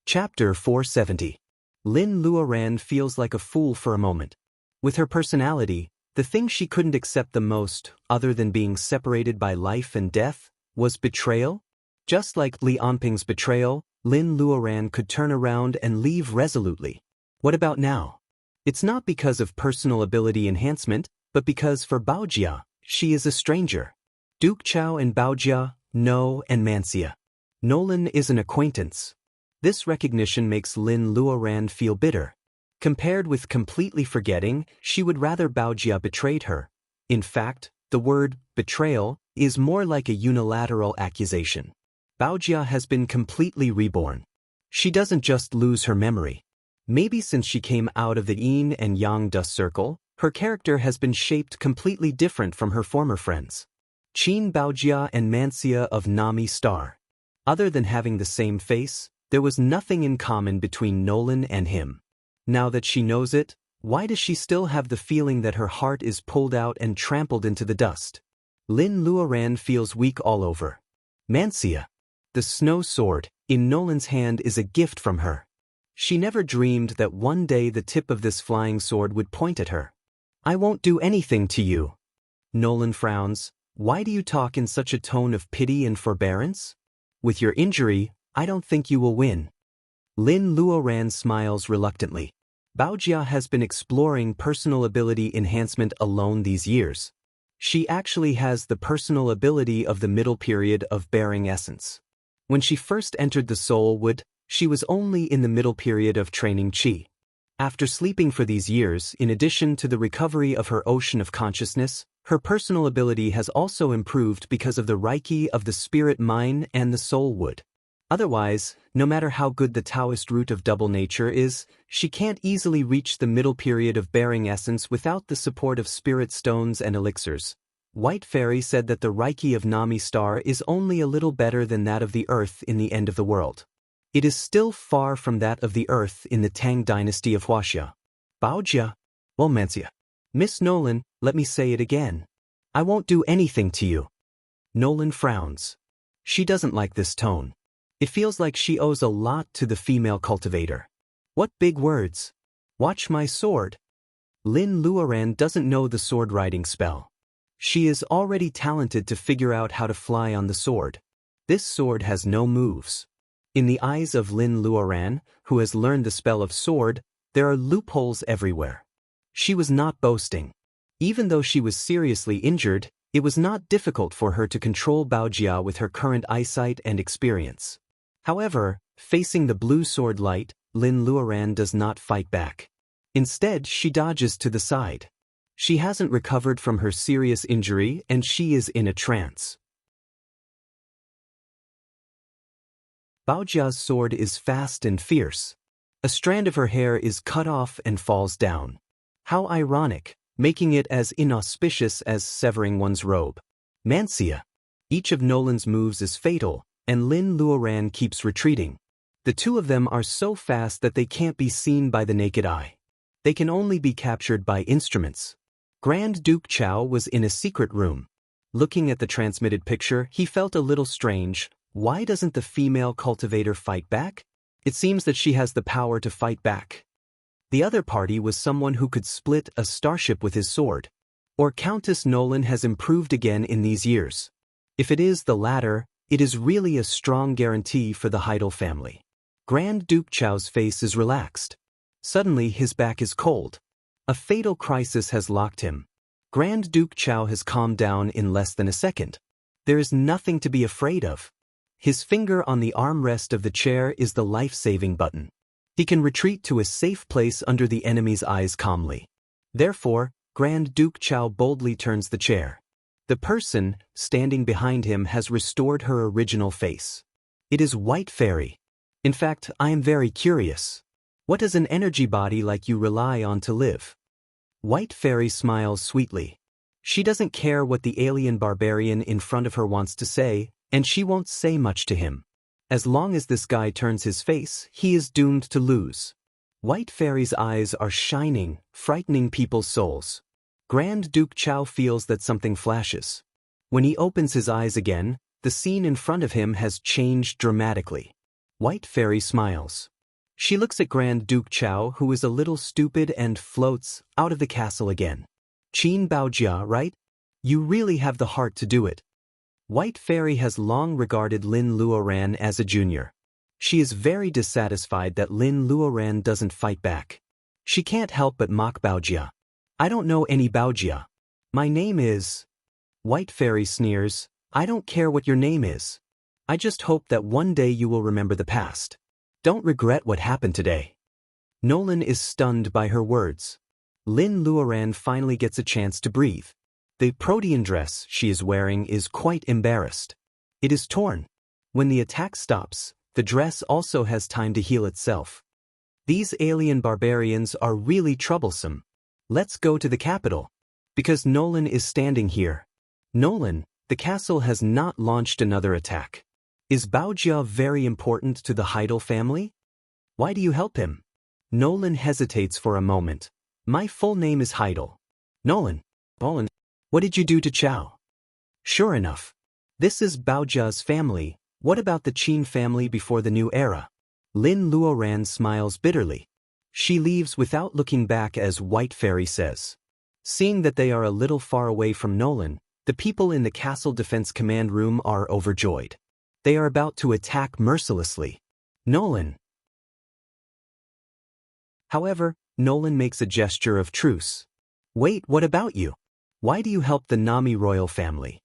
Chapter 470. Lin Luoran feels like a fool for a moment. With her personality, the thing she couldn't accept the most, other than being separated by life and death, was betrayal. Just like Li Anping's betrayal, Lin Luoran could turn around and leave resolutely. What about now? It's not because of personal ability enhancement, but because for Baojia, she is a stranger. Duke Chao and Baojia, No and Mancia. Nolan is an acquaintance. This recognition makes Lin Luoran feel bitter. Compared with completely forgetting, she would rather Baojia betrayed her. In fact, the word betrayal is more like a unilateral accusation. Baojia has been completely reborn. She doesn't just lose her memory. Maybe since she came out of the yin and yang dust circle, her character has been shaped completely different from her former friends. Qin Baojia and Mancia of Nami Star. Other than having the same face, there was nothing in common between Nolan and him. Now that she knows it, why does she still have the feeling that her heart is pulled out and trampled into the dust? Lin Luoran feels weak all over. Mancia. The snow sword, in Nolan's hand, is a gift from her. She never dreamed that one day the tip of this flying sword would point at her. I won't do anything to you. Nolan frowns. Why do you talk in such a tone of pity and forbearance? With your injury, I don't think you will win. Lin Luoran smiles reluctantly. Baojia has been exploring personal ability enhancement alone these years. She actually has the personal ability of the middle period of bearing essence. When she first entered the Soul Wood, she was only in the middle period of training Qi. After sleeping for these years, in addition to the recovery of her ocean of consciousness, her personal ability has also improved because of the Reiki of the Spirit Mine and the Soul Wood. Otherwise, no matter how good the Taoist root of double nature is, she can't easily reach the middle period of bearing essence without the support of spirit stones and elixirs. White Fairy said that the Reiki of Nami Star is only a little better than that of the Earth in the end of the world. It is still far from that of the Earth in the Tang dynasty of Huaxia. Baojia. Well, Mancia. Miss Nolan, let me say it again. I won't do anything to you. Nolan frowns. She doesn't like this tone. It feels like she owes a lot to the female cultivator. What big words. Watch my sword. Lin Luoran doesn't know the sword riding spell. She is already talented to figure out how to fly on the sword. This sword has no moves. In the eyes of Lin Luoran, who has learned the spell of sword, there are loopholes everywhere. She was not boasting. Even though she was seriously injured, it was not difficult for her to control Baojia with her current eyesight and experience. However, facing the blue sword light, Lin Luoran does not fight back. Instead, she dodges to the side. She hasn't recovered from her serious injury and she is in a trance. Baojia's sword is fast and fierce. A strand of her hair is cut off and falls down. How ironic, making it as inauspicious as severing one's robe. Mancia. Each of Nolan's moves is fatal, and Lin Luoran keeps retreating. The two of them are so fast that they can't be seen by the naked eye. They can only be captured by instruments. Grand Duke Chao was in a secret room. Looking at the transmitted picture, he felt a little strange. Why doesn't the female cultivator fight back? It seems that she has the power to fight back. The other party was someone who could split a starship with his sword. Or Countess Nolan has improved again in these years. If it is the latter, it is really a strong guarantee for the Heidel family. Grand Duke Chao's face is relaxed. Suddenly his back is cold. A fatal crisis has locked him. Grand Duke Chao has calmed down in less than a second. There is nothing to be afraid of. His finger on the armrest of the chair is the life-saving button. He can retreat to a safe place under the enemy's eyes calmly. Therefore, Grand Duke Chao boldly turns the chair. The person, standing behind him, has restored her original face. It is White Fairy. In fact, I am very curious. What does an energy body like you rely on to live? White Fairy smiles sweetly. She doesn't care what the alien barbarian in front of her wants to say, and she won't say much to him. As long as this guy turns his face, he is doomed to lose. White Fairy's eyes are shining, frightening people's souls. Grand Duke Chao feels that something flashes. When he opens his eyes again, the scene in front of him has changed dramatically. White Fairy smiles. She looks at Grand Duke Chao, who is a little stupid, and floats out of the castle again. Qin Baojia, right? You really have the heart to do it. White Fairy has long regarded Lin Luoran as a junior. She is very dissatisfied that Lin Luoran doesn't fight back. She can't help but mock Baojia. I don't know any Baojia. My name is... White Fairy sneers. I don't care what your name is. I just hope that one day you will remember the past. Don't regret what happened today. Nolan is stunned by her words. Lin Luoran finally gets a chance to breathe. The protean dress she is wearing is quite embarrassed. It is torn. When the attack stops, the dress also has time to heal itself. These alien barbarians are really troublesome. Let's go to the capital. Because Nolan is standing here. Nolan, the castle has not launched another attack. Is Baojia very important to the Heidel family? Why do you help him? Nolan hesitates for a moment. My full name is Heidel. Nolan. What did you do to Chao? Sure enough. This is Baojia's family. What about the Qin family before the new era? Lin Luoran smiles bitterly. She leaves without looking back as White Fairy says. Seeing that they are a little far away from Nolan, the people in the Castle Defense Command Room are overjoyed. They are about to attack mercilessly. Nolan. However, Nolan makes a gesture of truce. Wait, what about you? Why do you help the Nami royal family?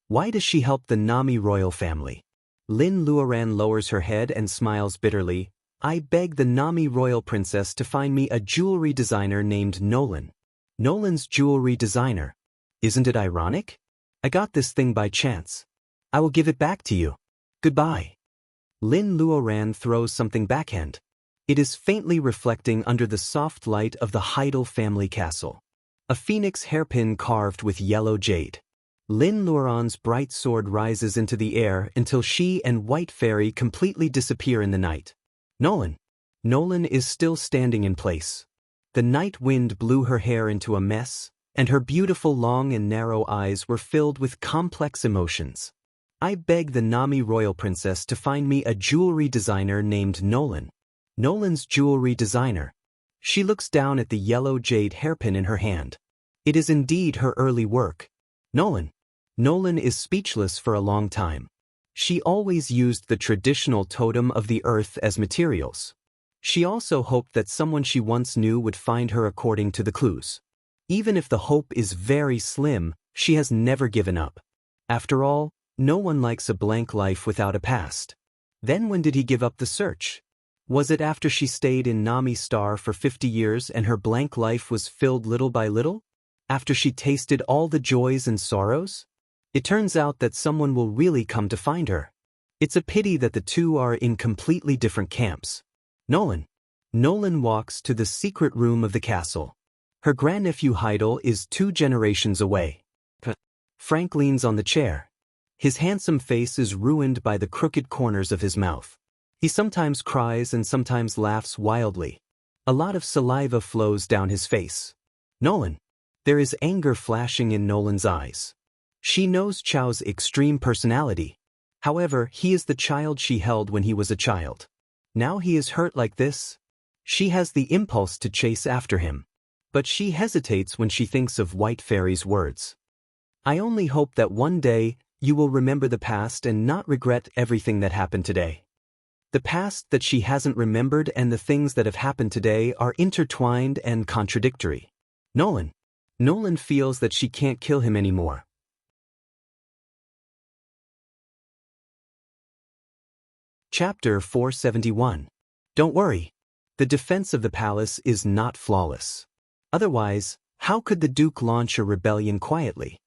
Why does she help the Nami royal family? Lin Luoran lowers her head and smiles bitterly. I beg the Nami royal princess to find me a jewelry designer named Nolan. Nolan's jewelry designer. Isn't it ironic? I got this thing by chance. I will give it back to you. Goodbye. Lin Luoran throws something backhand. It is faintly reflecting under the soft light of the Heidel family castle. A phoenix hairpin carved with yellow jade. Lin Luoran's bright sword rises into the air until she and White Fairy completely disappear in the night. Nolan. Nolan is still standing in place. The night wind blew her hair into a mess, and her beautiful long and narrow eyes were filled with complex emotions. I beg the Nami royal princess to find me a jewelry designer named Nolan. Nolan's jewelry designer. She looks down at the yellow jade hairpin in her hand. It is indeed her early work. Nolan. Nolan is speechless for a long time. She always used the traditional totem of the earth as materials. She also hoped that someone she once knew would find her according to the clues. Even if the hope is very slim, she has never given up. After all, no one likes a blank life without a past. Then when did he give up the search? Was it after she stayed in Nami Star for 50 years and her blank life was filled little by little? After she tasted all the joys and sorrows? It turns out that someone will really come to find her. It's a pity that the two are in completely different camps. Nolan. Nolan walks to the secret room of the castle. Her grandnephew Heidel is 2 generations away. Frank leans on the chair. His handsome face is ruined by the crooked corners of his mouth. He sometimes cries and sometimes laughs wildly. A lot of saliva flows down his face. Nolan. There is anger flashing in Nolan's eyes. She knows Chao's extreme personality. However, he is the child she held when he was a child. Now he is hurt like this. She has the impulse to chase after him. But she hesitates when she thinks of White Fairy's words. I only hope that one day you will remember the past and not regret everything that happened today. The past that she hasn't remembered and the things that have happened today are intertwined and contradictory. Nolan feels that she can't kill him anymore. Chapter 471. Don't worry. The defense of the palace is not flawless. Otherwise, how could the Duke launch a rebellion quietly?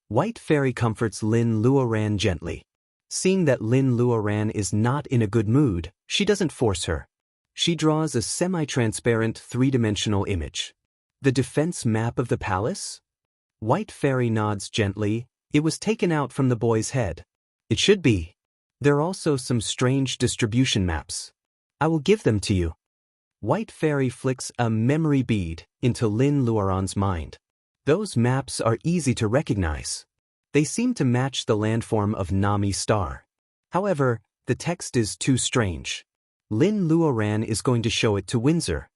White Fairy comforts Lin Luoran gently. Seeing that Lin Luoran is not in a good mood, she doesn't force her. She draws a semi-transparent three-dimensional image. The defense map of the palace? White Fairy nods gently. It was taken out from the boy's head. It should be. There are also some strange distribution maps. I will give them to you. White Fairy flicks a memory bead into Lin Luoran's mind. Those maps are easy to recognize. They seem to match the landform of Nami Star. However, the text is too strange. Lin Luoran is going to show it to Windsor.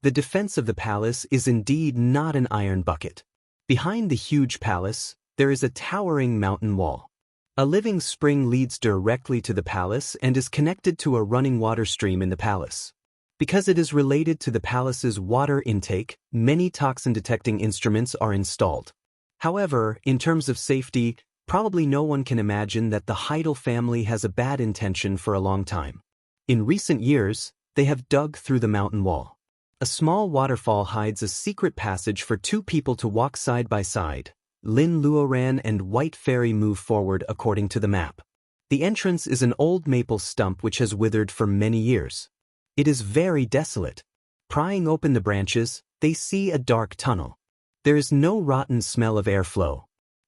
The defense of the palace is indeed not an iron bucket. Behind the huge palace, there is a towering mountain wall. A living spring leads directly to the palace and is connected to a running water stream in the palace. Because it is related to the palace's water intake, many toxin-detecting instruments are installed. However, in terms of safety, probably no one can imagine that the Heidel family has a bad intention for a long time. In recent years, they have dug through the mountain wall. A small waterfall hides a secret passage for two people to walk side by side. Lin Luoran and White Fairy move forward according to the map. The entrance is an old maple stump which has withered for many years. It is very desolate. Prying open the branches, they see a dark tunnel. There is no rotten smell of airflow.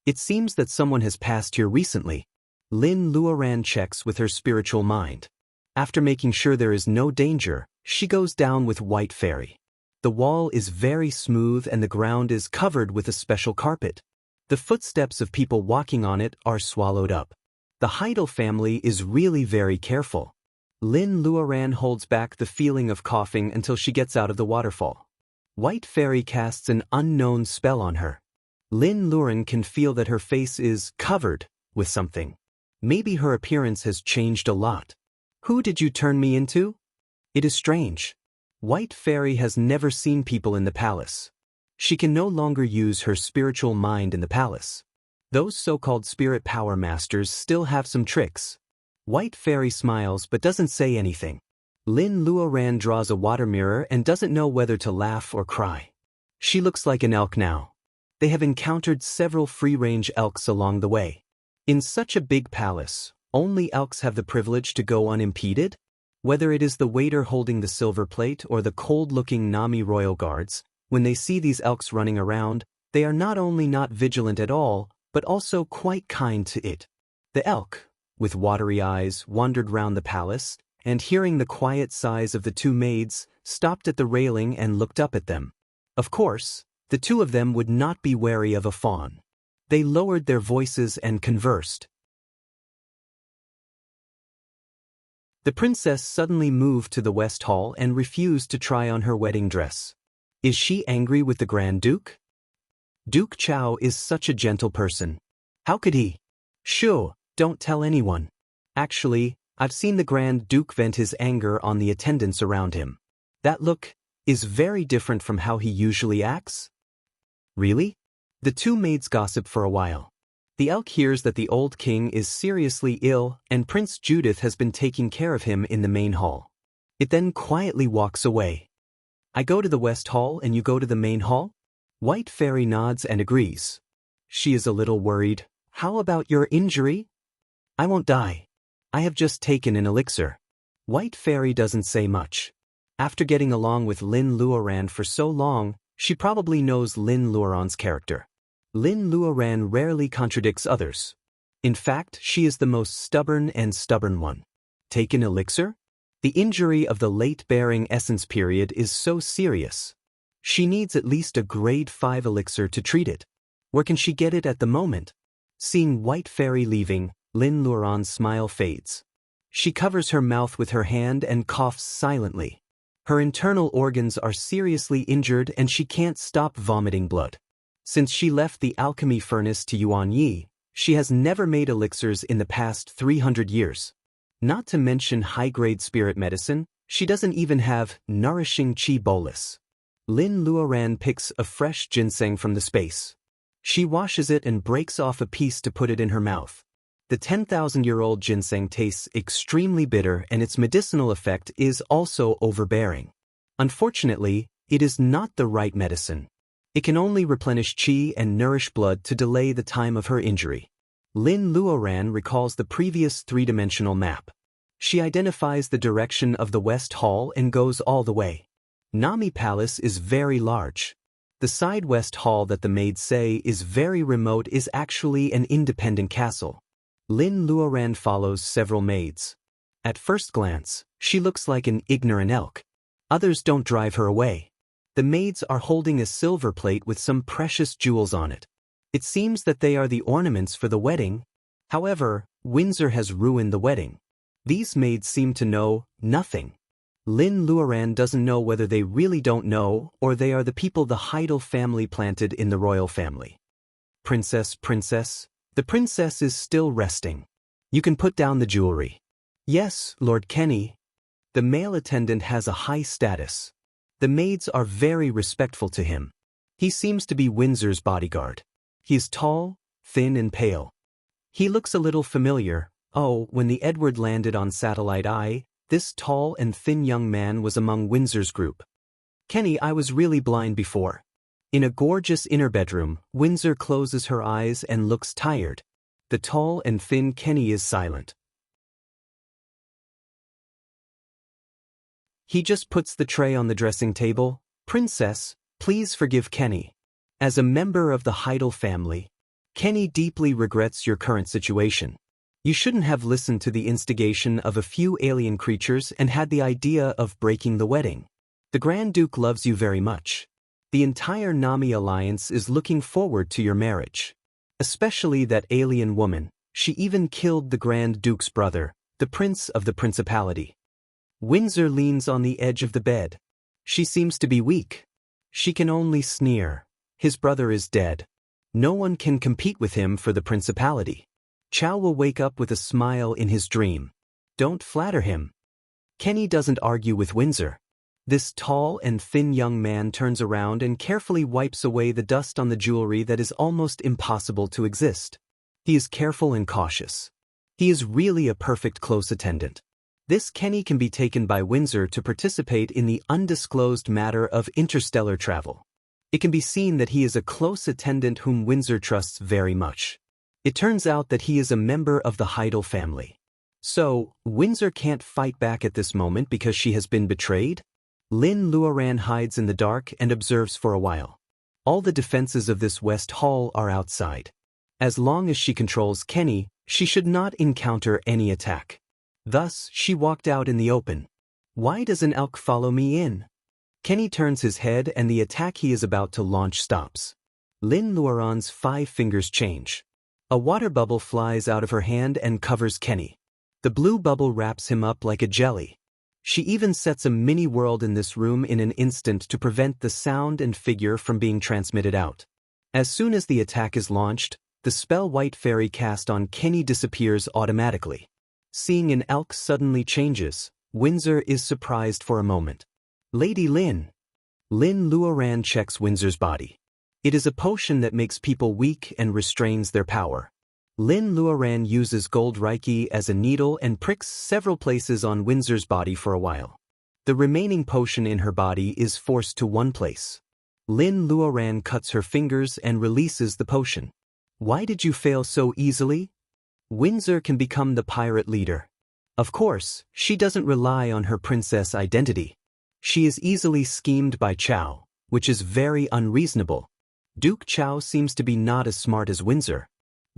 It seems that someone has passed here recently. Lin Luoran checks with her spiritual mind. After making sure there is no danger, she goes down with White Fairy. The wall is very smooth and the ground is covered with a special carpet. The footsteps of people walking on it are swallowed up. The Heidel family is really very careful. Lin Luoran holds back the feeling of coughing until she gets out of the waterfall. White Fairy casts an unknown spell on her. Lin Luoran can feel that her face is covered with something. Maybe her appearance has changed a lot. Who did you turn me into? It is strange. White Fairy has never seen people in the palace. She can no longer use her spiritual mind in the palace. Those so-called spirit power masters still have some tricks. White Fairy smiles but doesn't say anything. Lin Luoran draws a water mirror and doesn't know whether to laugh or cry. She looks like an elk now. They have encountered several free-range elks along the way. In such a big palace, only elks have the privilege to go unimpeded? Whether it is the waiter holding the silver plate or the cold-looking Nami royal guards, when they see these elks running around, they are not only not vigilant at all, but also quite kind to it. The elk, with watery eyes, wandered round the palace, and hearing the quiet sighs of the two maids, stopped at the railing and looked up at them. Of course, the two of them would not be wary of a fawn. They lowered their voices and conversed. The princess suddenly moved to the West Hall and refused to try on her wedding dress. Is she angry with the Grand Duke? Duke Chao is such a gentle person. How could he? Shoo, don't tell anyone. Actually, I've seen the Grand Duke vent his anger on the attendants around him. That look is very different from how he usually acts. Really? The two maids gossip for a while. The elk hears that the old king is seriously ill and Prince Judith has been taking care of him in the main hall. It then quietly walks away. I go to the West Hall and you go to the main hall? White Fairy nods and agrees. She is a little worried. How about your injury? I won't die. I have just taken an elixir. White Fairy doesn't say much. After getting along with Lin Luoran for so long, she probably knows Lin Luoran's character. Lin Luoran rarely contradicts others. In fact, she is the most stubborn one. Take an elixir? The injury of the late bearing essence period is so serious. She needs at least a grade 5 elixir to treat it. Where can she get it at the moment? Seeing White Fairy leaving, Lin Luoran's smile fades. She covers her mouth with her hand and coughs silently. Her internal organs are seriously injured and she can't stop vomiting blood. Since she left the alchemy furnace to Yuan Yi, she has never made elixirs in the past 300 years. Not to mention high-grade spirit medicine, she doesn't even have nourishing qi bolus. Lin Luoran picks a fresh ginseng from the space. She washes it and breaks off a piece to put it in her mouth. The 10,000-year-old ginseng tastes extremely bitter and its medicinal effect is also overbearing. Unfortunately, it is not the right medicine. It can only replenish qi and nourish blood to delay the time of her injury. Lin Luoran recalls the previous three-dimensional map. She identifies the direction of the West Hall and goes all the way. Nami Palace is very large. The side West Hall that the maids say is very remote is actually an independent castle. Lin Luoran follows several maids. At first glance, she looks like an ignorant elk. Others don't drive her away. The maids are holding a silver plate with some precious jewels on it. It seems that they are the ornaments for the wedding. However, Windsor has ruined the wedding. These maids seem to know nothing. Lin Luoran doesn't know whether they really don't know or they are the people the Heidel family planted in the royal family. Princess, the princess is still resting. You can put down the jewelry. Yes, Lord Kenny. The male attendant has a high status. The maids are very respectful to him. He seems to be Windsor's bodyguard. He is tall, thin and pale. He looks a little familiar. Oh, when the Edward landed on Satellite Eye, this tall and thin young man was among Windsor's group. Kenny, I was really blind before. In a gorgeous inner bedroom, Windsor closes her eyes and looks tired. The tall and thin Kenny is silent. He just puts the tray on the dressing table. Princess, please forgive Kenny. As a member of the Heidel family, Kenny deeply regrets your current situation. You shouldn't have listened to the instigation of a few alien creatures and had the idea of breaking the wedding. The Grand Duke loves you very much. The entire Nami alliance is looking forward to your marriage. Especially that alien woman. She even killed the Grand Duke's brother, the Prince of the Principality. Windsor leans on the edge of the bed. She seems to be weak. She can only sneer. His brother is dead. No one can compete with him for the principality. Chow will wake up with a smile in his dream. Don't flatter him. Kenny doesn't argue with Windsor. This tall and thin young man turns around and carefully wipes away the dust on the jewelry that is almost impossible to exist. He is careful and cautious. He is really a perfect close attendant. This Kenny can be taken by Windsor to participate in the undisclosed matter of interstellar travel. It can be seen that he is a close attendant whom Windsor trusts very much. It turns out that he is a member of the Heidel family. So, Windsor can't fight back at this moment because she has been betrayed? Lin Luoran hides in the dark and observes for a while. All the defenses of this West Hall are outside. As long as she controls Kenny, she should not encounter any attack. Thus, she walked out in the open. Why does an elk follow me in? Kenny turns his head and the attack he is about to launch stops. Lin Luoran's 5 fingers change. A water bubble flies out of her hand and covers Kenny. The blue bubble wraps him up like a jelly. She even sets a mini world in this room in an instant to prevent the sound and figure from being transmitted out. As soon as the attack is launched, the spell White Fairy cast on Kenny disappears automatically. Seeing an elk suddenly changes, Windsor is surprised for a moment. Lady Lin. Lin Luoran checks Windsor's body. It is a potion that makes people weak and restrains their power. Lin Luoran uses gold reiki as a needle and pricks several places on Windsor's body for a while. The remaining potion in her body is forced to one place. Lin Luoran cuts her fingers and releases the potion. Why did you fail so easily? Windsor can become the pirate leader. Of course, she doesn't rely on her princess identity. She is easily schemed by Chow, which is very unreasonable. Duke Chow seems to be not as smart as Windsor.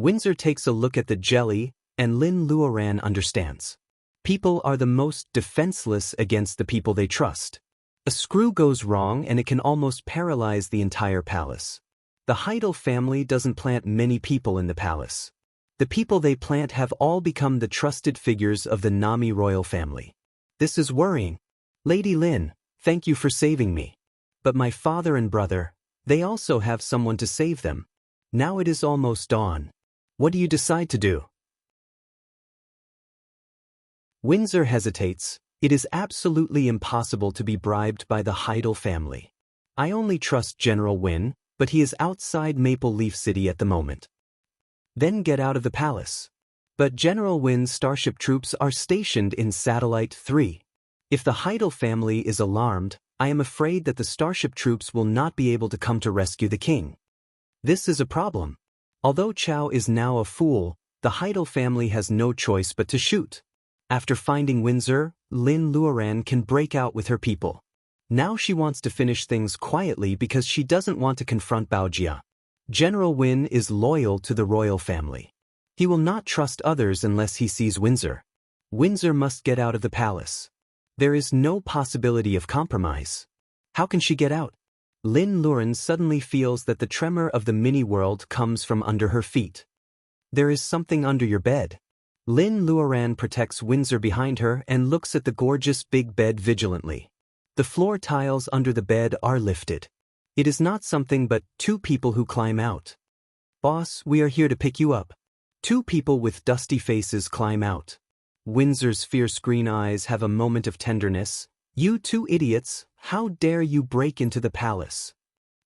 Windsor takes a look at the jelly, and Lin Luoran understands. People are the most defenseless against the people they trust. A screw goes wrong and it can almost paralyze the entire palace. The Heidel family doesn't plant many people in the palace. The people they plant have all become the trusted figures of the Nami royal family. This is worrying. Lady Lin, Thank you for saving me. But my father and brother, they also have someone to save them. Now it is almost dawn. What do you decide to do? Windsor hesitates. It is absolutely impossible to be bribed by the Heidel family. I only trust General Wynne, but he is outside Maple Leaf City at the moment. Then get out of the palace. But General Wynne's starship troops are stationed in Satellite 3. If the Heidel family is alarmed, I am afraid that the starship troops will not be able to come to rescue the king. This is a problem. Although Chow is now a fool, the Heidel family has no choice but to shoot. After finding Windsor, Lin Luoran can break out with her people. Now she wants to finish things quietly because she doesn't want to confront Baojia. General Wynne is loyal to the royal family. He will not trust others unless he sees Windsor. Windsor must get out of the palace. There is no possibility of compromise. How can she get out? Lin Luoran suddenly feels that the tremor of the mini-world comes from under her feet. There is something under your bed. Lin Luoran protects Windsor behind her and looks at the gorgeous big bed vigilantly. The floor tiles under the bed are lifted. It is not something but two people who climb out. Boss, we are here to pick you up. Two people with dusty faces climb out. Windsor's fierce green eyes have a moment of tenderness. You two idiots, how dare you break into the palace?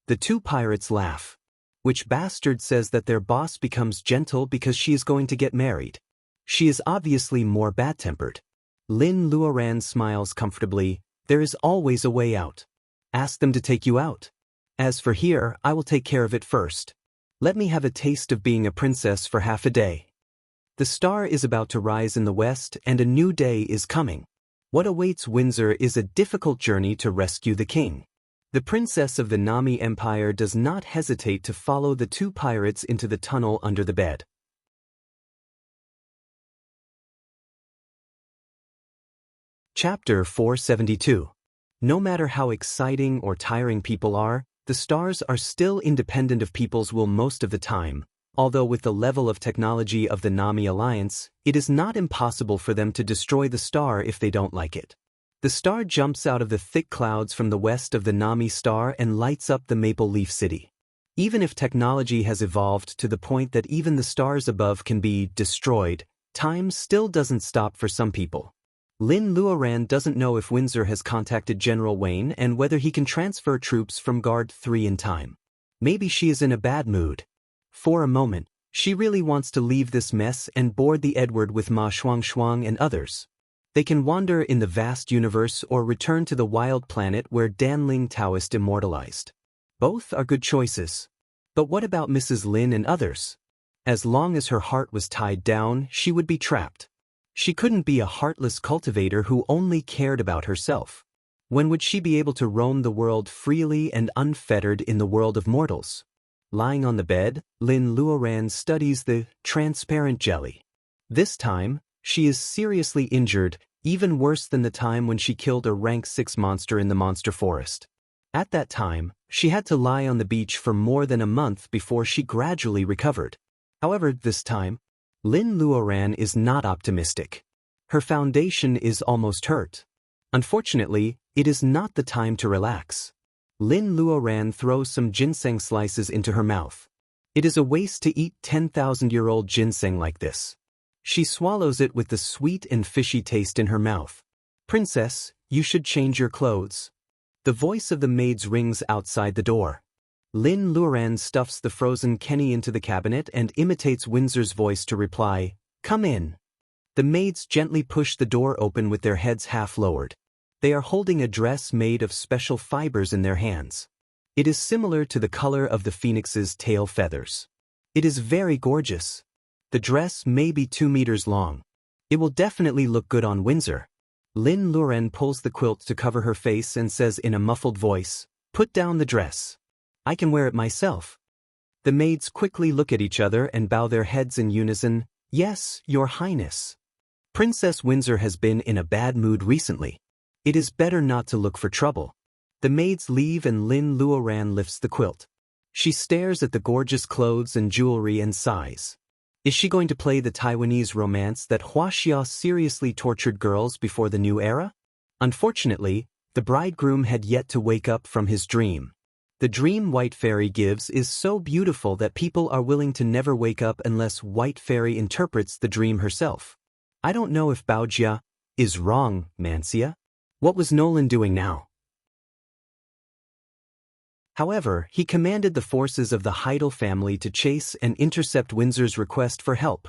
The two pirates laugh. Which bastard says that their boss becomes gentle because she is going to get married? She is obviously more bad-tempered. Lin Luoran smiles comfortably. There is always a way out. Ask them to take you out. As for here, I will take care of it first. Let me have a taste of being a princess for half a day. The star is about to rise in the west and a new day is coming. What awaits Windsor is a difficult journey to rescue the king. The princess of the Nami Empire does not hesitate to follow the two pirates into the tunnel under the bed. Chapter 472. No matter how exciting or tiring people are, the stars are still independent of people's will most of the time, although with the level of technology of the Nami Alliance, it is not impossible for them to destroy the star if they don't like it. The star jumps out of the thick clouds from the west of the Nami star and lights up the Maple Leaf City. Even if technology has evolved to the point that even the stars above can be destroyed, time still doesn't stop for some people. Lin Luoran doesn't know if Windsor has contacted General Wayne and whether he can transfer troops from Guard 3 in time. Maybe she is in a bad mood. For a moment, she really wants to leave this mess and board the Edward with Ma Shuang and others. They can wander in the vast universe or return to the wild planet where Danling Taoist immortalized. Both are good choices. But what about Mrs. Lin and others? As long as her heart was tied down, she would be trapped. She couldn't be a heartless cultivator who only cared about herself. When would she be able to roam the world freely and unfettered in the world of mortals? Lying on the bed, Lin Luoran studies the transparent jelly. This time, she is seriously injured, even worse than the time when she killed a rank 6 monster in the monster forest. At that time, she had to lie on the beach for more than a month before she gradually recovered. However, this time, Lin Luoran is not optimistic. Her foundation is almost hurt. Unfortunately, it is not the time to relax. Lin Luoran throws some ginseng slices into her mouth. It is a waste to eat 10,000-year-old ginseng like this. She swallows it with the sweet and fishy taste in her mouth. Princess, you should change your clothes. The voice of the maids rings outside the door. Lin Luoran stuffs the frozen Kenny into the cabinet and imitates Windsor's voice to reply, "Come in." The maids gently push the door open with their heads half lowered. They are holding a dress made of special fibers in their hands. It is similar to the color of the phoenix's tail feathers. It is very gorgeous. The dress may be 2 meters long. It will definitely look good on Windsor. Lin Luoran pulls the quilt to cover her face and says in a muffled voice, "Put down the dress. I can wear it myself." The maids quickly look at each other and bow their heads in unison, "Yes, Your Highness." Princess Windsor has been in a bad mood recently. It is better not to look for trouble. The maids leave and Lin Luoran lifts the quilt. She stares at the gorgeous clothes and jewelry and sighs. Is she going to play the Taiwanese romance that Hua Xia seriously tortured girls before the new era? Unfortunately, The bridegroom had yet to wake up from his dream. The dream White Fairy gives is so beautiful that people are willing to never wake up unless White Fairy interprets the dream herself. I don't know if Baojia is wrong, Mancia. What was Nolan doing now? However, he commanded the forces of the Heidel family to chase and intercept Windsor's request for help.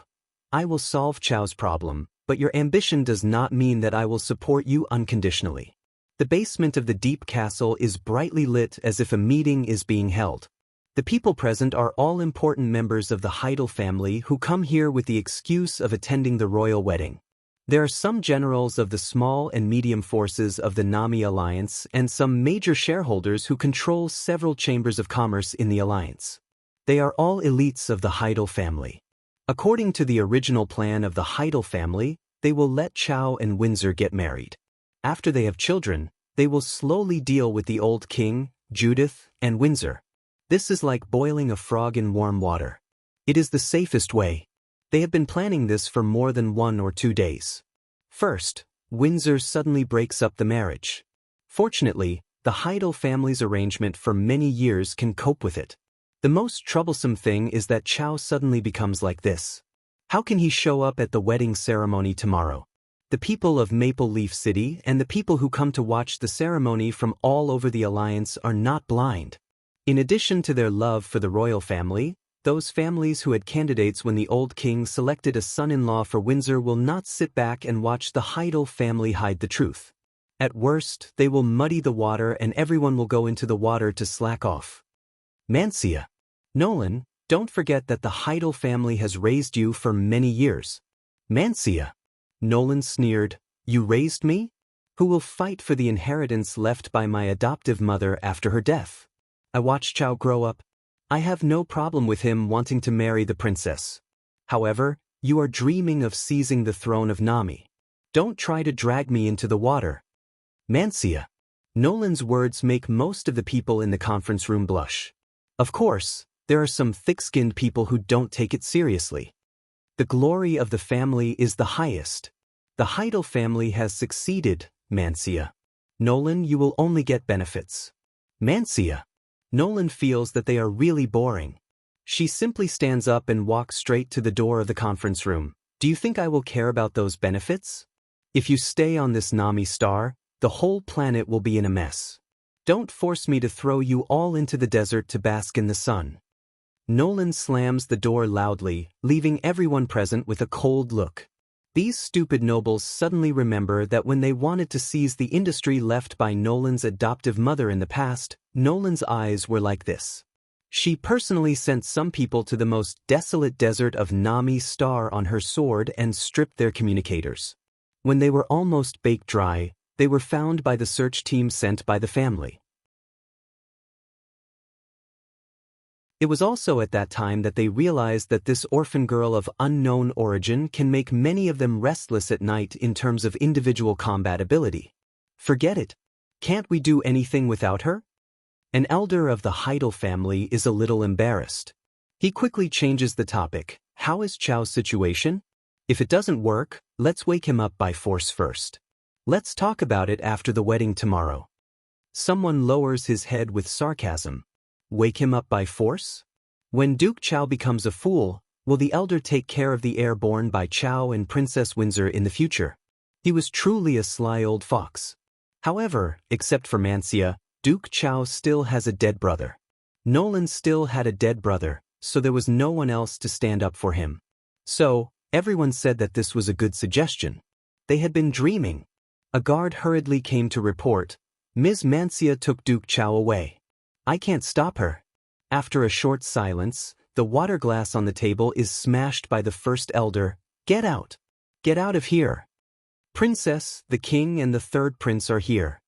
I will solve Chao's problem, but your ambition does not mean that I will support you unconditionally. The basement of the deep castle is brightly lit as if a meeting is being held. The people present are all important members of the Heidel family who come here with the excuse of attending the royal wedding. There are some generals of the small and medium forces of the Nami Alliance and some major shareholders who control several chambers of commerce in the alliance. They are all elites of the Heidel family. According to the original plan of the Heidel family, they will let Chao and Windsor get married. After they have children, they will slowly deal with the old king, Judith, and Windsor. This is like boiling a frog in warm water. It is the safest way. They have been planning this for more than 1 or 2 days. First, Windsor suddenly breaks up the marriage. Fortunately, the Heidel family's arrangement for many years can cope with it. The most troublesome thing is that Chao suddenly becomes like this. How can he show up at the wedding ceremony tomorrow? The people of Maple Leaf City and the people who come to watch the ceremony from all over the alliance are not blind. In addition to their love for the royal family, those families who had candidates when the old king selected a son-in-law for Windsor will not sit back and watch the Heidel family hide the truth. At worst, they will muddy the water and everyone will go into the water to slack off. Mancia. Nolan, don't forget that the Heidel family has raised you for many years. Mancia. Nolan sneered, you raised me? Who will fight for the inheritance left by my adoptive mother after her death? I watched Chao grow up. I have no problem with him wanting to marry the princess. However, you are dreaming of seizing the throne of Nami. Don't try to drag me into the water. Mancia. Nolan's words make most of the people in the conference room blush. Of course, there are some thick-skinned people who don't take it seriously. The glory of the family is the highest. The Heidel family has succeeded, Mancia. Nolan, you will only get benefits. Mancia. Nolan feels that they are really boring. She simply stands up and walks straight to the door of the conference room. Do you think I will care about those benefits? If you stay on this Nami star, the whole planet will be in a mess. Don't force me to throw you all into the desert to bask in the sun. Nolan slams the door loudly, leaving everyone present with a cold look. These stupid nobles suddenly remember that when they wanted to seize the industry left by Nolan's adoptive mother in the past, Nolan's eyes were like this. She personally sent some people to the most desolate desert of Nami Star on her sword and stripped their communicators. When they were almost baked dry, they were found by the search team sent by the family. It was also at that time that they realized that this orphan girl of unknown origin can make many of them restless at night in terms of individual combat ability. Forget it. Can't we do anything without her? An elder of the Heidel family is a little embarrassed. He quickly changes the topic. How is Chao's situation? If it doesn't work, let's wake him up by force first. Let's talk about it after the wedding tomorrow. Someone lowers his head with sarcasm. Wake him up by force? When Duke Chao becomes a fool, will the elder take care of the heir born by Chao and Princess Windsor in the future? He was truly a sly old fox. However, except for Mancia, Duke Chao still has a dead brother. Nolan still had a dead brother, so there was no one else to stand up for him. So, everyone said that this was a good suggestion. They had been dreaming. A guard hurriedly came to report, Ms. Mancia took Duke Chao away. I can't stop her. After a short silence, the water glass on the table is smashed by the first elder. Get out. Get out of here. Princess, the king and the third prince are here.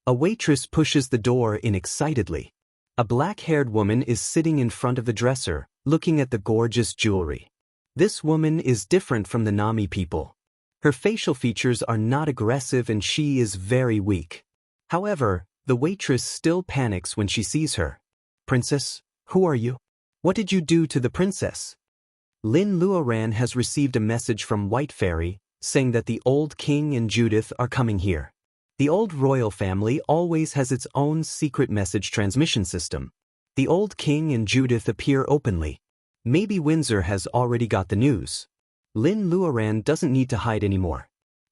A waitress pushes the door in excitedly. A black-haired woman is sitting in front of the dresser, looking at the gorgeous jewelry. This woman is different from the Nami people. Her facial features are not aggressive and she is very weak. However, the waitress still panics when she sees her. Princess, who are you? What did you do to the princess? Lin Luoran has received a message from White Fairy, saying that the old king and Judith are coming here. The old royal family always has its own secret message transmission system. The old king and Judith appear openly. Maybe Windsor has already got the news. Lin Luoran doesn't need to hide anymore.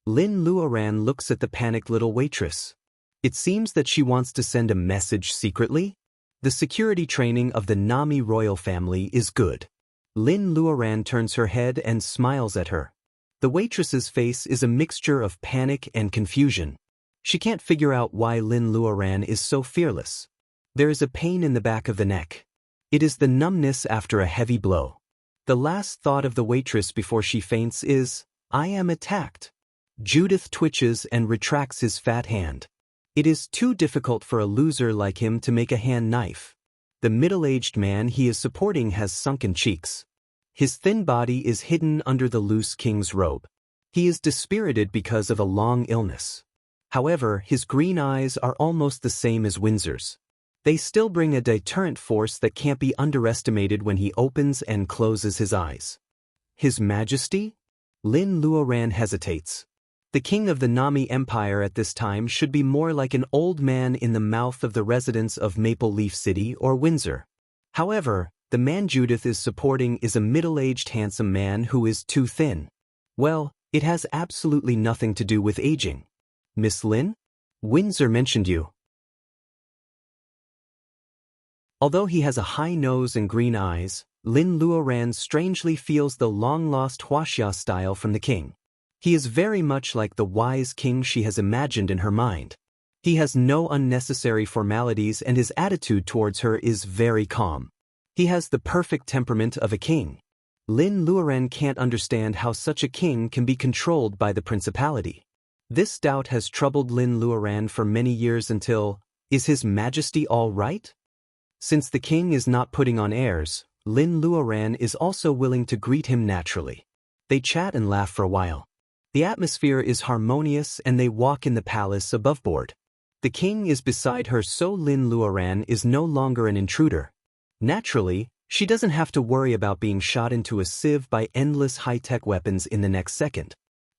Lin Luoran looks at the panicked little waitress. It seems that she wants to send a message secretly. The security training of the Nami royal family is good. Lin Luoran turns her head and smiles at her. The waitress's face is a mixture of panic and confusion. She can't figure out why Lin Luoran is so fearless. There is a pain in the back of the neck. It is the numbness after a heavy blow. The last thought of the waitress before she faints is, "I am attacked." Judith twitches and retracts his fat hand. It is too difficult for a loser like him to make a hand knife. The middle-aged man he is supporting has sunken cheeks. His thin body is hidden under the loose king's robe. He is dispirited because of a long illness. However, his green eyes are almost the same as Windsor's. They still bring a deterrent force that can't be underestimated when he opens and closes his eyes. His Majesty? Lin Luoran hesitates. The king of the Nami Empire at this time should be more like an old man in the mouth of the residents of Maple Leaf City or Windsor. However, the man Judith is supporting is a middle-aged handsome man who is too thin. Well, it has absolutely nothing to do with aging. Miss Lin? Windsor mentioned you. Although he has a high nose and green eyes, Lin Luoran strangely feels the long-lost Huaxia style from the king. He is very much like the wise king she has imagined in her mind. He has no unnecessary formalities and his attitude towards her is very calm. He has the perfect temperament of a king. Lin Luoran can't understand how such a king can be controlled by the principality. This doubt has troubled Lin Luoran for many years until, is His Majesty all right? Since the king is not putting on airs, Lin Luoran is also willing to greet him naturally. They chat and laugh for a while. The atmosphere is harmonious and they walk in the palace above board. The king is beside her so Lin Luoran is no longer an intruder. Naturally, she doesn't have to worry about being shot into a sieve by endless high-tech weapons in the next second.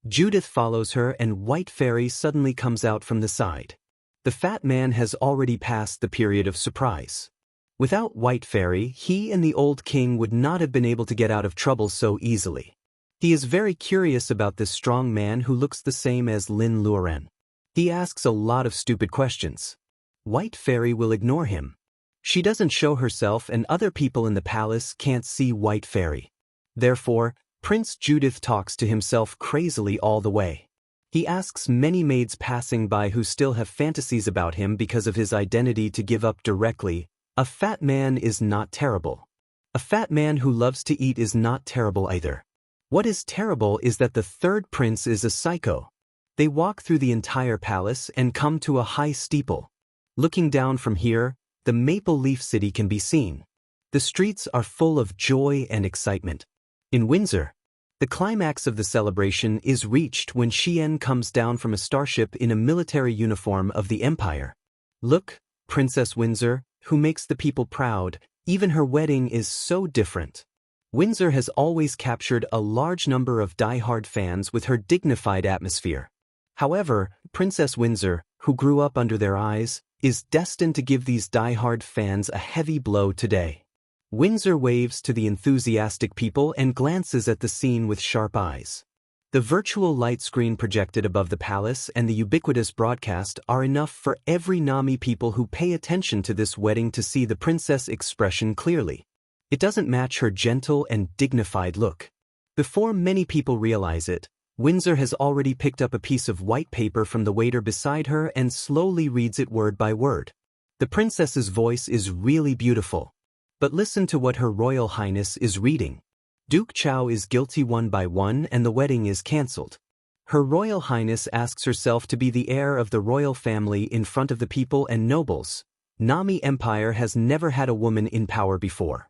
Judith follows her and White Fairy suddenly comes out from the side. The fat man has already passed the period of surprise. Without White Fairy, he and the old king would not have been able to get out of trouble so easily. He is very curious about this strong man who looks the same as Lin Luoran. He asks a lot of stupid questions. White Fairy will ignore him. She doesn't show herself and other people in the palace can't see White Fairy. Therefore, Prince Judith talks to himself crazily all the way. He asks many maids passing by who still have fantasies about him because of his identity to give up directly. A fat man is not terrible. A fat man who loves to eat is not terrible either. What is terrible is that the third prince is a psycho. They walk through the entire palace and come to a high steeple. Looking down from here, the Maple Leaf City can be seen. The streets are full of joy and excitement. In Windsor, the climax of the celebration is reached when Xian comes down from a starship in a military uniform of the Empire. Look, Princess Windsor, who makes the people proud, even her wedding is so different. Windsor has always captured a large number of die-hard fans with her dignified atmosphere. However, Princess Windsor, who grew up under their eyes, is destined to give these die-hard fans a heavy blow today. Windsor waves to the enthusiastic people and glances at the scene with sharp eyes. The virtual light screen projected above the palace and the ubiquitous broadcast are enough for every Nami people who pay attention to this wedding to see the princess' expression clearly. It doesn't match her gentle and dignified look. Before many people realize it, Windsor has already picked up a piece of white paper from the waiter beside her and slowly reads it word by word. The princess's voice is really beautiful. But listen to what Her Royal Highness is reading. Duke Chao is guilty 1 by 1 and the wedding is cancelled. Her Royal Highness asks herself to be the heir of the royal family in front of the people and nobles. Nami Empire has never had a woman in power before.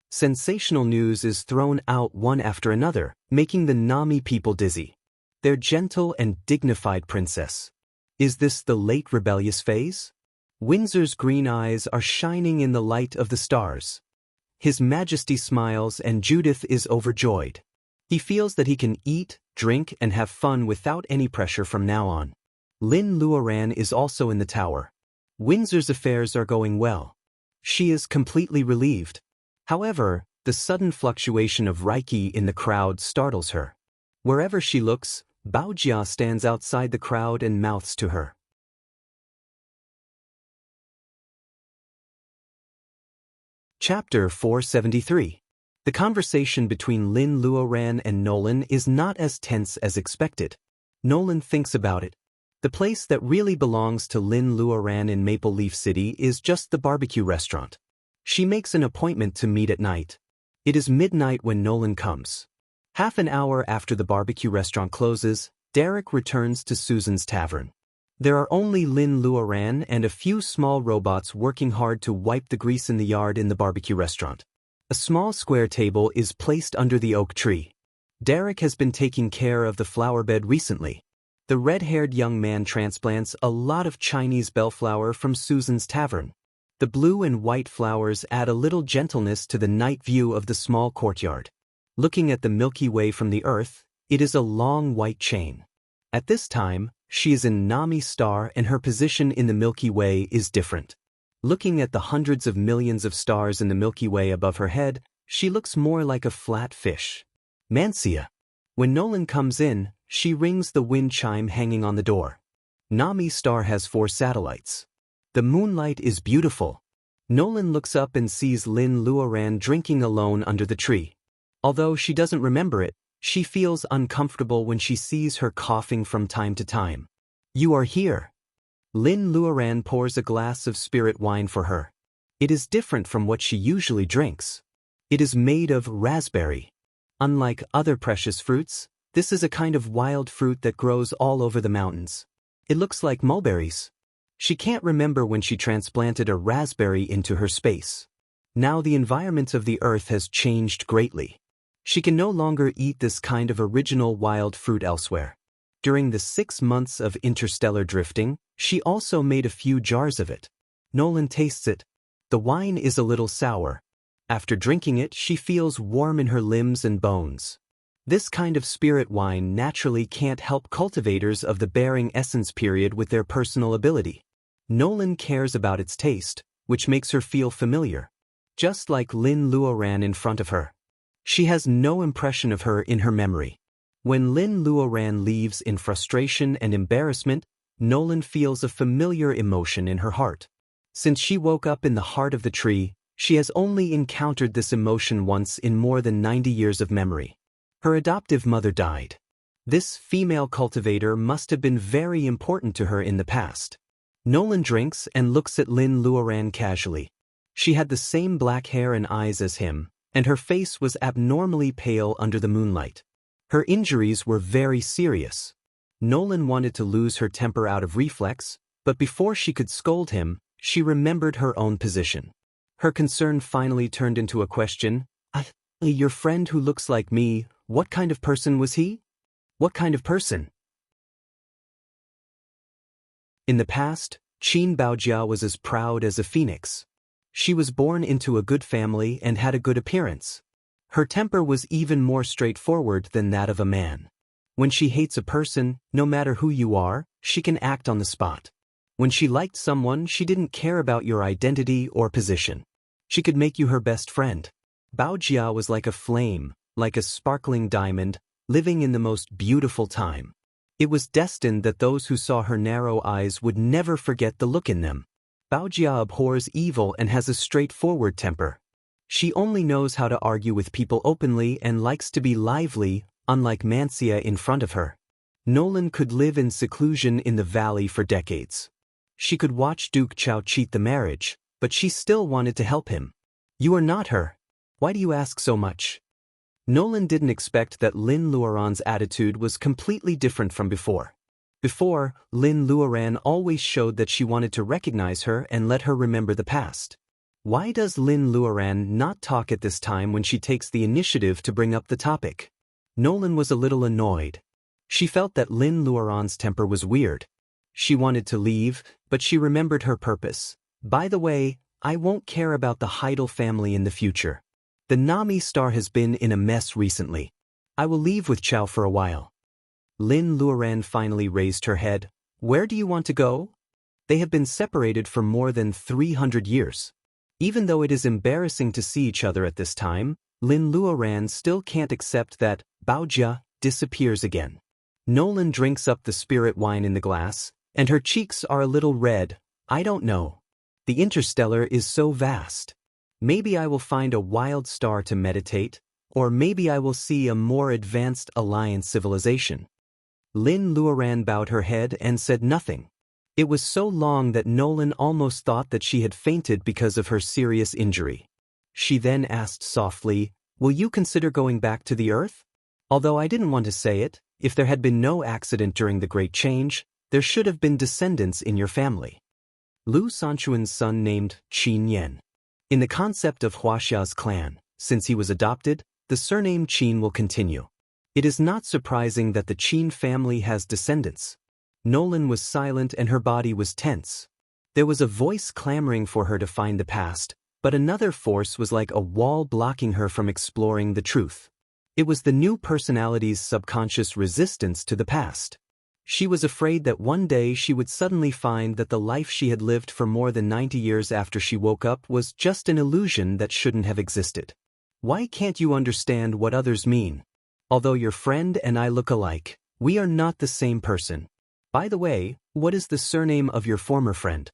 Sensational news is thrown out one after another, making the Nami people dizzy. Their gentle and dignified princess. Is this the late rebellious phase? Windsor's green eyes are shining in the light of the stars. His Majesty smiles and Judith is overjoyed. He feels that he can eat, drink, and have fun without any pressure from now on. Lin Luoran is also in the tower. Windsor's affairs are going well. She is completely relieved. However, the sudden fluctuation of Reiki in the crowd startles her. Wherever she looks, Baojia stands outside the crowd and mouths to her. Chapter 473. The conversation between Lin Luoran and Nolan is not as tense as expected. Nolan thinks about it. The place that really belongs to Lin Luoran in Maple Leaf City is just the barbecue restaurant. She makes an appointment to meet at night. It is midnight when Nolan comes. Half an hour after the barbecue restaurant closes, Derek returns to Susan's tavern. There are only Lin Luoran and a few small robots working hard to wipe the grease in the yard in the barbecue restaurant. A small square table is placed under the oak tree. Derek has been taking care of the flower bed recently. The red-haired young man transplants a lot of Chinese bellflower from Susan's tavern. The blue and white flowers add a little gentleness to the night view of the small courtyard. Looking at the Milky Way from the Earth, it is a long white chain. At this time, she is in Nami star and her position in the Milky Way is different. Looking at the hundreds of millions of stars in the Milky Way above her head, she looks more like a flat fish. Mancia. When Nolan comes in, she rings the wind chime hanging on the door. Nami star has 4 satellites. The moonlight is beautiful. Nolan looks up and sees Lin Luoran drinking alone under the tree. Although she doesn't remember it, she feels uncomfortable when she sees her coughing from time to time. You are here. Lin Luoran pours a glass of spirit wine for her. It is different from what she usually drinks. It is made of raspberry. Unlike other precious fruits, this is a kind of wild fruit that grows all over the mountains. It looks like mulberries. She can't remember when she transplanted a raspberry into her space. Now the environment of the earth has changed greatly. She can no longer eat this kind of original wild fruit elsewhere. During the 6 months of interstellar drifting, she also made a few jars of it. Nolan tastes it. The wine is a little sour. After drinking it, she feels warm in her limbs and bones. This kind of spirit wine naturally can't help cultivators of the bearing essence period with their personal ability. Nolan cares about its taste, which makes her feel familiar. Just like Lin Luoran in front of her. She has no impression of her in her memory. When Lin Luoran leaves in frustration and embarrassment, Nolan feels a familiar emotion in her heart. Since she woke up in the heart of the tree, she has only encountered this emotion once in more than 90 years of memory. Her adoptive mother died. This female cultivator must have been very important to her in the past. Nolan drinks and looks at Lin Luoran casually. She had the same black hair and eyes as him, and her face was abnormally pale under the moonlight. Her injuries were very serious. Nolan wanted to lose her temper out of reflex, but before she could scold him, she remembered her own position. Her concern finally turned into a question. Your friend who looks like me, what kind of person was he? What kind of person? In the past, Qin Baojia was as proud as a phoenix. She was born into a good family and had a good appearance. Her temper was even more straightforward than that of a man. When she hates a person, no matter who you are, she can act on the spot. When she liked someone, she didn't care about your identity or position. She could make you her best friend. Baojia was like a flame, like a sparkling diamond, living in the most beautiful time. It was destined that those who saw her narrow eyes would never forget the look in them. Baojia abhors evil and has a straightforward temper. She only knows how to argue with people openly and likes to be lively, unlike Mancia in front of her. Nolan could live in seclusion in the valley for decades. She could watch Duke Chao cheat the marriage, but she still wanted to help him. You are not her. Why do you ask so much? Nolan didn't expect that Lin Luoran's attitude was completely different from before. Before, Lin Luoran always showed that she wanted to recognize her and let her remember the past. Why does Lin Luoran not talk at this time when she takes the initiative to bring up the topic? Nolan was a little annoyed. She felt that Lin Luoran's temper was weird. She wanted to leave, but she remembered her purpose. By the way, I won't care about the Heidel family in the future. The Nami star has been in a mess recently. I will leave with Chow for a while. Lin Luoran finally raised her head. Where do you want to go? They have been separated for more than 300 years. Even though it is embarrassing to see each other at this time, Lin Luoran still can't accept that Baojia disappears again. Nolan drinks up the spirit wine in the glass, and her cheeks are a little red. I don't know. The interstellar is so vast. Maybe I will find a wild star to meditate, or maybe I will see a more advanced alliance civilization. Lin Luoran bowed her head and said nothing. It was so long that Nolan almost thought that she had fainted because of her serious injury. She then asked softly, "Will you consider going back to the Earth?" Although I didn't want to say it, if there had been no accident during the Great Change, there should have been descendants in your family. Lu Sanchuan's son named Qin Yan. In the concept of Huaxia's clan, since he was adopted, the surname Qin will continue. It is not surprising that the Qin family has descendants. Nolan was silent and her body was tense. There was a voice clamoring for her to find the past, but another force was like a wall blocking her from exploring the truth. It was the new personality's subconscious resistance to the past. She was afraid that one day she would suddenly find that the life she had lived for more than 90 years after she woke up was just an illusion that shouldn't have existed. Why can't you understand what others mean? Although your friend and I look alike, we are not the same person. By the way, what is the surname of your former friend?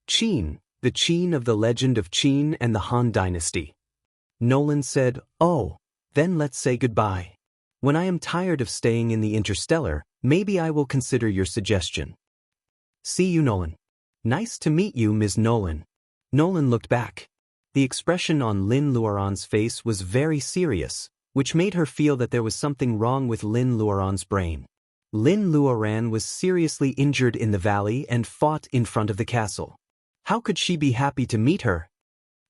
Qin, the Qin of the legend of Qin and the Han dynasty. Nolan said, "Oh, then let's say goodbye. When I am tired of staying in the interstellar, maybe I will consider your suggestion." "See you, Nolan." "Nice to meet you, Ms. Nolan." Nolan looked back. The expression on Lin Luoran's face was very serious, which made her feel that there was something wrong with Lin Luoran's brain. Lin Luoran was seriously injured in the valley and fought in front of the castle. How could she be happy to meet her?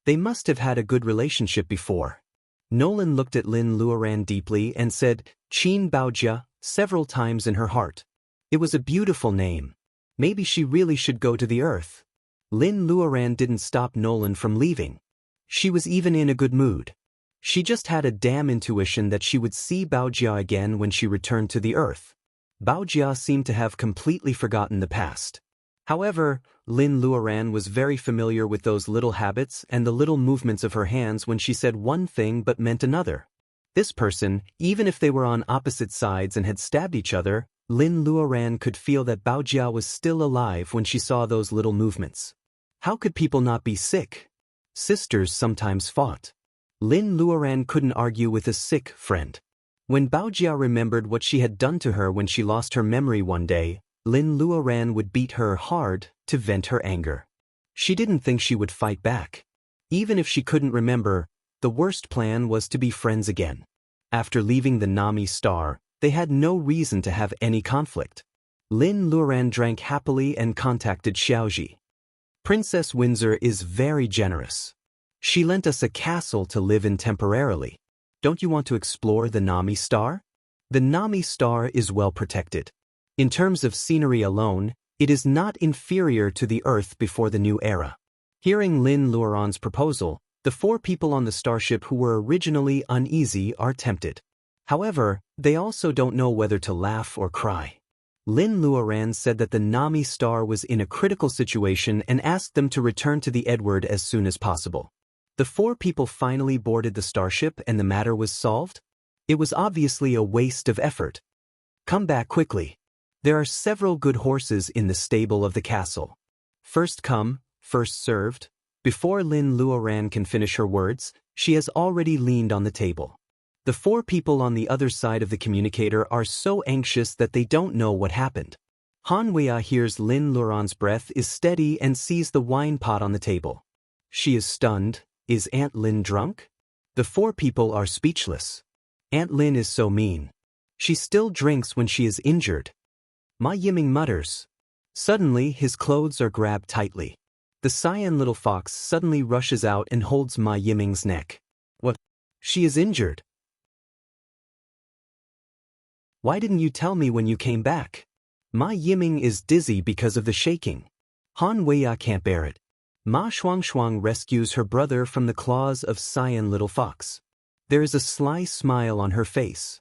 They must have had a good relationship before. Nolan looked at Lin Luoran deeply and said, "Qin Baojia," several times in her heart. It was a beautiful name. Maybe she really should go to the Earth. Lin Luoran didn't stop Nolan from leaving. She was even in a good mood. She just had a damn intuition that she would see Baojia again when she returned to the Earth. Baojia seemed to have completely forgotten the past. However, Lin Luoran was very familiar with those little habits and the little movements of her hands when she said one thing but meant another. This person, even if they were on opposite sides and had stabbed each other, Lin Luoran could feel that Baojia was still alive when she saw those little movements. How could people not be sick? Sisters sometimes fought. Lin Luoran couldn't argue with a sick friend. When Baojia remembered what she had done to her when she lost her memory one day, Lin Luoran would beat her hard to vent her anger. She didn't think she would fight back. Even if she couldn't remember, the worst plan was to be friends again. After leaving the Nami star, they had no reason to have any conflict. Lin Luoran drank happily and contacted Xiaoji. "Princess Windsor is very generous. She lent us a castle to live in temporarily. Don't you want to explore the Nami star? The Nami star is well protected. In terms of scenery alone, it is not inferior to the Earth before the new era." Hearing Lin Luoran's proposal, the 4 people on the starship who were originally uneasy are tempted. However, they also don't know whether to laugh or cry. Lin Luoran said that the Nami star was in a critical situation and asked them to return to the Edward as soon as possible. The 4 people finally boarded the starship and the matter was solved? It was obviously a waste of effort. "Come back quickly. There are several good horses in the stable of the castle. First come, first served." Before Lin Luoran can finish her words, she has already leaned on the table. The 4 people on the other side of the communicator are so anxious that they don't know what happened. Han Weia hears Lin Luoran's breath is steady and sees the wine pot on the table. She is stunned. Is Aunt Lin drunk? The 4 people are speechless. Aunt Lin is so mean. She still drinks when she is injured. Ma Yiming mutters. Suddenly his clothes are grabbed tightly. The cyan little fox suddenly rushes out and holds Ma Yiming's neck. "What? She is injured. Why didn't you tell me when you came back?" Ma Yiming is dizzy because of the shaking. Han Weia can't bear it. Ma Shuangshuang rescues her brother from the claws of cyan little fox. There is a sly smile on her face.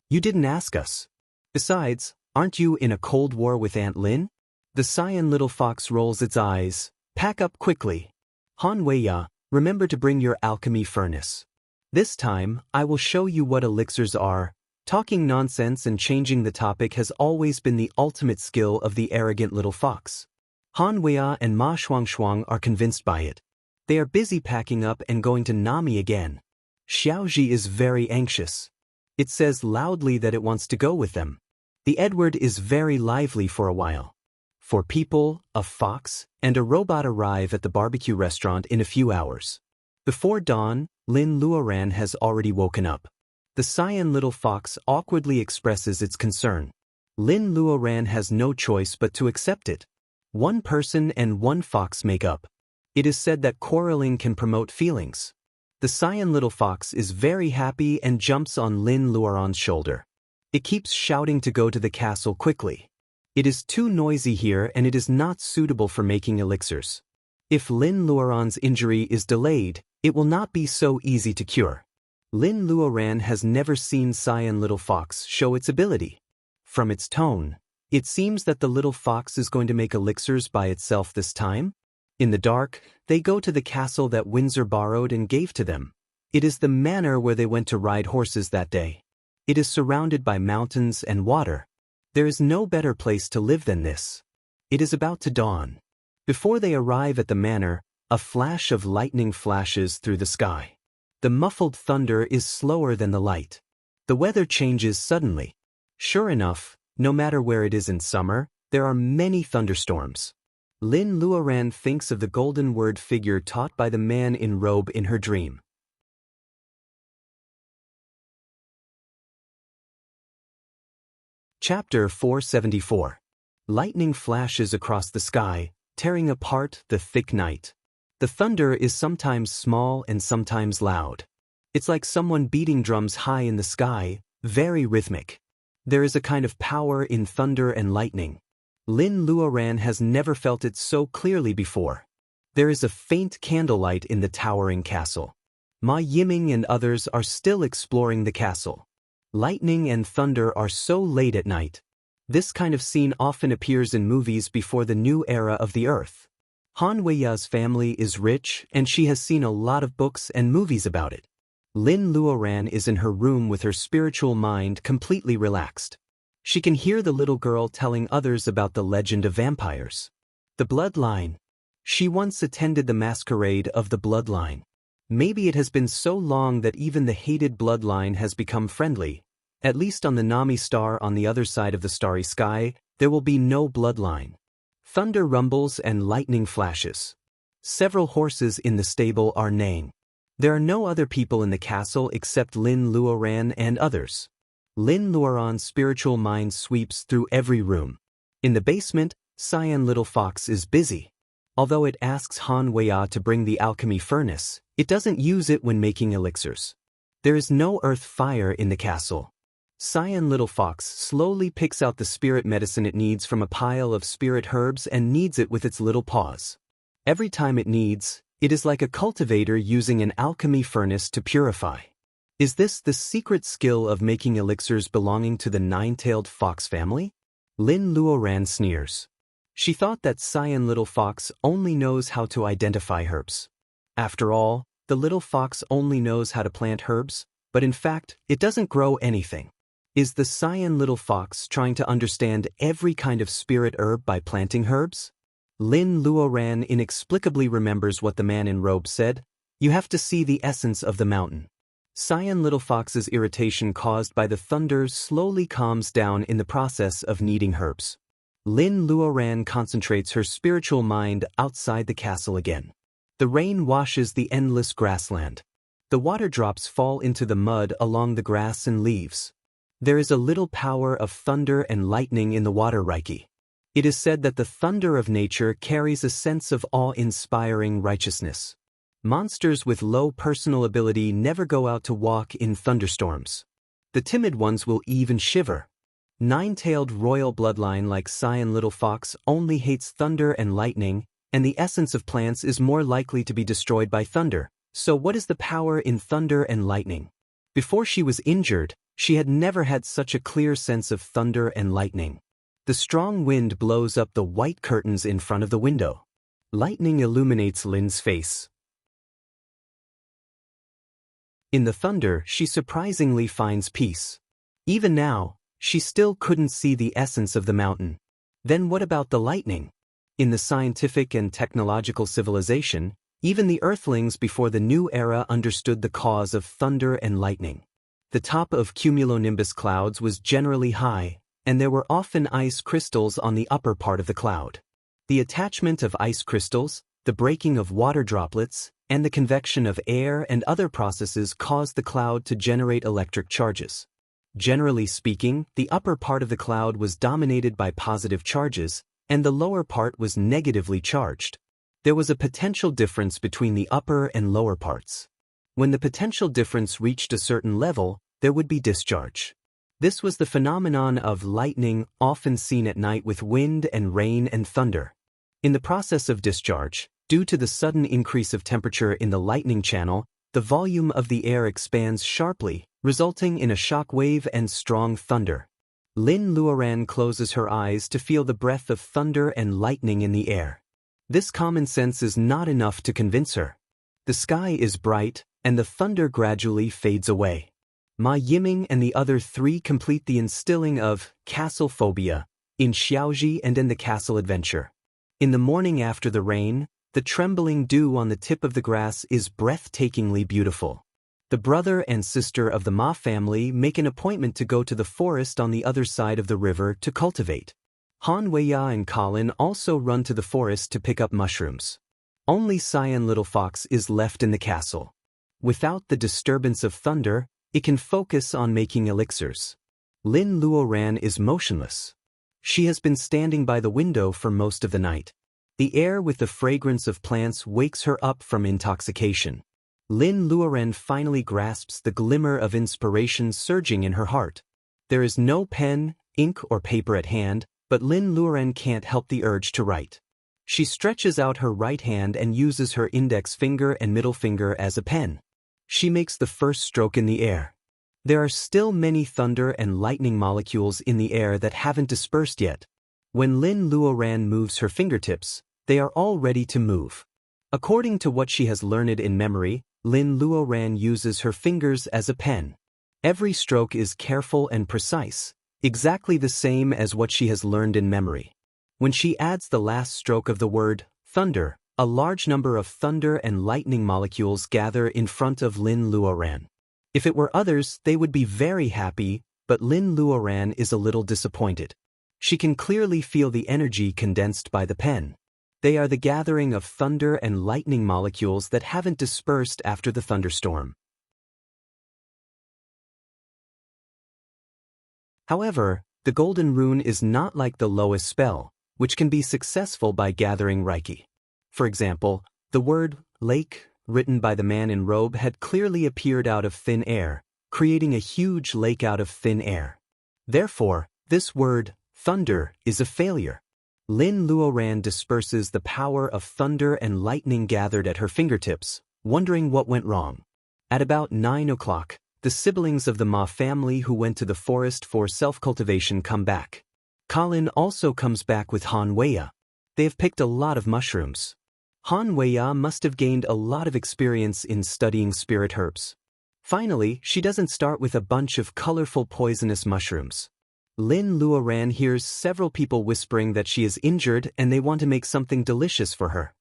You didn't ask us. Besides, aren't you in a cold war with Aunt Lin? The cyan little fox rolls its eyes. Pack up quickly. Han Weiya, remember to bring your alchemy furnace. This time, I will show you what elixirs are. Talking nonsense and changing the topic has always been the ultimate skill of the arrogant little fox. Han Weiya and Ma Shuangshuang are convinced by it. They are busy packing up and going to Nami again. Xiaoji is very anxious. It says loudly that it wants to go with them. The Edward is very lively for a while. 4 people, a fox, and a robot arrive at the barbecue restaurant in a few hours. Before dawn, Lin Luoran has already woken up. The cyan little fox awkwardly expresses its concern. Lin Luoran has no choice but to accept it. 1 person and 1 fox make up. It is said that quarreling can promote feelings. The cyan little fox is very happy and jumps on Lin Luoran's shoulder. It keeps shouting to go to the castle quickly. It is too noisy here and it is not suitable for making elixirs. If Lin Luoran's injury is delayed, it will not be so easy to cure. Lin Luoran has never seen cyan little fox show its ability. From its tone, it seems that the little fox is going to make elixirs by itself this time. In the dark, they go to the castle that Windsor borrowed and gave to them. It is the manor where they went to ride horses that day. It is surrounded by mountains and water. There is no better place to live than this. It is about to dawn. Before they arrive at the manor, a flash of lightning flashes through the sky. The muffled thunder is slower than the light. The weather changes suddenly. Sure enough, no matter where it is in summer, there are many thunderstorms. Lin Luoran thinks of the golden word figure taught by the man in robe in her dream. Chapter 474. Lightning flashes across the sky, tearing apart the thick night. The thunder is sometimes small and sometimes loud. It's like someone beating drums high in the sky, very rhythmic. There is a kind of power in thunder and lightning. Lin Luoran has never felt it so clearly before. There is a faint candlelight in the towering castle. Ma Yiming and others are still exploring the castle. Lightning and thunder are so late at night. This kind of scene often appears in movies before the new era of the Earth. Han Weiya's family is rich and she has seen a lot of books and movies about it. Lin Luoran is in her room with her spiritual mind completely relaxed. She can hear the little girl telling others about the legend of vampires. The bloodline. She once attended the masquerade of the bloodline. Maybe it has been so long that even the hated bloodline has become friendly. At least on the Nami star on the other side of the starry sky, there will be no bloodline. Thunder rumbles and lightning flashes. Several horses in the stable are neighing. There are no other people in the castle except Lin Luoran and others. Lin Luoran's spiritual mind sweeps through every room. In the basement, Cyan Little Fox is busy. Although it asks Han Weiya to bring the alchemy furnace, it doesn't use it when making elixirs. There is no earth fire in the castle. Cyan Little Fox slowly picks out the spirit medicine it needs from a pile of spirit herbs and kneads it with its little paws. Every time it kneads, it is like a cultivator using an alchemy furnace to purify. Is this the secret skill of making elixirs belonging to the 9-tailed fox family? Lin Luoran sneers. She thought that Cyan Little Fox only knows how to identify herbs. After all, the little fox only knows how to plant herbs, but in fact, it doesn't grow anything. Is the Cyan Little Fox trying to understand every kind of spirit herb by planting herbs? Lin Luoran inexplicably remembers what the man in robe said. You have to see the essence of the mountain. Cyan Little Fox's irritation caused by the thunder slowly calms down in the process of kneading herbs. Lin Luoran concentrates her spiritual mind outside the castle again. The rain washes the endless grassland. The water drops fall into the mud along the grass and leaves. There is a little power of thunder and lightning in the water Reiki. It is said that the thunder of nature carries a sense of awe-inspiring righteousness. Monsters with low personal ability never go out to walk in thunderstorms. The timid ones will even shiver. 9-tailed royal bloodline like Cyan Little Fox only hates thunder and lightning, and the essence of plants is more likely to be destroyed by thunder. So what is the power in thunder and lightning? Before she was injured, she had never had such a clear sense of thunder and lightning. The strong wind blows up the white curtains in front of the window. Lightning illuminates Lin's face. In the thunder, she surprisingly finds peace. Even now, she still couldn't see the essence of the mountain. Then what about the lightning? In the scientific and technological civilization, even the Earthlings before the new era understood the cause of thunder and lightning. The top of cumulonimbus clouds was generally high, and there were often ice crystals on the upper part of the cloud. The attachment of ice crystals, the breaking of water droplets, and the convection of air and other processes caused the cloud to generate electric charges. Generally speaking, the upper part of the cloud was dominated by positive charges, and the lower part was negatively charged. There was a potential difference between the upper and lower parts. When the potential difference reached a certain level, there would be discharge. This was the phenomenon of lightning often seen at night with wind and rain and thunder. In the process of discharge, due to the sudden increase of temperature in the lightning channel, the volume of the air expands sharply, resulting in a shock wave and strong thunder. Lin Luoran closes her eyes to feel the breath of thunder and lightning in the air. This common sense is not enough to convince her. The sky is bright, and the thunder gradually fades away. Ma Yiming and the other three complete the instilling of castle phobia in Xiaoji and in the castle adventure. In the morning after the rain, the trembling dew on the tip of the grass is breathtakingly beautiful. The brother and sister of the Ma family make an appointment to go to the forest on the other side of the river to cultivate. Han Weiya and Colin also run to the forest to pick up mushrooms. Only Cyan Little Fox is left in the castle. Without the disturbance of thunder, it can focus on making elixirs. Lin Luoran is motionless. She has been standing by the window for most of the night. The air with the fragrance of plants wakes her up from intoxication. Lin Luoran finally grasps the glimmer of inspiration surging in her heart. There is no pen, ink, or paper at hand, but Lin Luoran can't help the urge to write. She stretches out her right hand and uses her index finger and middle finger as a pen. She makes the first stroke in the air. There are still many thunder and lightning molecules in the air that haven't dispersed yet. When Lin Luoran moves her fingertips, they are all ready to move. According to what she has learned in memory, Lin Luoran uses her fingers as a pen. Every stroke is careful and precise, exactly the same as what she has learned in memory. When she adds the last stroke of the word thunder, a large number of thunder and lightning molecules gather in front of Lin Luoran. If it were others, they would be very happy, but Lin Luoran is a little disappointed. She can clearly feel the energy condensed by the pen. They are the gathering of thunder and lightning molecules that haven't dispersed after the thunderstorm. However, the golden rune is not like the lowest spell, which can be successful by gathering Reiki. For example, the word lake, written by the man in robe, had clearly appeared out of thin air, creating a huge lake out of thin air. Therefore, this word, thunder, is a failure. Lin Luoran disperses the power of thunder and lightning gathered at her fingertips, wondering what went wrong. At about 9 o'clock, the siblings of the Ma family who went to the forest for self-cultivation come back. Colin also comes back with Han Weiya. They have picked a lot of mushrooms. Han Weiya must have gained a lot of experience in studying spirit herbs. Finally, she doesn't start with a bunch of colorful poisonous mushrooms. Lin Luoran hears several people whispering that she is injured and they want to make something delicious for her.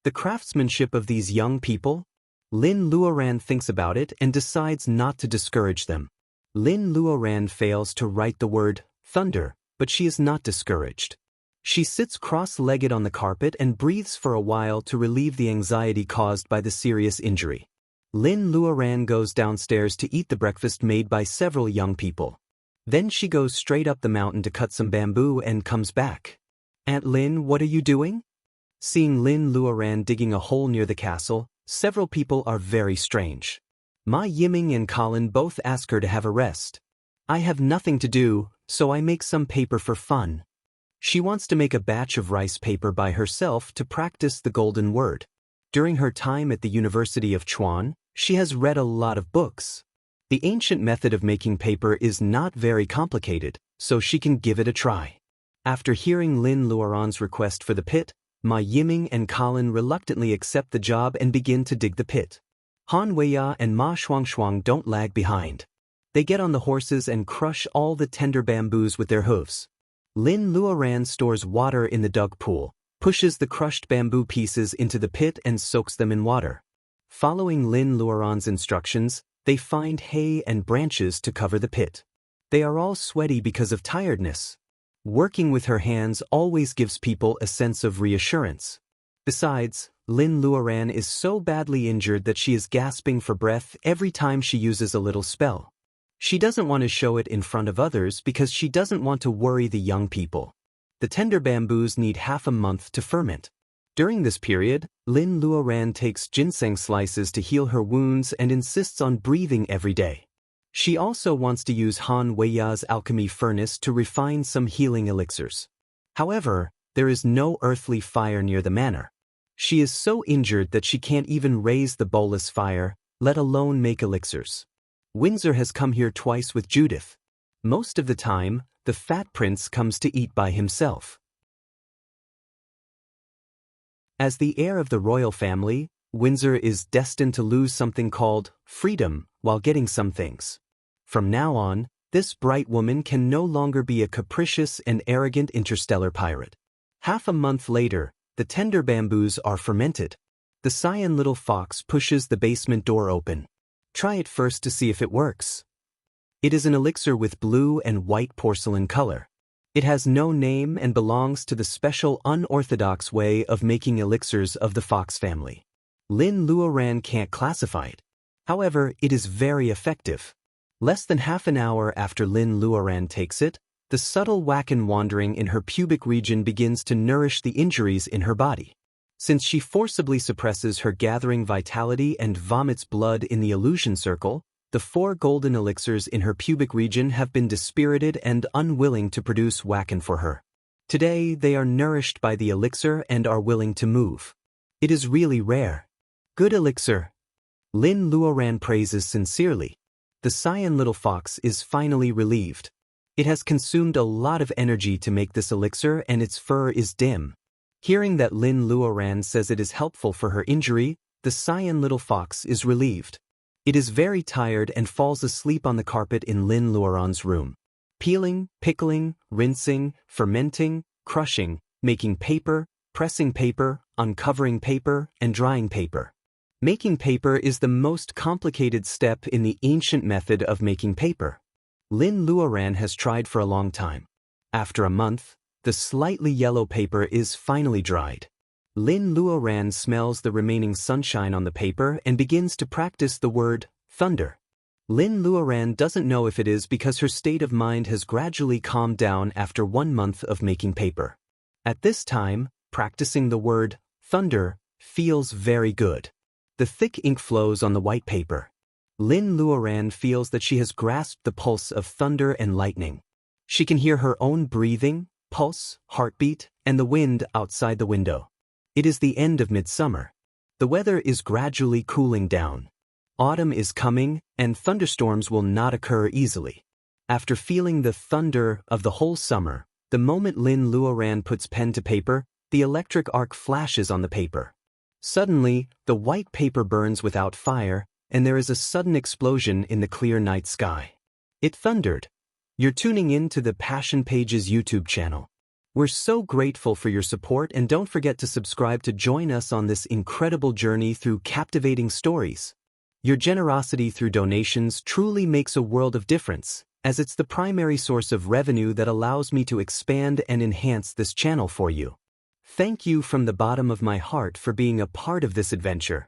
The craftsmanship of these young people? Lin Luoran thinks about it and decides not to discourage them. Lin Luoran fails to write the word thunder, but she is not discouraged. She sits cross-legged on the carpet and breathes for a while to relieve the anxiety caused by the serious injury. Lin Luoran goes downstairs to eat the breakfast made by several young people. Then she goes straight up the mountain to cut some bamboo and comes back. "Aunt Lin, what are you doing?" Seeing Lin Luoran digging a hole near the castle, several people are very strange. Ma Yiming and Colin both ask her to have a rest. "I have nothing to do, so I make some paper for fun." She wants to make a batch of rice paper by herself to practice the golden word. During her time at the University of Chuan, she has read a lot of books. The ancient method of making paper is not very complicated, so she can give it a try. After hearing Lin Luoran's request for the pit, Ma Yiming and Colin reluctantly accept the job and begin to dig the pit. Han Weiya and Ma Shuangshuang don't lag behind. They get on the horses and crush all the tender bamboos with their hooves. Lin Luoran stores water in the dug pool, pushes the crushed bamboo pieces into the pit and soaks them in water. Following Lin Luoran's instructions, they find hay and branches to cover the pit. They are all sweaty because of tiredness. Working with her hands always gives people a sense of reassurance. Besides, Lin Luoran is so badly injured that she is gasping for breath every time she uses a little spell. She doesn't want to show it in front of others because she doesn't want to worry the young people. The tender bamboos need half a month to ferment. During this period, Lin Luoran takes ginseng slices to heal her wounds and insists on breathing every day. She also wants to use Han Weiya's alchemy furnace to refine some healing elixirs. However, there is no earthly fire near the manor. She is so injured that she can't even raise the bolus fire, let alone make elixirs. Windsor has come here twice with Judith. Most of the time, the fat prince comes to eat by himself. As the heir of the royal family, Windsor is destined to lose something called freedom while getting some things. From now on, this bright woman can no longer be a capricious and arrogant interstellar pirate. Half a month later, the tender bamboos are fermented. The cyan little fox pushes the basement door open. Try it first to see if it works. It is an elixir with blue and white porcelain color. It has no name and belongs to the special unorthodox way of making elixirs of the fox family. Lin Luoran can't classify it. However, it is very effective. Less than half an hour after Lin Luoran takes it, the subtle wacken wandering in her pubic region begins to nourish the injuries in her body. Since she forcibly suppresses her gathering vitality and vomits blood in the illusion circle, the 4 golden elixirs in her pubic region have been dispirited and unwilling to produce wacken for her. Today, they are nourished by the elixir and are willing to move. It is really rare. Good elixir. Lin Luoran praises sincerely. The cyan little fox is finally relieved. It has consumed a lot of energy to make this elixir and its fur is dim. Hearing that Lin Luoran says it is helpful for her injury, the cyan little fox is relieved. It is very tired and falls asleep on the carpet in Lin Luoran's room. Peeling, pickling, rinsing, fermenting, crushing, making paper, pressing paper, uncovering paper, and drying paper. Making paper is the most complicated step in the ancient method of making paper. Lin Luoran has tried for a long time. After a month, the slightly yellow paper is finally dried. Lin Luoran smells the remaining sunshine on the paper and begins to practice the word thunder. Lin Luoran doesn't know if it is because her state of mind has gradually calmed down after 1 month of making paper. At this time, practicing the word thunder feels very good. The thick ink flows on the white paper. Lin Luoran feels that she has grasped the pulse of thunder and lightning. She can hear her own breathing, pulse, heartbeat, and the wind outside the window. It is the end of midsummer. The weather is gradually cooling down. Autumn is coming, and thunderstorms will not occur easily. After feeling the thunder of the whole summer, the moment Lin Luoran puts pen to paper, the electric arc flashes on the paper. Suddenly, the white paper burns without fire, and there is a sudden explosion in the clear night sky. It thundered. You're tuning in to the Passion Pages YouTube channel. We're so grateful for your support, and don't forget to subscribe to join us on this incredible journey through captivating stories. Your generosity through donations truly makes a world of difference, as it's the primary source of revenue that allows me to expand and enhance this channel for you. Thank you from the bottom of my heart for being a part of this adventure.